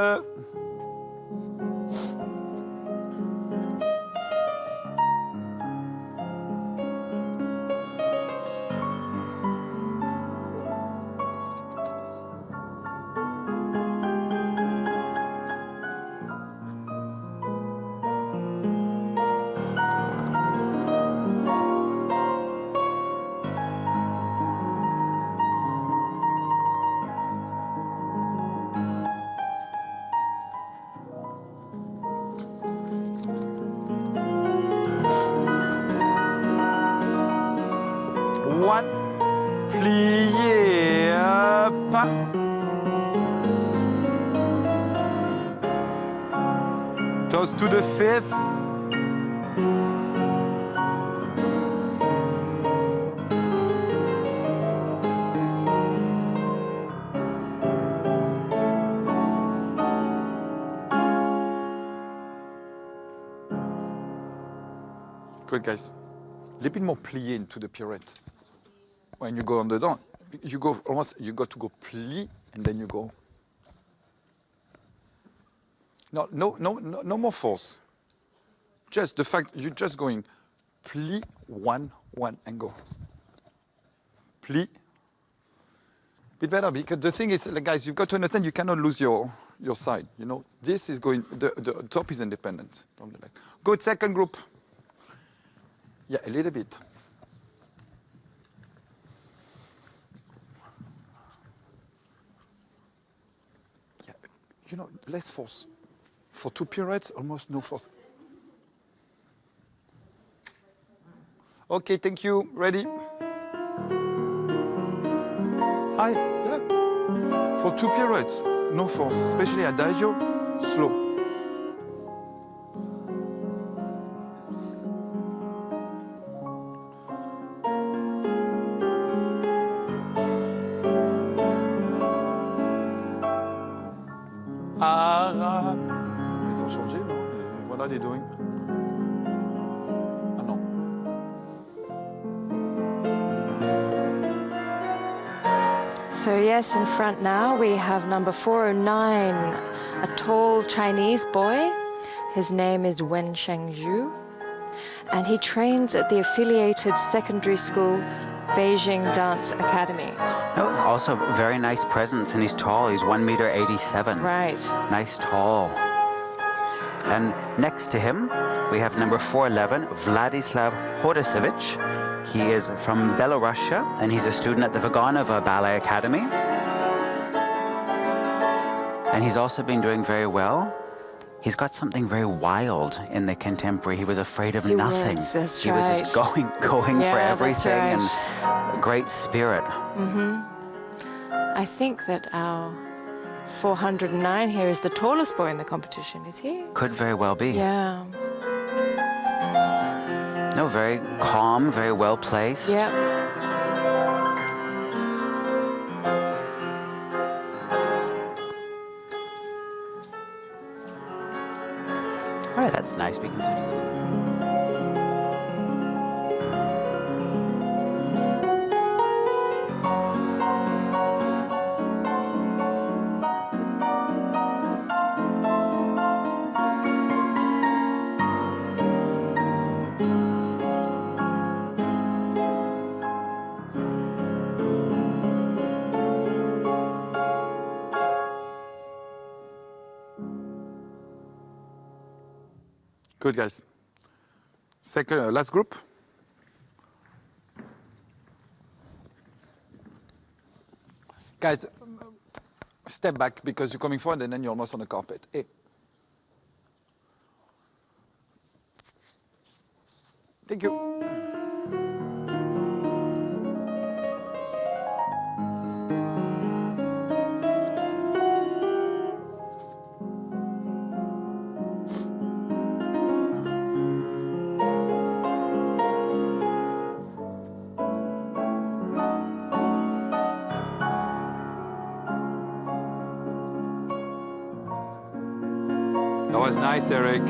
Voilà. Toast to the 5th. Good, guys. A little bit more plie into the pirouette. When you go on the down, you go almost, you got to go plie and then you go. No more force. Just the fact you're just going plie, 1, 1, and go. Plie. Bit better because the thing is, like, guys, you've got to understand you cannot lose your side. You know, this is going. The top is independent. Good, second group. Yeah, a little bit. Yeah, you know, less force. For 2 pirouettes, almost no force. Okay, thank you. Ready? Hi. Yeah. For 2 pirouettes, no force, especially adagio, slow. Ils ont changé, non? Et what are they doing? Ah non. So yes, in front now we have number 409, a tall Chinese boy. His name is Wen Shengzhu, and he trains at the affiliated secondary school Beijing Dance Academy. Oh, also very nice presence, and he's tall. He's 1.87 meters. Right. Nice tall. And next to him, we have number 411, Vladislav Hodasevich. He is from Belarusia, and he's a student at the Vaganova Ballet Academy. And he's also been doing very well. He's got something very wild in the contemporary. He was afraid of He nothing. was, that's he was just right. going Yeah, for that's everything, right. and great spirit. I think that our 409 here is the tallest boy in the competition, is he? Could very well be. Yeah. No, very calm, very well placed. Yeah. All right, that's nice. We can see. Good, guys. Second, last group. Guys, step back because you're coming forward and then you're almost on the carpet. Hey. Thank you. That was nice, Eric.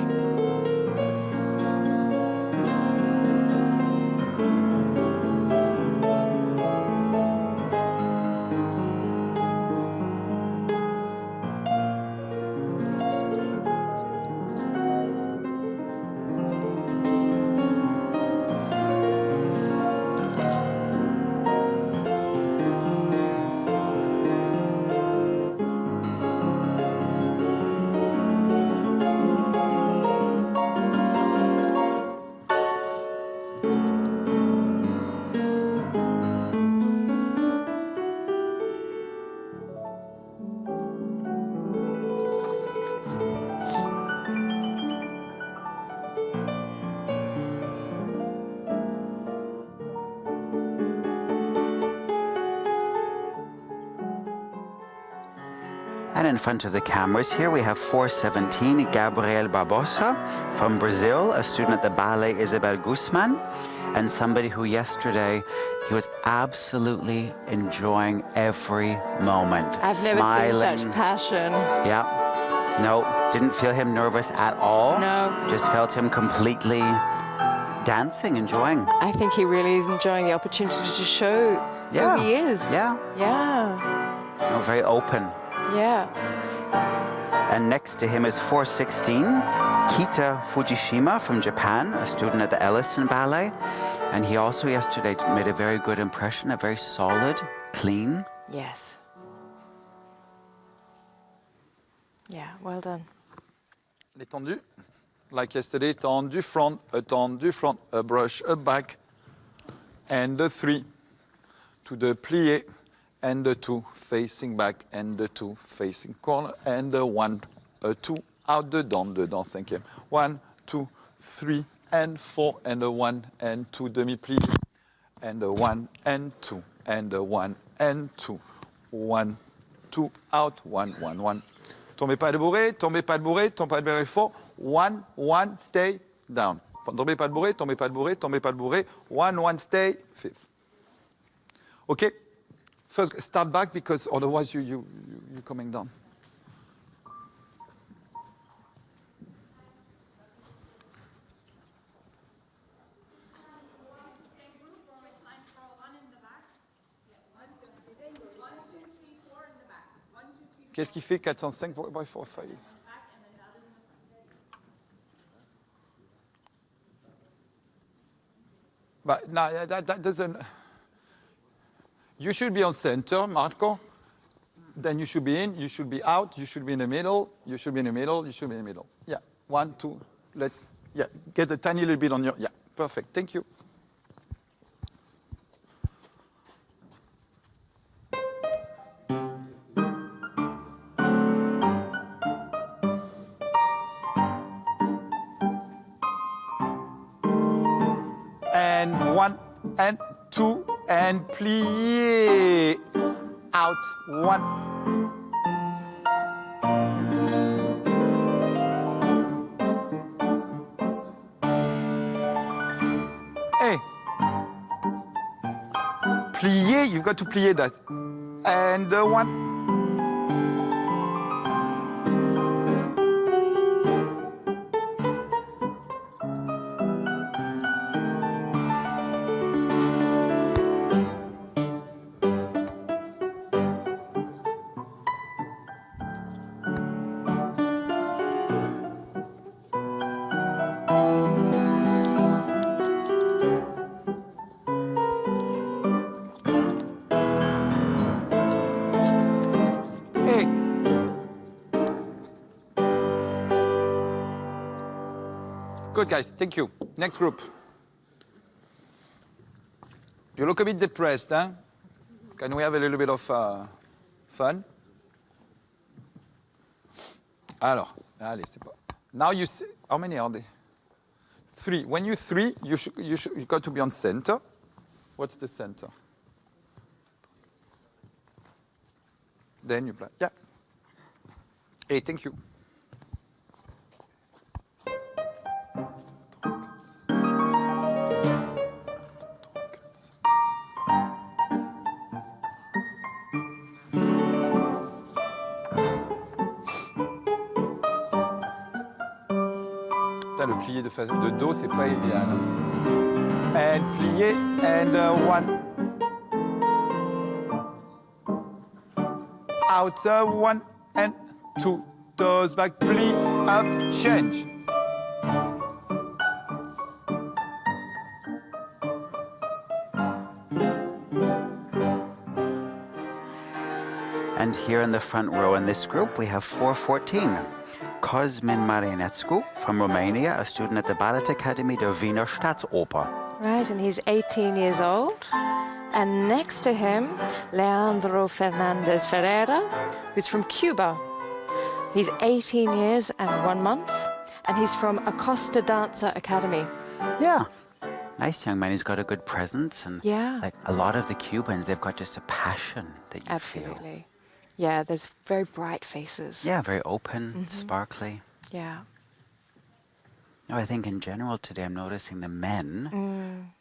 And in front of the cameras here, we have 417, Gabriel Barbosa from Brazil, a student at the Ballet Isabel Guzman, and somebody who yesterday, he was absolutely enjoying every moment. I've never smiling. seen such passion. Yeah. No, didn't feel him nervous at all. No. Just felt him completely dancing, enjoying. I think he really is enjoying the opportunity to show Yeah. who he is. Yeah. Yeah. No, very open. Yeah. And next to him is 416, Kita Fujishima from Japan, a student at the Ellison Ballet. And he also yesterday made a very good impression, a very solid, clean. Yes. Yeah, well done. Les tendus. Like yesterday, tendu front, a brush, a back, and the 3 to the plié, and the 2 facing back, and the 2 facing corner, and the 1, 2 out dedans, cinquième. 1, 2, 3, and 4, and a 1, and 2 demi-plié, and a 1, and 2, and a 1, and 2, 1, 2 out, 1, 1, 1. Tombez pas de bourrée, tombez pas de bourrée, tombez pas de bourrée fort. 1, 1, stay down. Tombez pas de bourrée, tombez pas de bourrée, tombez pas de bourrée. 1, 1, stay, 5th. Okay? First, start back because otherwise you're coming down. Qu'est-ce qui fait 405 by 4, 5? But no, that doesn't. You should be on center, Marco. Then you should be in, you should be out, you should be in the middle, you should be in the middle, you should be in the middle. Yeah, 1, 2, let's, yeah, get a tiny little bit on your, yeah, perfect, thank you. And 1, and 2, and plié. Out, 1. Hey. Plié, you've got to plié that. And 1. Good, guys. Thank you. Next group. You look a bit depressed, huh? Can we have a little bit of fun? Alors, allez, c'est pas. Now you see, how many are there? 3. When you 3, you got to be on center. What's the center? Then you play. Yeah. Hey, thank you. Le plié de dos, c'est pas idéal. And plié, and 1. Out, 1, and 2. Toes back, plie, up, change. And here in the front row in this group, we have 414. Cosmin Marinescu from Romania, a student at the Ballet Academy der Wiener Staatsoper. Right, and he's 18 years old. And next to him, Leandro Fernandez Ferreira, who's from Cuba. He's 18 years and 1 month, and he's from Acosta Dancer Academy. Yeah. Nice young man. He's got a good presence. And Yeah. like a lot of the Cubans, they've got just a passion that you feel. Absolutely. Yeah, there's very bright faces. Yeah, very open, sparkly. Yeah. No, I think in general today I'm noticing the men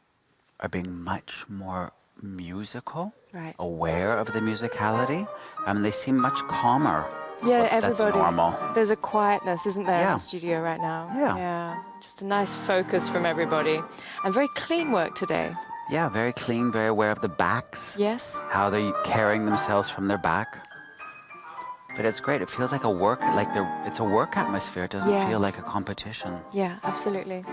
are being much more musical, Right. aware of the musicality. They seem much calmer. Yeah, But that's everybody. normal. There's a quietness, isn't there, in Yeah. the studio right now? Yeah. Yeah. Just a nice focus from everybody. And very clean work today. Yeah, very clean, very aware of the backs. Yes? How they're carrying themselves from their back. But it's great. It feels like it's a work atmosphere. It doesn't Yeah. feel like a competition. Yeah, absolutely.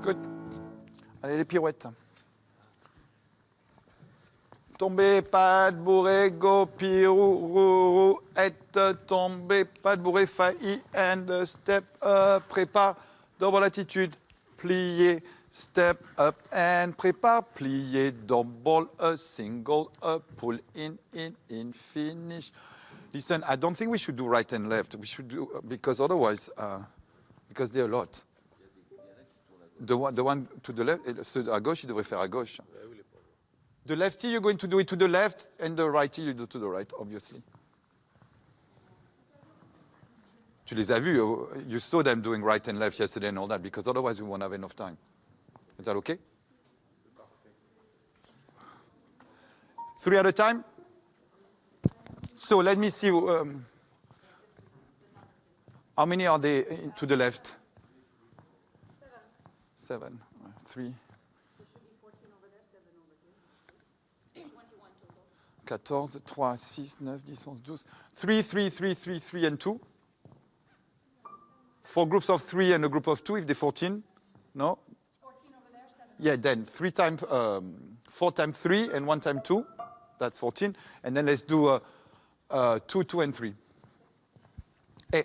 Good. Allez, les pirouettes. Tombez, pas de bourré, go, pirou, roux, tombez, pas de bourré, failli, and step up, prépare, double attitude, plié, step up and prépare, plié, double, a single, pull in, finish. Listen, I don't think we should do right and left. We should do, because otherwise, because they're a lot. The one to the left, ceux à gauche, il devrait faire à gauche. The lefty, you're going to do it to the left, and the righty, you do to the right, obviously. Tu les as vus, you saw them doing right and left yesterday and all that, because otherwise we won't have enough time. Is that okay? 3 at a time? So let me see, how many are they to the left? 7. 3. 14, 3, 6, 9, 10, 11, 12. 3, 3, 3, 3, 3, and 2. 4 groups of 3 and a group of 2, if they're 14. No? 14 over there, 7. Yeah, then 4 times 3 and 1 times 2. That's 14. And then let's do 2, 2, and 3. Hey.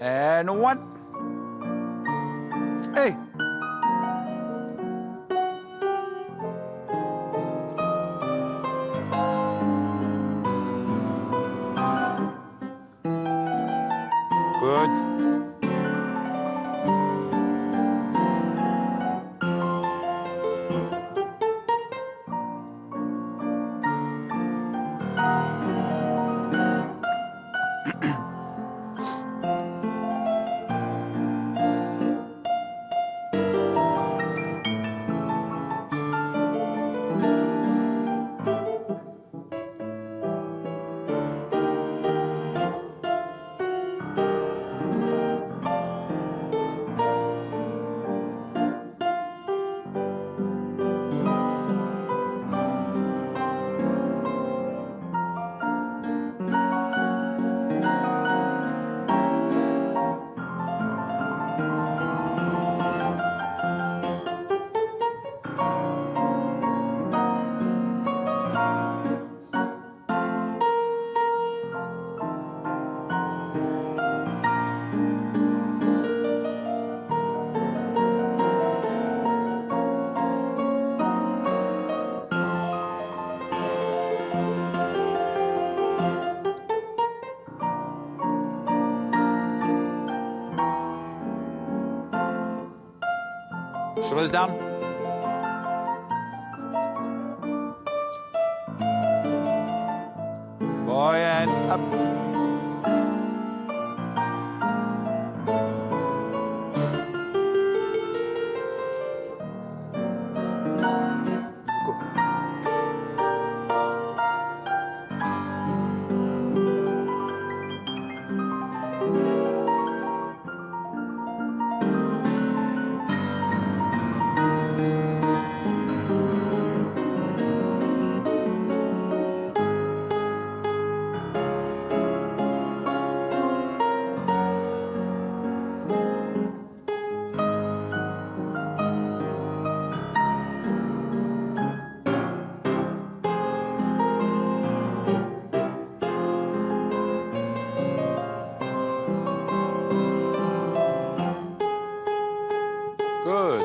And 1. Hey. Good. Shoulders down. Boy and up. Good.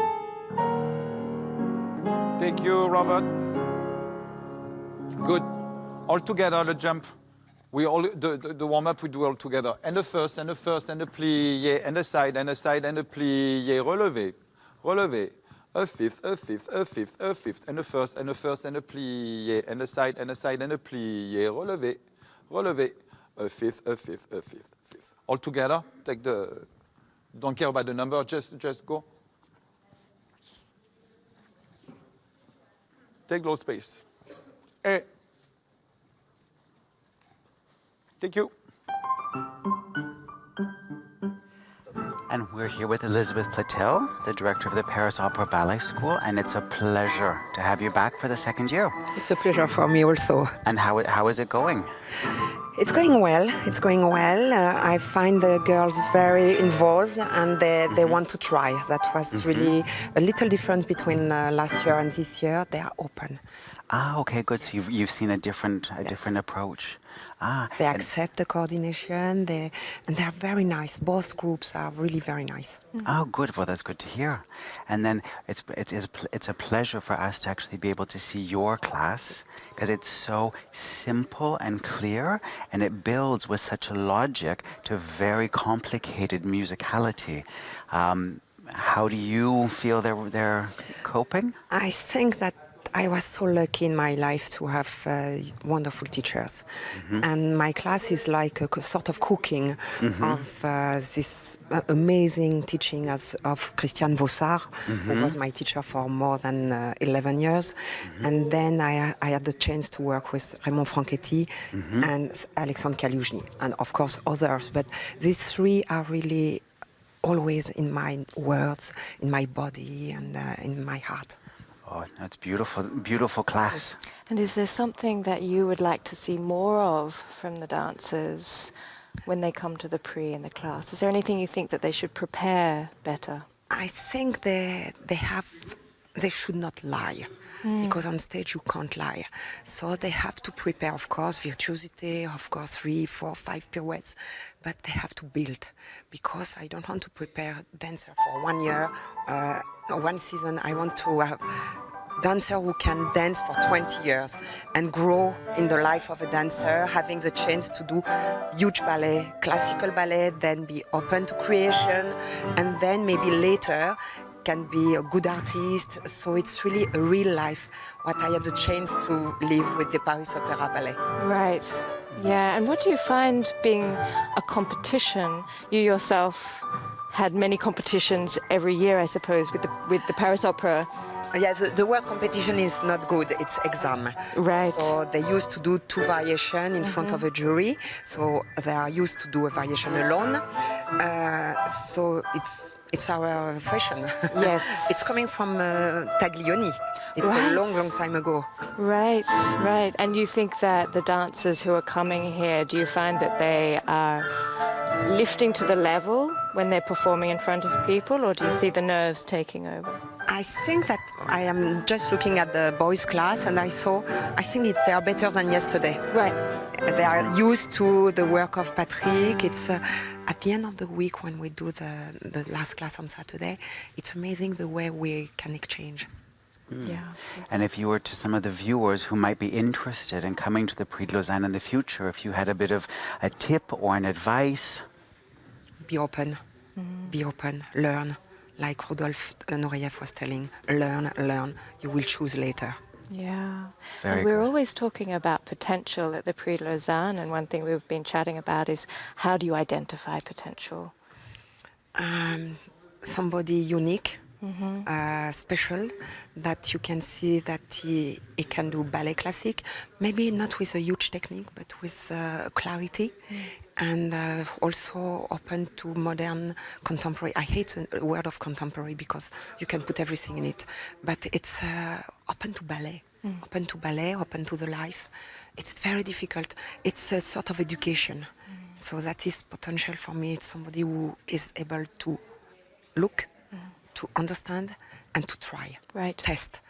Thank you, Robert. Good. All together, the jump. We all the warm-up we do all together. And the first, and the first, and the plié, and the side, and the side, and the plié. Relevé, relevé. A fifth, a fifth, a fifth, a fifth. And the first, and the first, and the plié, and the side, and the side, and the plié. Relevé, relevé. A fifth, a fifth, a fifth, a fifth. All together. Take the. Don't care about the number. Just go. Take low space. Eh. Thank you. And we're here with Elizabeth Platel, the director of the Paris Opera Ballet School, and it's a pleasure to have you back for the second year. It's a pleasure for me also. And how is it going? It's going well. It's going well. I find the girls very involved and they want to try. That was really a little difference between last year and this year. They are open. Ah, okay, good. So you've seen a different approach. Ah, They accept the coordination. And they're very nice. Both groups are really very nice. Oh, good. Well, that's good to hear. And then it's a pleasure for us to actually be able to see your class because it's so simple and clear, and it builds with such a logic to very complicated musicality. How do you feel they're coping? I think that I was so lucky in my life to have wonderful teachers. And my class is like a sort of cooking of this amazing teaching of Christiane Vossard, who was my teacher for more than 11 years. And then I had the chance to work with Raymond Franchetti and Alexandre Kaloujny, and of course others. But these three are really always in my words, in my body, and in my heart. Oh, that's beautiful, beautiful class. And is there something that you would like to see more of from the dancers when they come to the Prix in the class? Is there anything you think that they should prepare better? I think they should not lie. Because on stage you can't lie. So they have to prepare, of course, virtuosity, of course, 3, 4, 5 pirouettes, but they have to build. Because I don't want to prepare dancer for 1 year, or 1 season. I want to have dancer who can dance for 20 years and grow in the life of a dancer, having the chance to do huge ballet, classical ballet, then be open to creation, and then maybe later can be a good artist. So it's really a real life, what I had the chance to live with the Paris Opera Ballet. Right. Yeah. And what do you find being a competition? You yourself had many competitions every year, I suppose, with the Paris Opera. Yeah, the word competition is not good. It's exam. Right. So they used to do 2 variations in front of a jury. So they are used to do a variation alone. So it's our fashion. Yes. It's coming from Taglioni. It's Right. a long time ago. Right, right. And you think that the dancers who are coming here, do you find that they are lifting to the level when they're performing in front of people, or do you see the nerves taking over? I think that I am just looking at the boys' class, and I think they are better than yesterday. Right. They are used to the work of Patrick. It's at the end of the week when we do the last class on Saturday, it's amazing the way we can exchange. Yeah. And if you were to some of the viewers who might be interested in coming to the Prix de Lausanne in the future, if you had a bit of a tip or an advice? Be open. Be open. Learn. Like Rodolphe Nureyev was telling, learn. You will choose later. Yeah. Very And we're good. always talking about potential at the Prix de Lausanne, and one thing we've been chatting about is how do you identify potential? Somebody unique, special, that you can see that he can do ballet classic, maybe not with a huge technique, but with clarity, and also open to modern contemporary. I hate the word of contemporary because you can put everything in it, but it's open to ballet, open to the life. It's very difficult. It's a sort of education. So that is potential for me. It's somebody who is able to look, to understand, and to try. Right. Test.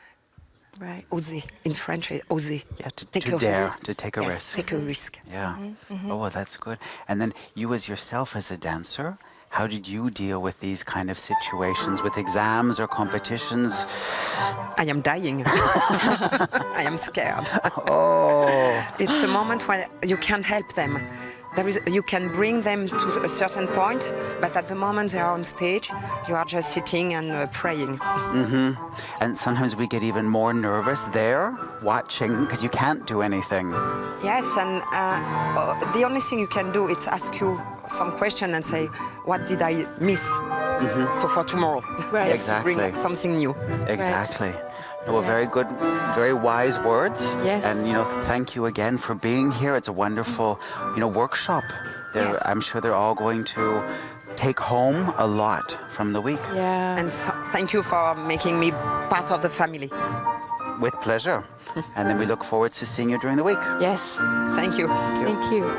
Right. Oser. In French, oser. Yeah, Take to a dare, risk. to take a Yes, risk. take a risk. Yeah. Oh, well, that's good. And then you as yourself as a dancer, How did you deal with these kind of situations, with exams or competitions? I am dying. I am scared. Oh, It's a moment when you can't help them. You can bring them to a certain point, but at the moment they are on stage, you are just sitting and praying. and sometimes we get even more nervous there, watching, because you can't do anything. Yes, and the only thing you can do is ask you some question and say, what did I miss? So for tomorrow, Right. Exactly. bring something new. Exactly. Well, very good, very wise words. Yes. And, thank you again for being here. It's a wonderful, workshop. Yes. I'm sure they're all going to take home a lot from the week. Yeah. And so, thank you for making me part of the family. With pleasure. And then we look forward to seeing you during the week. Yes. Thank you. Thank you.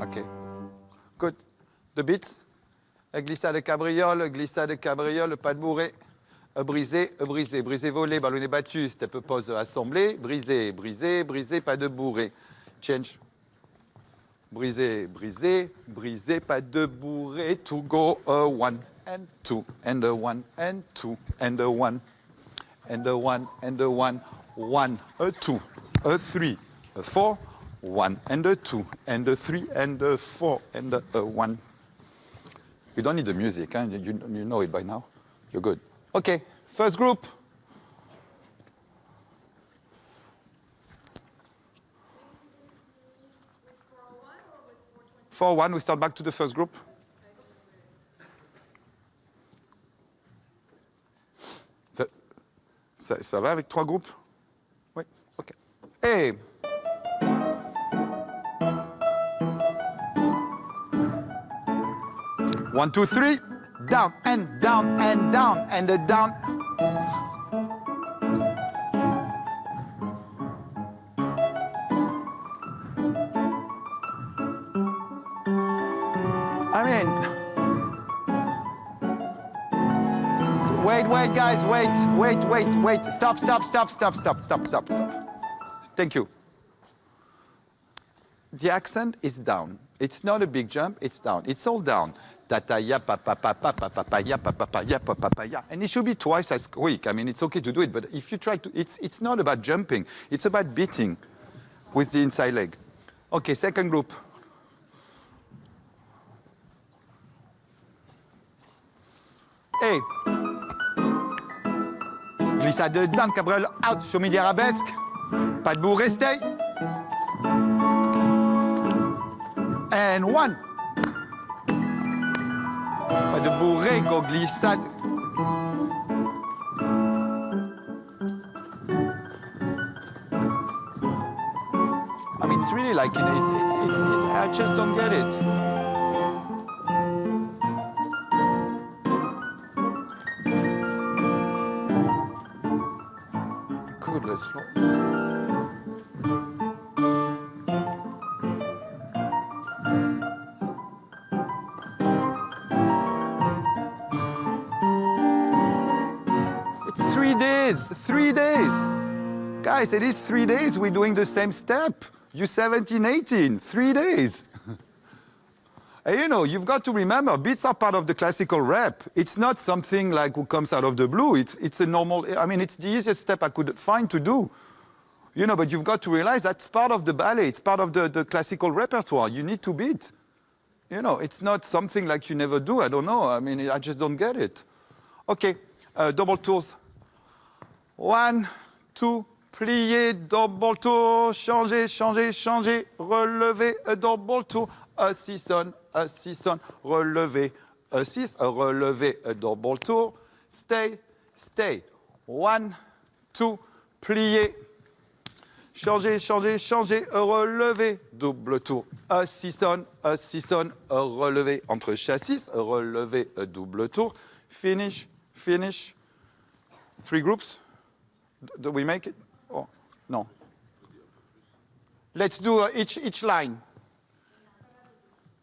OK. Good. The beats. Glissade cabriole, pas de bourré. Brisé, volé, ballonné battu, step pause assemblée. Brisé, pas de bourré. Change. Brisé, pas de bourré. To go a 1 and 2 and a 1 and 2 and a 1 and a 1 and a 1. 1, a 2, a 3, a 4. 1 and a 2 and a 3 and a 4 and a 1. You don't need the music, huh? You know it by now. You're good. Okay, first group. For 1, we start back to the first group. Ça va avec 3 groupes? Oui, ok. Hey! One, two, three, down and down and down and a down. I mean, wait, guys, wait. Stop. Thank you. The accent is down. It's not a big jump, it's down. It's all down. Tata-ya, pa-pa-pa-pa-pa-pa-ya, pa-pa-pa-ya, pa-pa-pa-ya. And it should be twice as quick. I mean, it's okay to do it, but if you try to, it's not about jumping. It's about beating with the inside leg. Okay, second group. Hey. Glissade down, cabriolet out, show me the arabesque. Pas de bourré, stay. And 1. Pas de bourré, go glissade. I mean, it's really like, I just don't get it. Good, let's go. It's 3 days. Guys, it is 3 days. We're doing the same step. You 17, 18, 3 days. And you've got to remember, beats are part of the classical rep. It's not something like who comes out of the blue. It's a normal, it's the easiest step I could find to do. But you've got to realize that's part of the ballet. It's part of the classical repertoire. You need to beat. It's not something like you never do. I don't know. I just don't get it. Okay, double tours. 1, 2, plier, double tour, changer, relever, a double tour, a 6 on, relever, a 6, relever, a double tour, stay. 1, 2, plier, changer, relever, double tour, a 6 on, relever, entre chassis, relever, a double tour, finish. 3 groups. Do we make it? Oh, no. Let's do each line.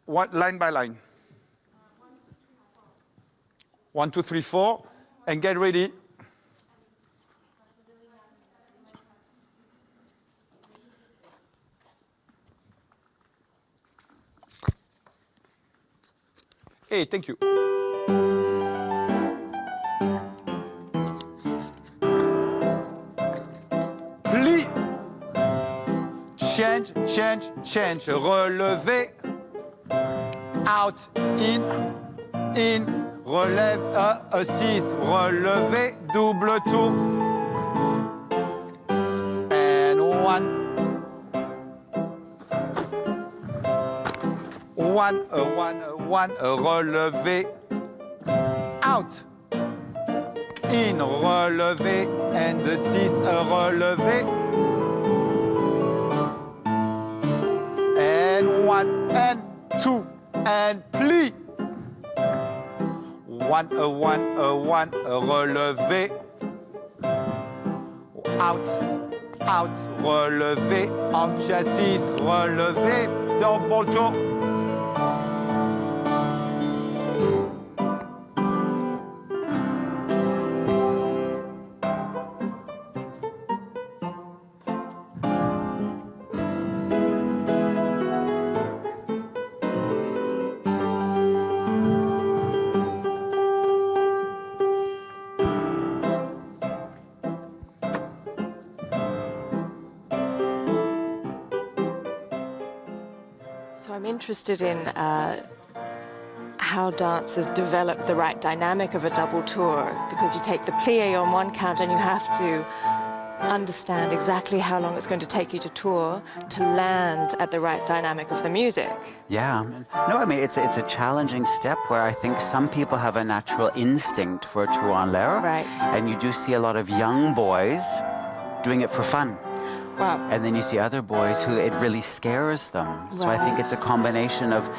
line by line. 1, 2, 3, 4, and get ready. Hey, thank you. Plie. Change, change, change. Relevé. Out, in, relève, 6, relevé, double tour. And 1. 1, 1, relevé. Out. In, relevé, and 6, relevé. And 1, and 2, and plie. 1, 1, relevé. Out, relevé. En chassis, relevé. Double tour. So I'm interested in how dancers develop the right dynamic of a double tour, because you take the plie on one count and you have to understand exactly how long it's going to take you to tour to land at the right dynamic of the music. Yeah. No, I mean, it's a challenging step where I think some people have a natural instinct for a tour en l'air. Right. And you do see a lot of young boys doing it for fun. Wow. And then you see other boys who it really scares them. So I think it's a combination of,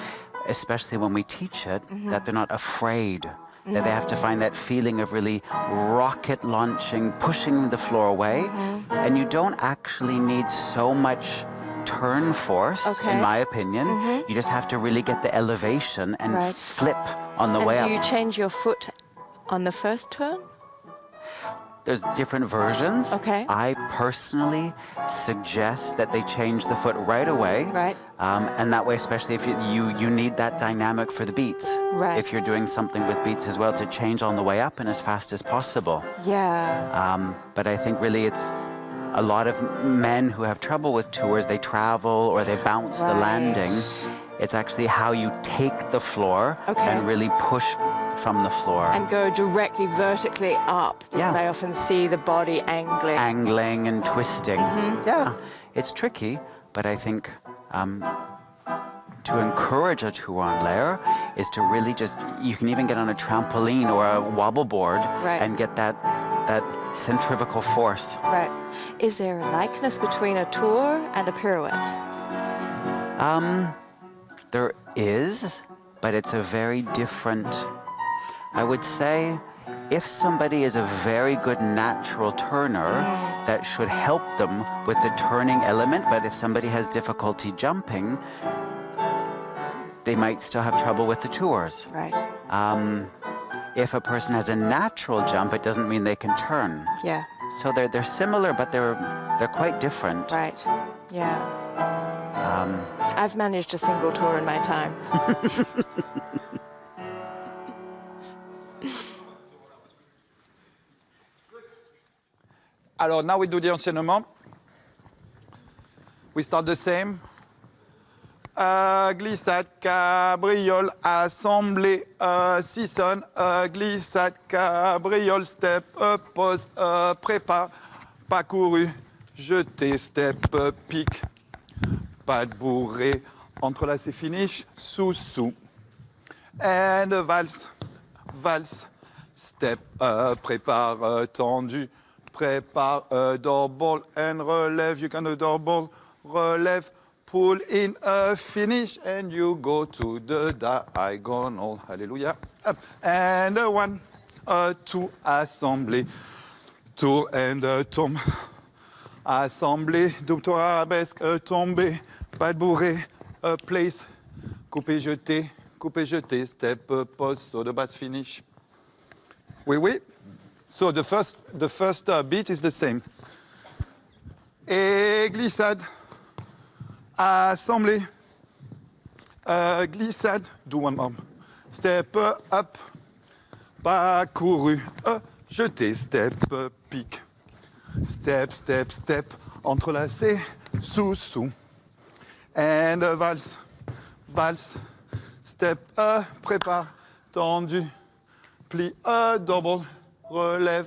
especially when we teach it, that they're not afraid, that they have to find that feeling of really rocket launching, pushing the floor away. And you don't actually need so much turn force, in my opinion. You just have to really get the elevation and flip on the way up. Do you change your foot on the first turn? There's different versions. Okay. I personally suggest that they change the foot right away. Right. And that way, especially if you need that dynamic for the beats. Right. If you're doing something with beats as well, to change on the way up and as fast as possible. Yeah. But I think really it's a lot of men who have trouble with tours, they travel or they bounce the landing. It's actually how you take the floor and really push from the floor. And go directly vertically up, because I often see the body angling. Angling and twisting. Yeah, it's tricky, but I think to encourage a tour en l'air is to really just, you can even get on a trampoline or a wobble board and get that centrifugal force. Right. Is there a likeness between a tour and a pirouette? There is, but it's a very different, I would say, if somebody is a very good natural turner, that should help them with the turning element, but if somebody has difficulty jumping, they might still have trouble with the tours. Right. If a person has a natural jump, it doesn't mean they can turn. Yeah. So they're similar, but they're quite different. Right. Yeah. I've managed a single tour in my time. Alors now we do the enchaînement. We start the same. Glissade, cabriole, assemblée, sissonne, glissade, cabriole, step, pause, prépare, pas couru, jeté, step, pique, pas de bourré, entrelacé, finish, sous. And valse, valse, step, prépare, tendu, prépare, double, and relève, you can do double, relève, pull in, finish, and you go to the diagonal. Hallelujah. Up. And 1, 2, assemblée, tour and tombe. Assemblée, double tour arabesque, tomber, pas de bourré, place, couper, jeter, step, pause, so the bass finish. Oui, oui. So the first beat is the same. Et glissade, assemblée, glissade, do one more. Step up, pas couru, jeter, step, pique. Step, step, step, entrelacé, sous. And valse, valse, step, prépare, tendu, plie, double, relève,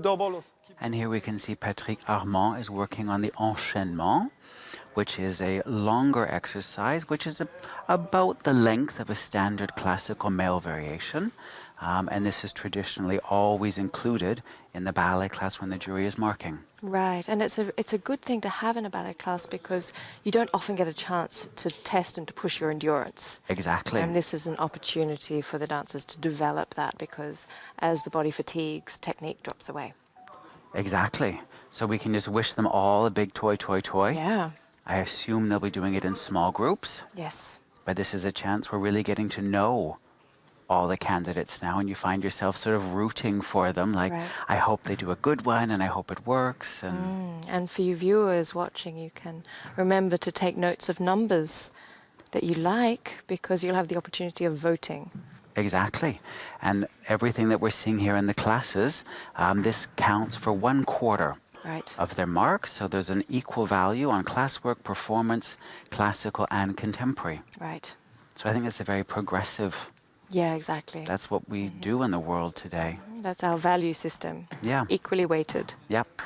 double. And here we can see Patrick Armand is working on the enchaînement, which is a longer exercise, which is about the length of a standard classical male variation. And this is traditionally always included in the ballet class when the jury is marking. Right, and it's a good thing to have in a ballet class because you don't often get a chance to test and to push your endurance. Exactly. And this is an opportunity for the dancers to develop that because as the body fatigues, technique drops away. Exactly. So we can just wish them all a big toy. Yeah. I assume they'll be doing it in small groups. Yes. But this is a chance we're really getting to know all the candidates now, and you find yourself sort of rooting for them, like, Right. I hope they do a good one and I hope it works. And for you viewers watching, you can remember to take notes of numbers that you like because you'll have the opportunity of voting. Exactly. And everything that we're seeing here in the classes, this counts for 1/4 Right. of their marks. So there's an equal value on classwork, performance, classical, and contemporary. Right. So I think it's a very progressive. Yeah, exactly. That's what we do in the world today. That's our value system. Yeah. Equally weighted. Yep.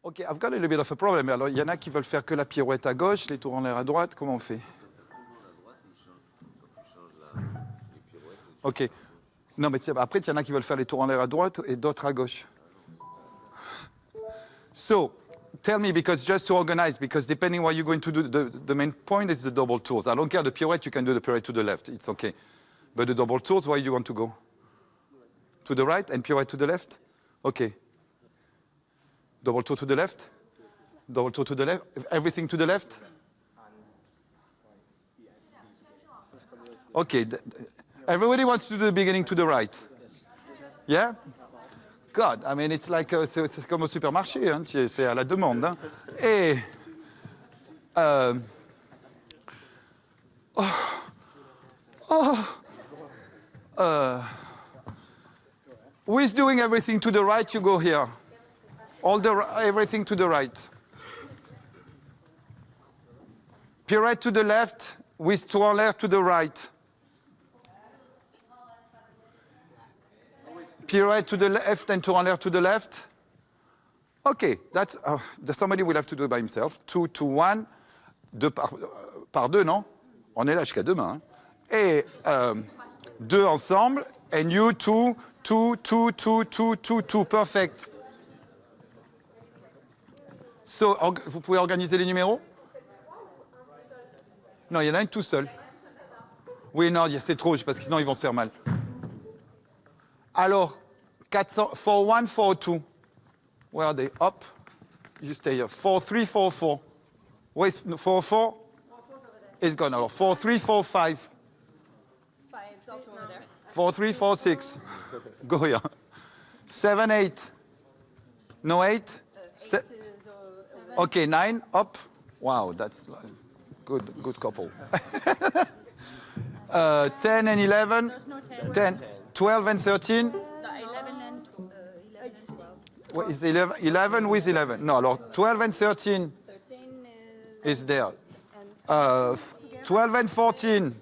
Ok, I've got a little bit of a problem. Alors, il y en a qui veulent faire que la pirouette à gauche, les tours en l'air à droite. Comment on fait? Ok. Non, mais après, il y en a qui veulent faire les tours en l'air à droite et d'autres à gauche. So, tell me, because just to organize, because depending what you're going to do, the main point is the double tours. I don't care the pirouette, you can do the pirouette to the left. It's okay. But the double tours, where do you want to go? To the right and pirouette to the left? Okay. Double tour to the left. Double tour to the left. Everything to the left. Okay. Everybody wants to do the beginning to the right. Yeah? God, I mean, it's like, c'est comme au supermarché, hein, c'est à la demande. Hein. Et, who is doing everything to the right, you go here. Everything to the right. Pirouette to the left, with tour en l'air to the right. Pirouette to the left and tour en l'air to the left. Okay, that's somebody will have to do it by himself. 2 to 1, 2 par 2, non? On est là jusqu'à demain. Hein? Et 2 ensemble, and you 2, 2, 2, 2, 2, 2, 2, perfect. So, vous pouvez organiser les numéros? Non, il y en a un tout seul. Oui, non, c'est trop, parce que sinon ils vont se faire mal. Alors, 4-1, 4-2. Where are they? Up. You stay here. 4-3, 4-4. Where is 4-4? It's gone. Alors, 4-3, 4-5. 4-3, 4-6. Go here. 7-8. No 8? Okay, 9. Up. Wow, that's good couple. 10 and 11. There's no 10. 12 and 13. The 11 and 11. What is 11 with 11? No, alors 12 and 13 is there. 12 and 14.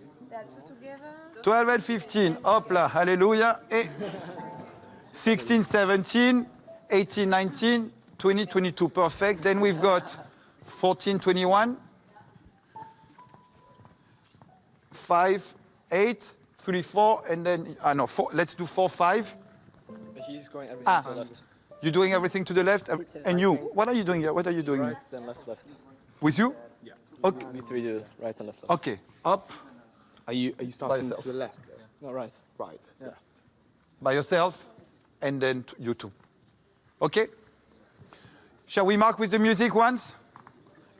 12 and 15. Hop là, hallelujah. Et 16, 17, 18, 19, 20, 22. Perfect. Then we've got 14, 21. 5, 8, 3, 4, and then, no, 4, let's do 4, 5. He's going everything to the left. You're doing everything to the left? And you, what are you doing here? What are you doing? Right, then left. With you? Yeah. Okay. We 3 do right and left. Okay, up. Are you starting yourself. to the left? No, right. Right. Yeah. By yourself, and then you two. Okay? Shall we mark with the music once?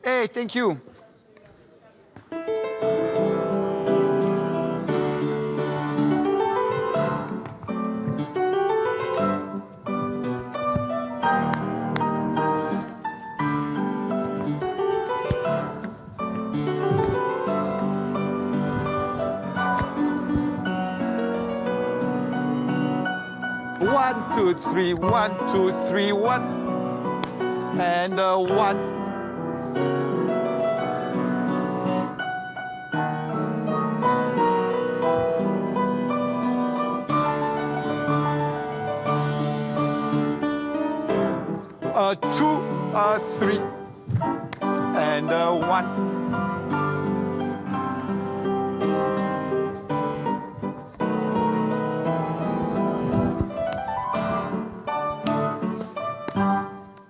Hey, thank you. One, two, three, 1, 2, 3, 1. And 1. Two, 3, and 1.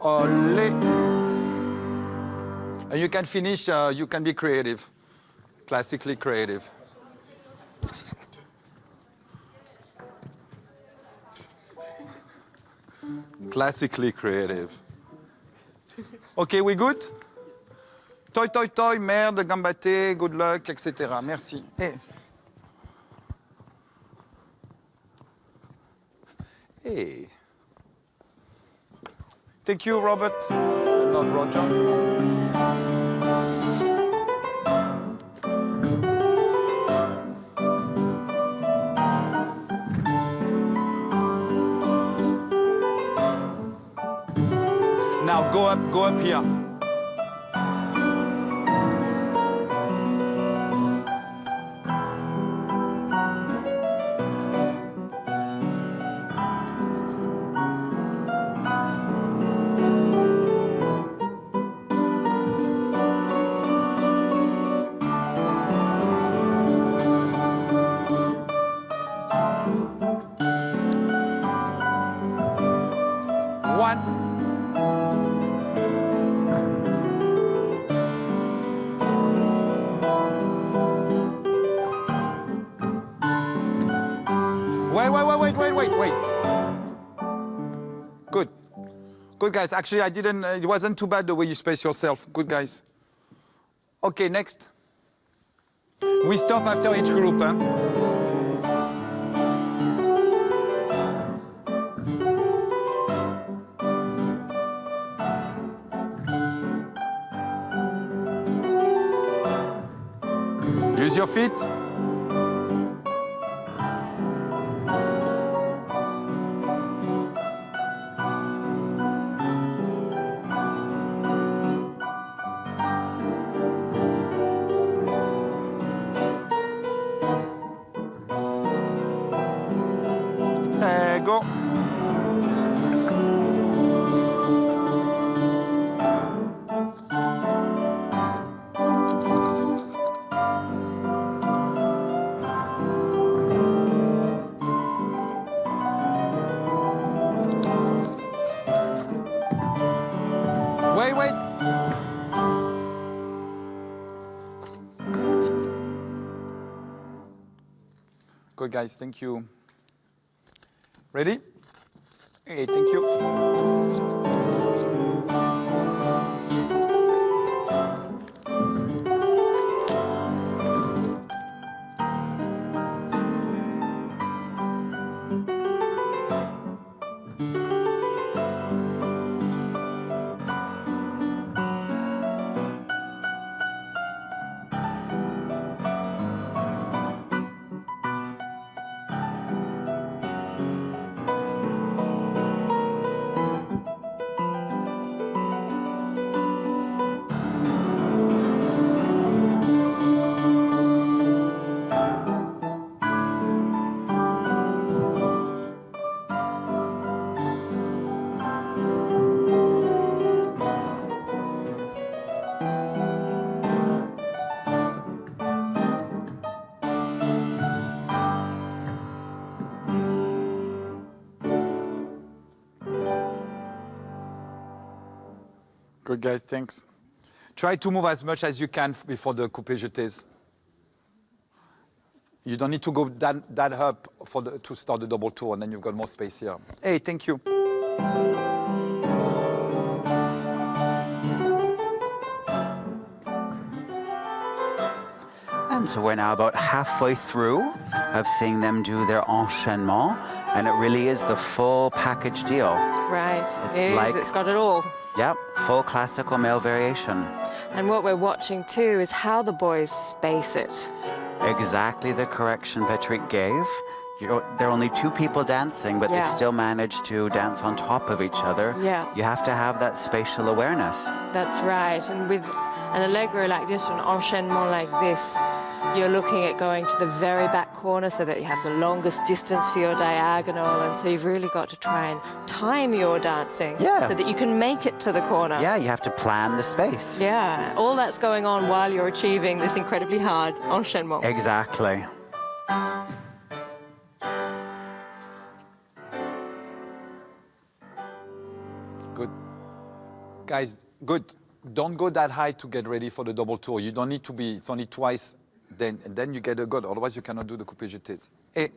Ole. And you can finish, you can be creative, classically creative. Classically creative. Okay, we good? Toi, toi, toi, merde, gambate, good luck, etc. Merci. Hey. Hey. Thank you, Robert. Not Roger. Now go up here. One. Wait. Good. Good, guys. Actually, it wasn't too bad the way you space yourself. Good, guys. Okay, next. We stop after each group, huh? Use your feet. Go. Wait. Good, guys. Thank you. Ready? Hey, thank you. Good, guys, thanks. Try to move as much as you can before the coupé jetés. You don't need to go that up to start the double tour, and then you've got more space here. Hey, thank you. round. So we're now about halfway through of seeing them do their enchaînement, and it really is the full package deal. Right. It's It is. like- It's got it all. Yep, full classical male variation. And what we're watching too is how the boys space it. Exactly the correction Patrick gave. There are only two people dancing, but Yeah. they still manage to dance on top of each other. Yeah. You have to have that spatial awareness. That's right. And with an allegro like this, or an enchaînement like this, you're looking at going to the very back corner so that you have the longest distance for your diagonal. And so you've really got to try and time your dancing Yeah. so that you can make it to the corner. Yeah, you have to plan the space. Yeah. All that's going on while you're achieving this incredibly hard enchaînement. Exactly. Good. Guys, good. Don't go that high to get ready for the double tour. You don't need to be, it's only twice, then you get a god. Otherwise, you cannot do the coupé jetés. Et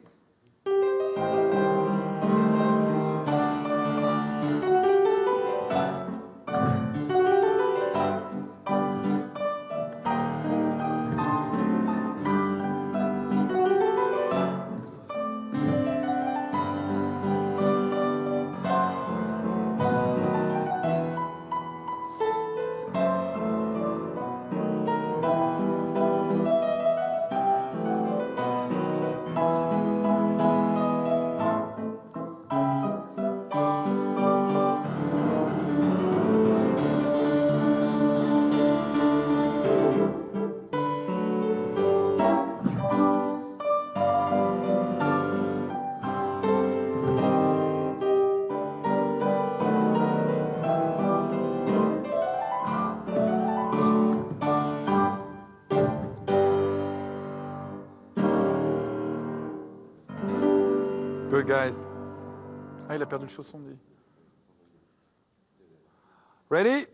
good, guys. Ah, il a perdu le chausson, dit. Ready?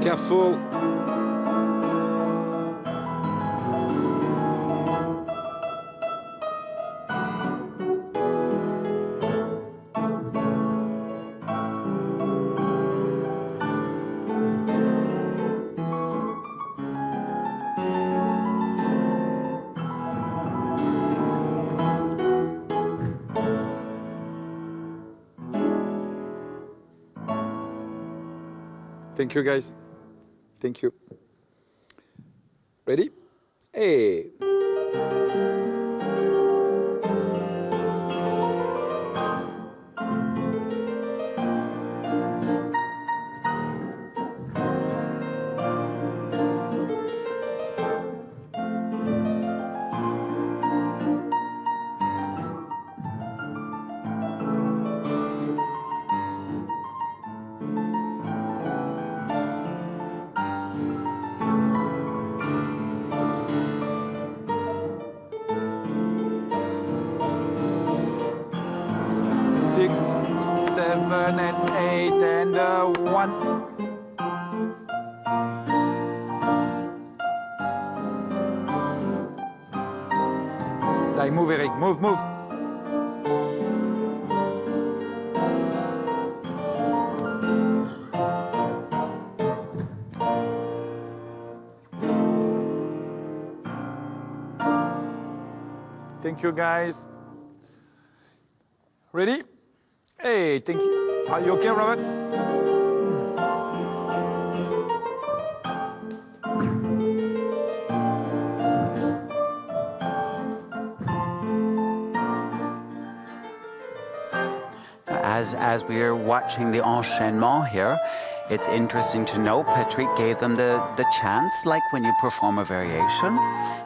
Careful. Thank you, guys. Thank you. Ready? Hey. Six, 7, and 8, and 1. Die, move, Eric, move, move. Thank you, guys. Ready? Hey, thank you. Are you okay, Robert? As we are watching the enchaînement here, it's interesting to note Patrick gave them the chance, like when you perform a variation,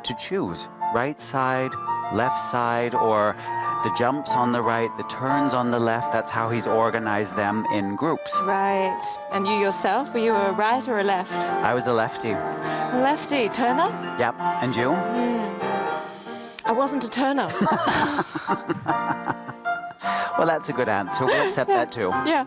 to choose right side, left side, or the jumps on the right, the turns on the left. That's how he's organized them in groups. Right. And you yourself, were you a right or a left? I was a lefty. Lefty, turner? Yep. And you? I wasn't a turner. Well, that's a good answer. We'll accept that too. Yeah.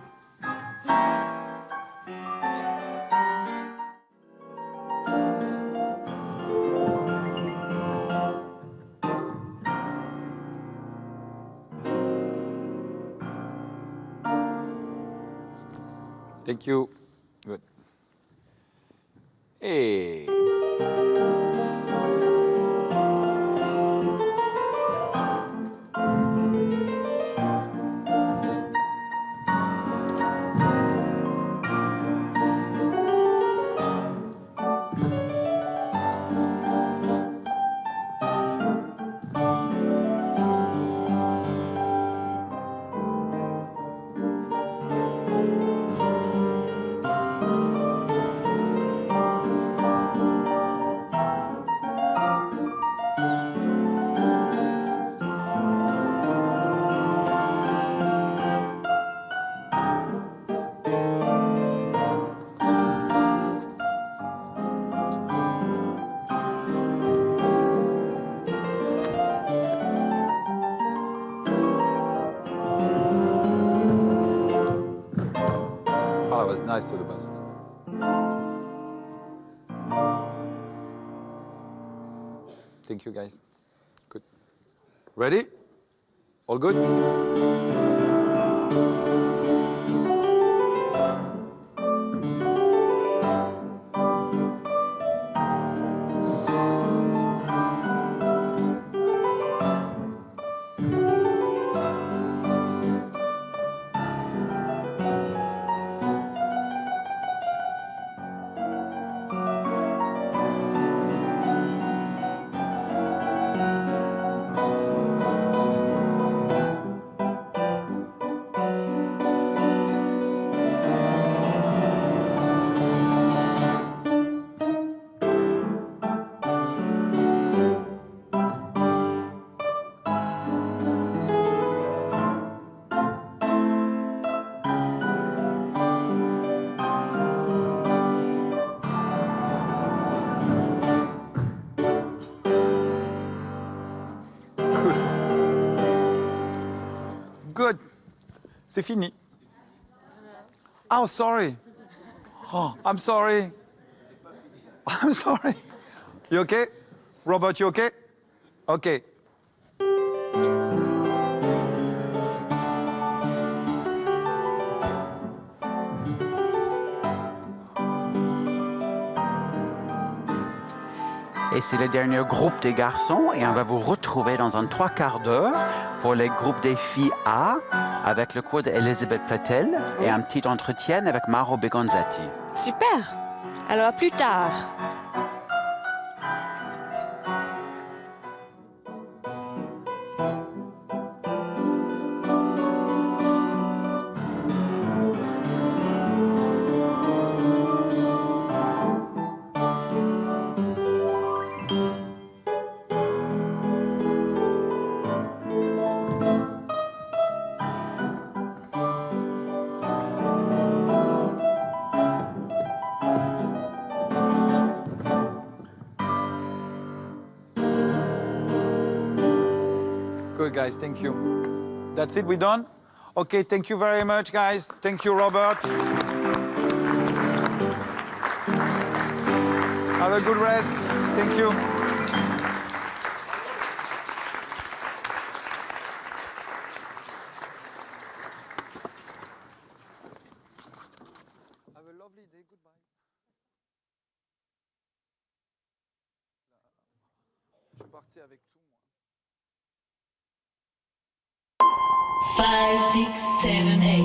Thank you. Good. Hey. Oh, that was nice to the best. Thank you, guys. Good. Ready? All good? Good. C'est fini. Oh, sorry. Oh, I'm sorry. I'm sorry. You okay? Robert, you okay? Okay. Et c'est le dernier groupe des garçons et on va vous retrouver dans un 3/4 d'heure pour les groupes des filles A avec le cours d'Elisabeth Platel et un petit entretien avec Maro Begonzatti. Super. Alors à plus tard. Good, guys. Thank you. That's it. We done? Okay. Thank you very much, guys. Thank you, Robert. Have a good rest. Thank you. Have a lovely day. Goodbye. Je partais avec tout, moi. 5, 6, 7, 8.